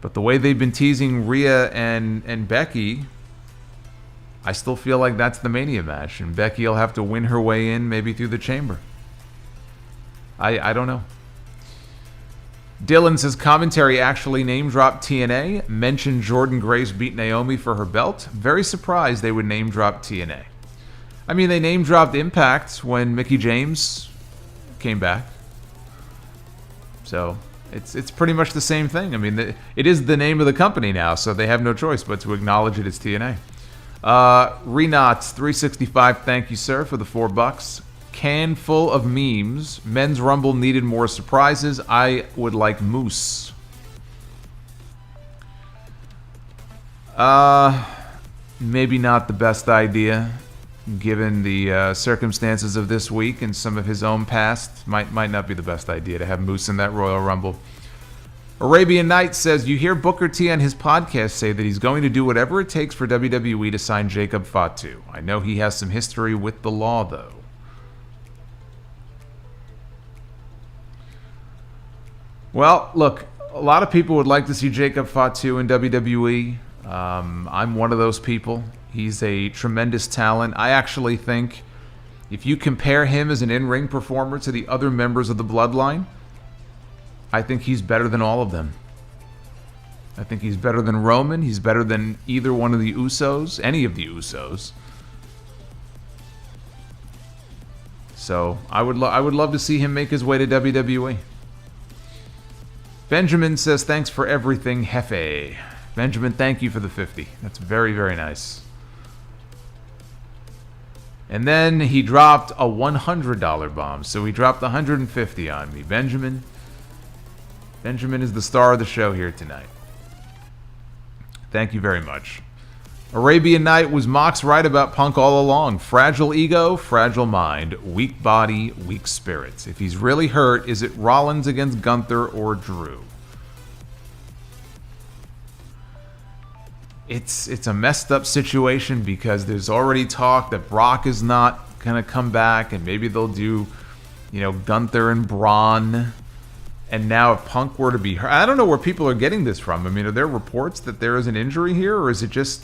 But the way they've been teasing Rhea and Becky, I still feel like that's the Mania match, and Becky will have to win her way in maybe through the chamber. I don't know. Dylan says commentary actually name-dropped TNA, mentioned Jordan Grace beat Naomi for her belt. Very surprised they would name-drop TNA. I mean, they name-dropped Impact when Mickie James came back. So, it's pretty much the same thing. I mean, it is the name of the company now, so they have no choice but to acknowledge it as TNA. Renots365, thank you, sir, for the $4. Can full of memes. Men's Rumble needed more surprises. I would like Moose. Maybe not the best idea, given the circumstances of this week and some of his own past. Might not be the best idea to have Moose in that Royal Rumble. Arabian Night says, you hear Booker T on his podcast say that he's going to do whatever it takes for WWE to sign Jacob Fatu. I know he has some history with the law, though. Well, look, a lot of people would like to see Jacob Fatu in WWE. I'm one of those people. He's a tremendous talent. I actually think if you compare him as an in-ring performer to the other members of the Bloodline, I think he's better than all of them. I think he's better than Roman. He's better than either one of the Usos, any of the Usos. So I would love to see him make his way to WWE. Benjamin says, thanks for everything, Hefe. Benjamin, thank you for the 50. That's very, very nice. And then he dropped a $100 bomb. So he dropped $150 on me. Benjamin is the star of the show here tonight. Thank you very much. Arabian Night, was Mox right about Punk all along? Fragile ego, fragile mind, weak body, weak spirit. If he's really hurt, is it Rollins against Gunther or Drew? It's a messed up situation because there's already talk that Brock is not going to come back, and maybe they'll do, Gunther and Braun. And now if Punk were to be hurt, I don't know where people are getting this from. I mean, are there reports that there is an injury here, or is it just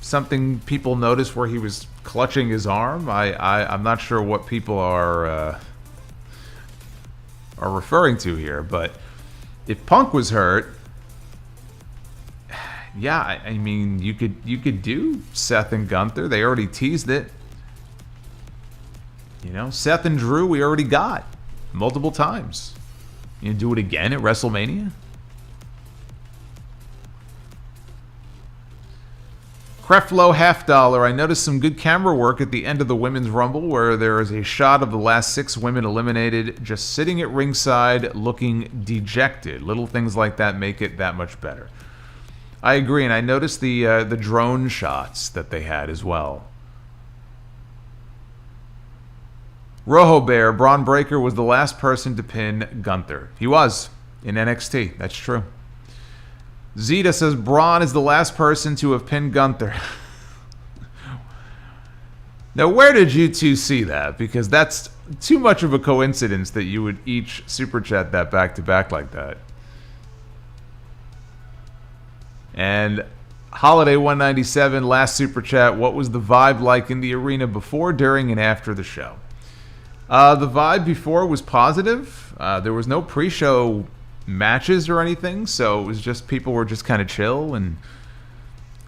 something people noticed where he was clutching his arm? I'm not sure what people are referring to here, but if Punk was hurt, yeah, I mean, you could do Seth and Gunther. They already teased it. Seth and Drew we already got multiple times. You do it again at WrestleMania? Creflo $50. I noticed some good camera work at the end of the Women's Rumble where there is a shot of the last 6 women eliminated just sitting at ringside looking dejected. Little things like that make it that much better. I agree, and I noticed the drone shots that they had as well. Rojo Bear, Braun Breaker was the last person to pin Gunther. He was in NXT. That's true. Zeta says Braun is the last person to have pinned Gunther. Now, where did you two see that? Because that's too much of a coincidence that you would each super chat that back-to-back like that. And Holiday 197, last super chat. What was the vibe like in the arena before, during, and after the show? The vibe before was positive. There was no pre-show matches or anything, so it was just people were just kind of chill. And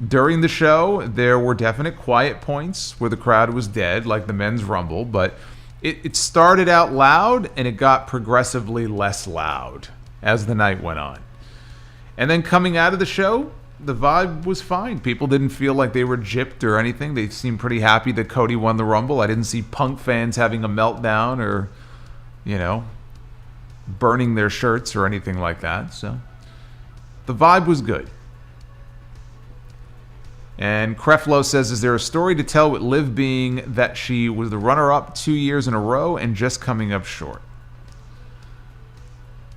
during the show, there were definite quiet points where the crowd was dead, like the Men's Rumble, but it started out loud and it got progressively less loud as the night went on. And then coming out of the show, the vibe was fine. People didn't feel like they were gypped or anything. They seemed pretty happy that Cody won the Rumble. I didn't see Punk fans having a meltdown or, burning their shirts or anything like that. So the vibe was good. And Creflo says, is there a story to tell with Liv being that she was the runner-up 2 years in a row and just coming up short?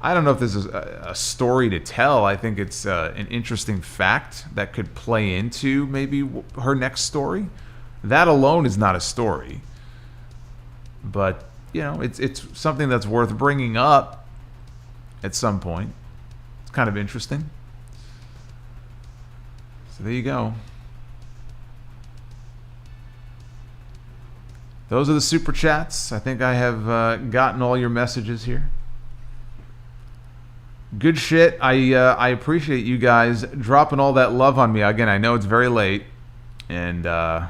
I don't know if this is a story to tell. I think it's an interesting fact that could play into maybe her next story. That alone is not a story. But, it's something that's worth bringing up at some point. It's kind of interesting. So there you go. Those are the Super Chats. I think I have gotten all your messages here. Good shit. I appreciate you guys dropping all that love on me. Again, I know it's very late, and I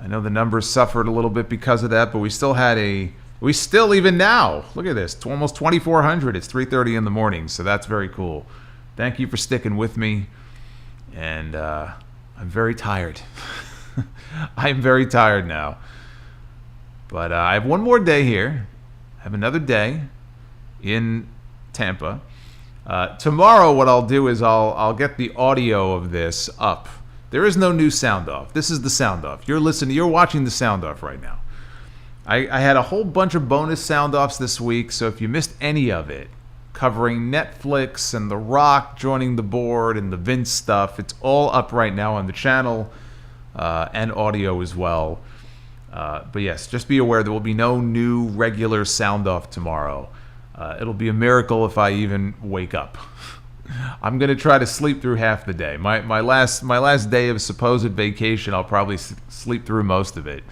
know the numbers suffered a little bit because of that, but we still even now, look at this, almost 2,400. It's 3:30 in the morning, so that's very cool. Thank you for sticking with me, and I'm very tired. I'm very tired now. But I have one more day here. I have another day in Tampa. Tomorrow what I'll do is I'll get the audio of this up. There is no new sound off. This is the sound off. You're watching the sound off right now. I had a whole bunch of bonus sound offs this week, so if you missed any of it, covering Netflix and The Rock joining the board and the Vince stuff, it's all up right now on the channel, and audio as well. But yes, just be aware there will be no new regular sound off tomorrow. It'll be a miracle if I even wake up. I'm gonna try to sleep through half the day. My last day of supposed vacation, I'll probably sleep through most of it.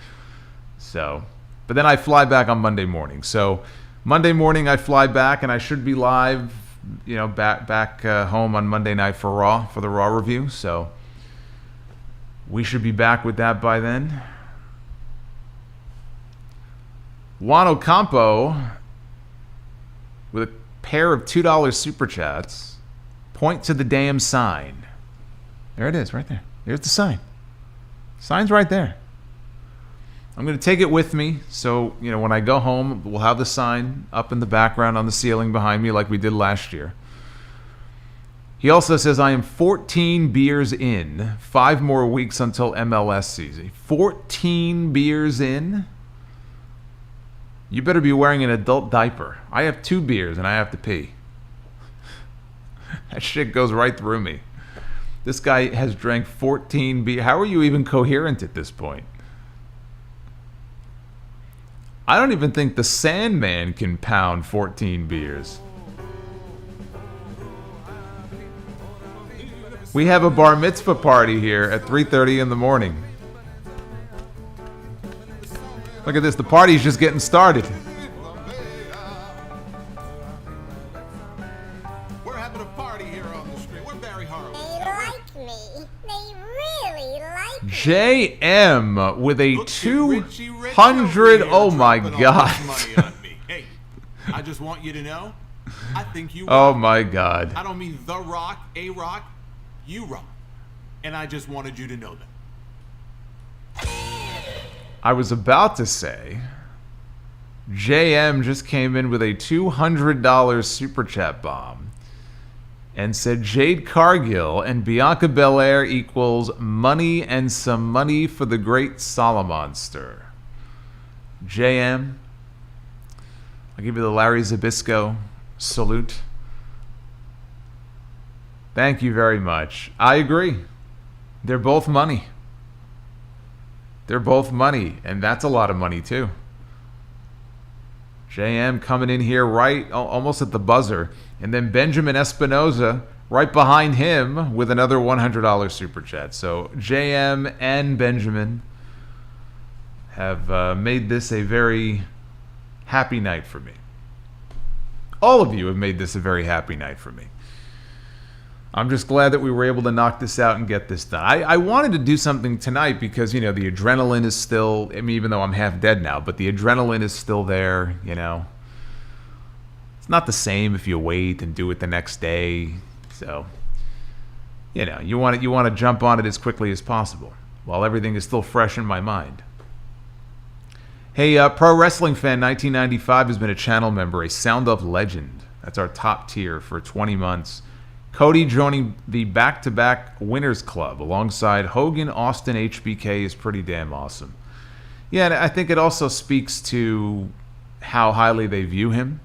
So, but then I fly back on Monday morning. So Monday morning I fly back, and I should be live, back home on Monday night for Raw, for the Raw review. So we should be back with that by then. Juan Ocampo with a pair of $2 Super Chats. Point to the damn sign. There it is, right there. There's the sign. Sign's right there. I'm going to take it with me, so when I go home, we'll have the sign up in the background on the ceiling behind me like we did last year. He also says, I am 14 beers in. 5 more weeks until MLS season. 14 beers in? You better be wearing an adult diaper. I have 2 beers and I have to pee. That shit goes right through me. This guy has drank 14 beers. How are you even coherent at this point? I don't even think the Sandman can pound 14 beers. We have a bar mitzvah party here at 3:30 in the morning. Look at this, the party's just getting started. We're having a party here on the street. We're very horrible. They like me. They really like me. JM with a Look, Richie 200. Oh my dropping all God. this money on me. Hey, I just want you to know, I think you Oh rock. my God. I don't mean The Rock, A Rock, you rock. And I just wanted you to know that. I was about to say, JM just came in with a $200 Super Chat bomb and said Jade Cargill and Bianca Belair equals money and some money for the great Solomonster. JM, I'll give you the Larry Zbyszko salute. Thank you very much. I agree. They're both money. They're both money, and that's a lot of money too. JM coming in here right almost at the buzzer, and then Benjamin Espinoza right behind him with another $100 Super Chat. So JM and Benjamin have made this a very happy night for me. All of you have made this a very happy night for me. I'm just glad that we were able to knock this out and get this done. I wanted to do something tonight because, the adrenaline is still, even though I'm half dead now, but the adrenaline is still there, It's not the same if you wait and do it the next day. So, you want to jump on it as quickly as possible while everything is still fresh in my mind. Hey, Pro Wrestling Fan 1995 has been a channel member, a Sound Up legend. That's our top tier for 20 months. Cody joining the back-to-back Winners Club alongside Hogan, Austin, HBK is pretty damn awesome. Yeah, and I think it also speaks to how highly they view him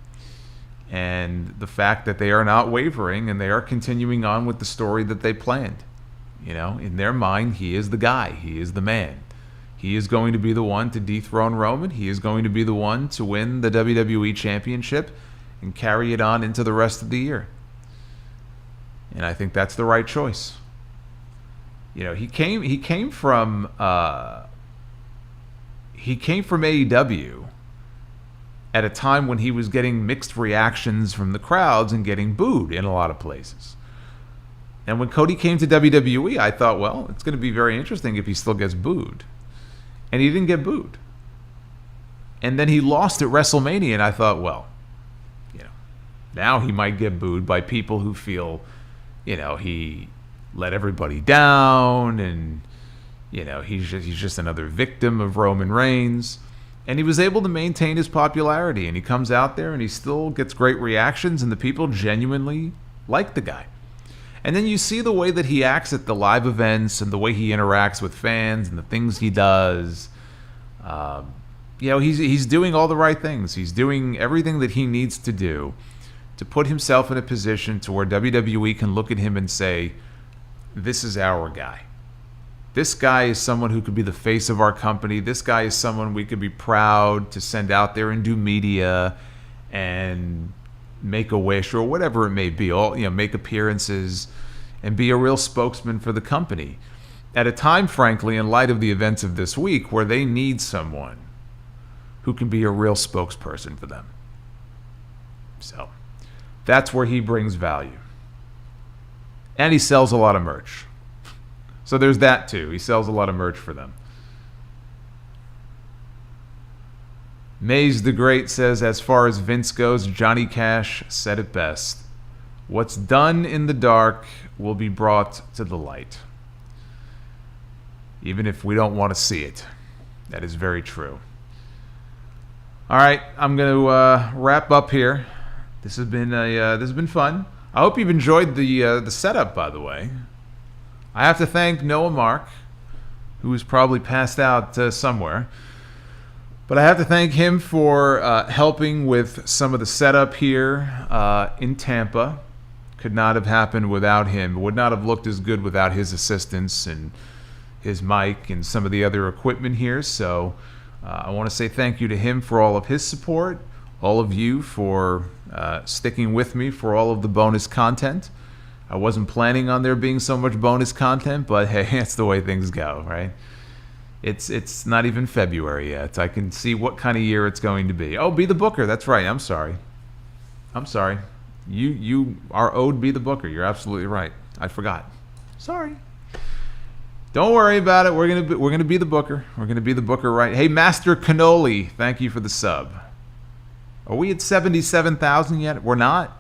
and the fact that they are not wavering and they are continuing on with the story that they planned. In their mind, he is the guy. He is the man. He is going to be the one to dethrone Roman. He is going to be the one to win the WWE Championship and carry it on into the rest of the year. And I think that's the right choice. He came from AEW at a time when he was getting mixed reactions from the crowds and getting booed in a lot of places. And when Cody came to WWE, I thought, well, it's going to be very interesting if he still gets booed. And he didn't get booed. And then he lost at WrestleMania, and I thought, well, now he might get booed by people who feel, he let everybody down, and he's just another victim of Roman Reigns. And he was able to maintain his popularity, and he comes out there and he still gets great reactions, and the people genuinely like the guy. And then you see the way that he acts at the live events and the way he interacts with fans and the things he does. He's doing all the right things. He's doing everything that he needs to do to put himself in a position to where WWE can look at him and say, this is our guy. This guy is someone who could be the face of our company. This guy is someone we could be proud to send out there and do media and make a wish or whatever it may be. Make appearances and be a real spokesman for the company. At a time, frankly, in light of the events of this week, where they need someone who can be a real spokesperson for them. So that's where he brings value. And he sells a lot of merch. So there's that too. He sells a lot of merch for them. Maze the Great says, as far as Vince goes, Johnny Cash said it best. What's done in the dark will be brought to the light. Even if we don't want to see it. That is very true. All right, I'm going to wrap up here. This has been fun. I hope you've enjoyed the setup, by the way. I have to thank Noah Mark, who is probably passed out somewhere. But I have to thank him for helping with some of the setup here in Tampa. Could not have happened without him. It would not have looked as good without his assistance and his mic and some of the other equipment here. So I want to say thank you to him for all of his support, all of you for sticking with me for all of the bonus content. I wasn't planning on there being so much bonus content, but hey, that's the way things go, right? It's not even February yet. I can see what kind of year it's going to be. Oh, Be the Booker. That's right. I'm sorry. You are owed Be the Booker. You're absolutely right. I forgot. Sorry. Don't worry about it. We're gonna be the Booker. We're gonna be the Booker, right? Hey, Master Cannoli, thank you for the sub. Are we at 77,000 yet? We're not.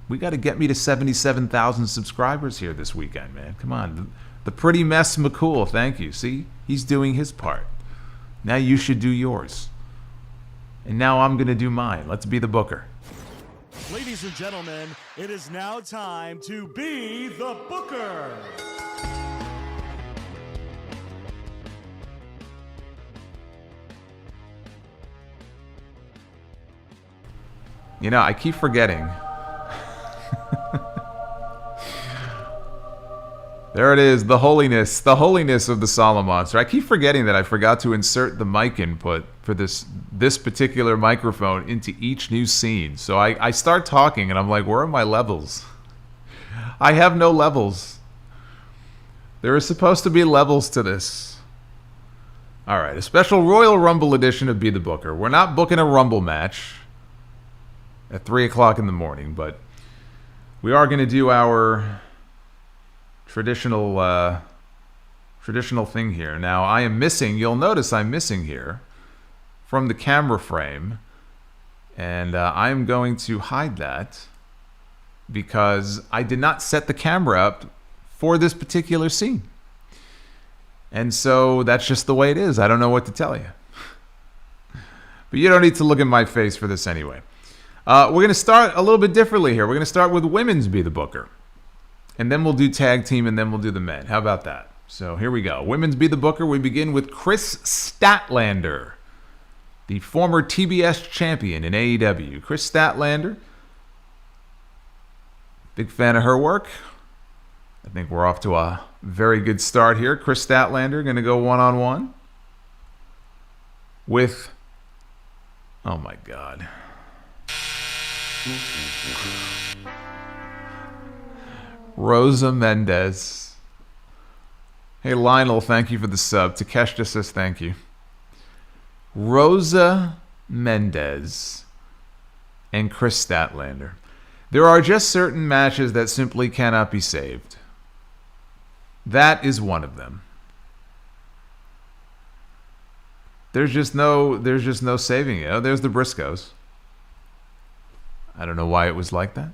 We got to get me to 77,000 subscribers here this weekend, man. Come on. The Pretty Mess McCool, thank you. See, he's doing his part. Now you should do yours. And now I'm going to do mine. Let's be the Booker. Ladies and gentlemen, it is now time to be the Booker. I keep forgetting. There it is, the holiness of the Solomonster. I keep forgetting that I forgot to insert the mic input for this particular microphone into each new scene. So I start talking and I'm like, where are my levels? I have no levels. There are supposed to be levels to this. All right, a special Royal Rumble edition of Be the Booker. We're not booking a Rumble match at 3 o'clock in the morning, but we are going to do our traditional thing here. Now, I am missing, you'll notice I'm missing here from the camera frame, and I'm going to hide that because I did not set the camera up for this particular scene. And so that's just the way it is. I don't know what to tell you. But you don't need to look at my face for this anyway. We're going to start a little bit differently here. We're going to start with women's Be the Booker. And then we'll do tag team, and then we'll do the men. How about that? So here we go. Women's Be the Booker. We begin with Chris Statlander, the former TBS champion in AEW. Chris Statlander. Big fan of her work. I think we're off to a very good start here. Chris Statlander going to go one-on-one with... Oh, my God. Rosa Mendez. Hey, Lionel, thank you for the sub. Takeshita says thank you. Rosa Mendez and Chris Statlander. There are just certain matches that simply cannot be saved. That is one of them. There's just no saving it. Oh, there's the Briscoes. I don't know why it was like that.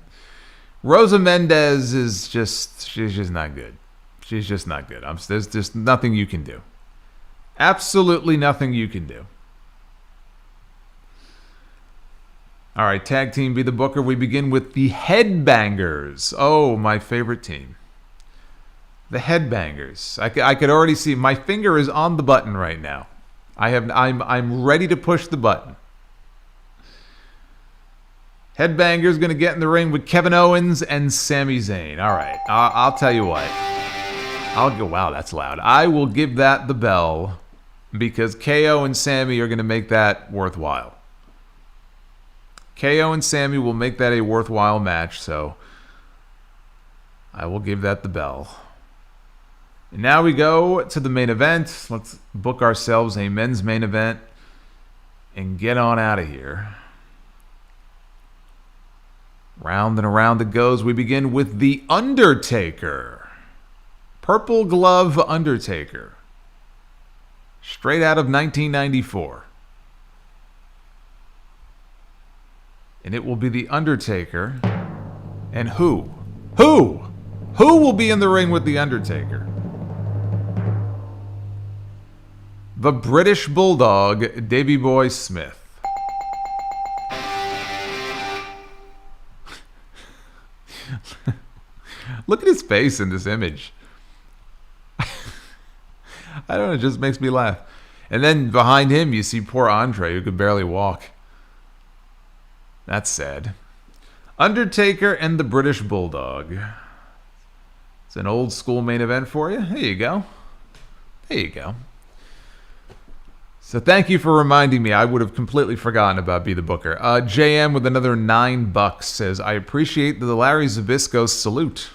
Rosa Mendez is she's just not good. She's just not good. There's just nothing you can do. Absolutely nothing you can do. All right, tag team Be the Booker. We begin with the Headbangers. Oh, my favorite team. The Headbangers. I could already see my finger is on the button right now. I'm ready to push the button. Headbangers going to get in the ring with Kevin Owens and Sami Zayn. All right, I'll tell you what. I'll go. Wow, that's loud. I will give that the bell because KO and Sami are going to make that worthwhile. KO and Sami will make that a worthwhile match, so I will give that the bell. And now we go to the main event. Let's book ourselves a men's main event and get on out of here. Round and around it goes. We begin with the Undertaker. Purple Glove Undertaker. Straight out of 1994. And it will be the Undertaker. And who? Who will be in the ring with the Undertaker? The British Bulldog, Davey Boy Smith. Look at his face in this image. I don't know, it just makes me laugh. And then behind him, you see poor Andre, who could barely walk. That's sad. Undertaker and the British Bulldog. It's an old school main event for you. There you go. There you go. So thank you for reminding me. I would have completely forgotten about Be the Booker. JM with another $9 says, I appreciate the Larry Zbyszko salute.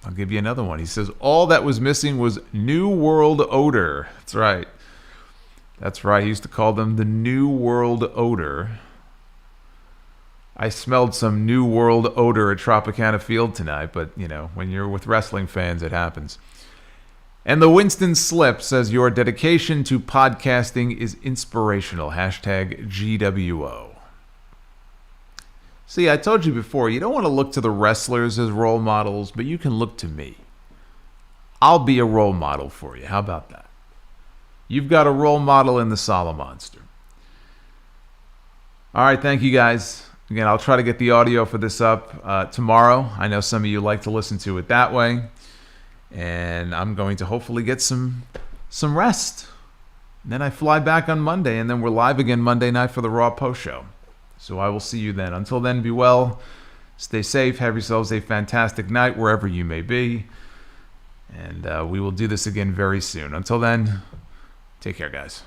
I'll give you another one. He says, all that was missing was New World Odor. That's right. That's right. He used to call them the New World Odor. I smelled some New World Odor at Tropicana Field tonight, but, you know, when you're with wrestling fans, it happens. And the Winston Slip says, your dedication to podcasting is inspirational. Hashtag GWO. See, I told you before, you don't want to look to the wrestlers as role models, but you can look to me. I'll be a role model for you. How about that? You've got a role model in the Solomonster. All right, thank you guys. Again, I'll try to get the audio for this up tomorrow. I know some of you like to listen to it that way. And I'm going to hopefully get some rest. And then I fly back on Monday, and then we're live again Monday night for the Raw post show. So I will see you then. Until then, be well, stay safe, have yourselves a fantastic night wherever you may be. And we will do this again very soon. Until then, take care, guys.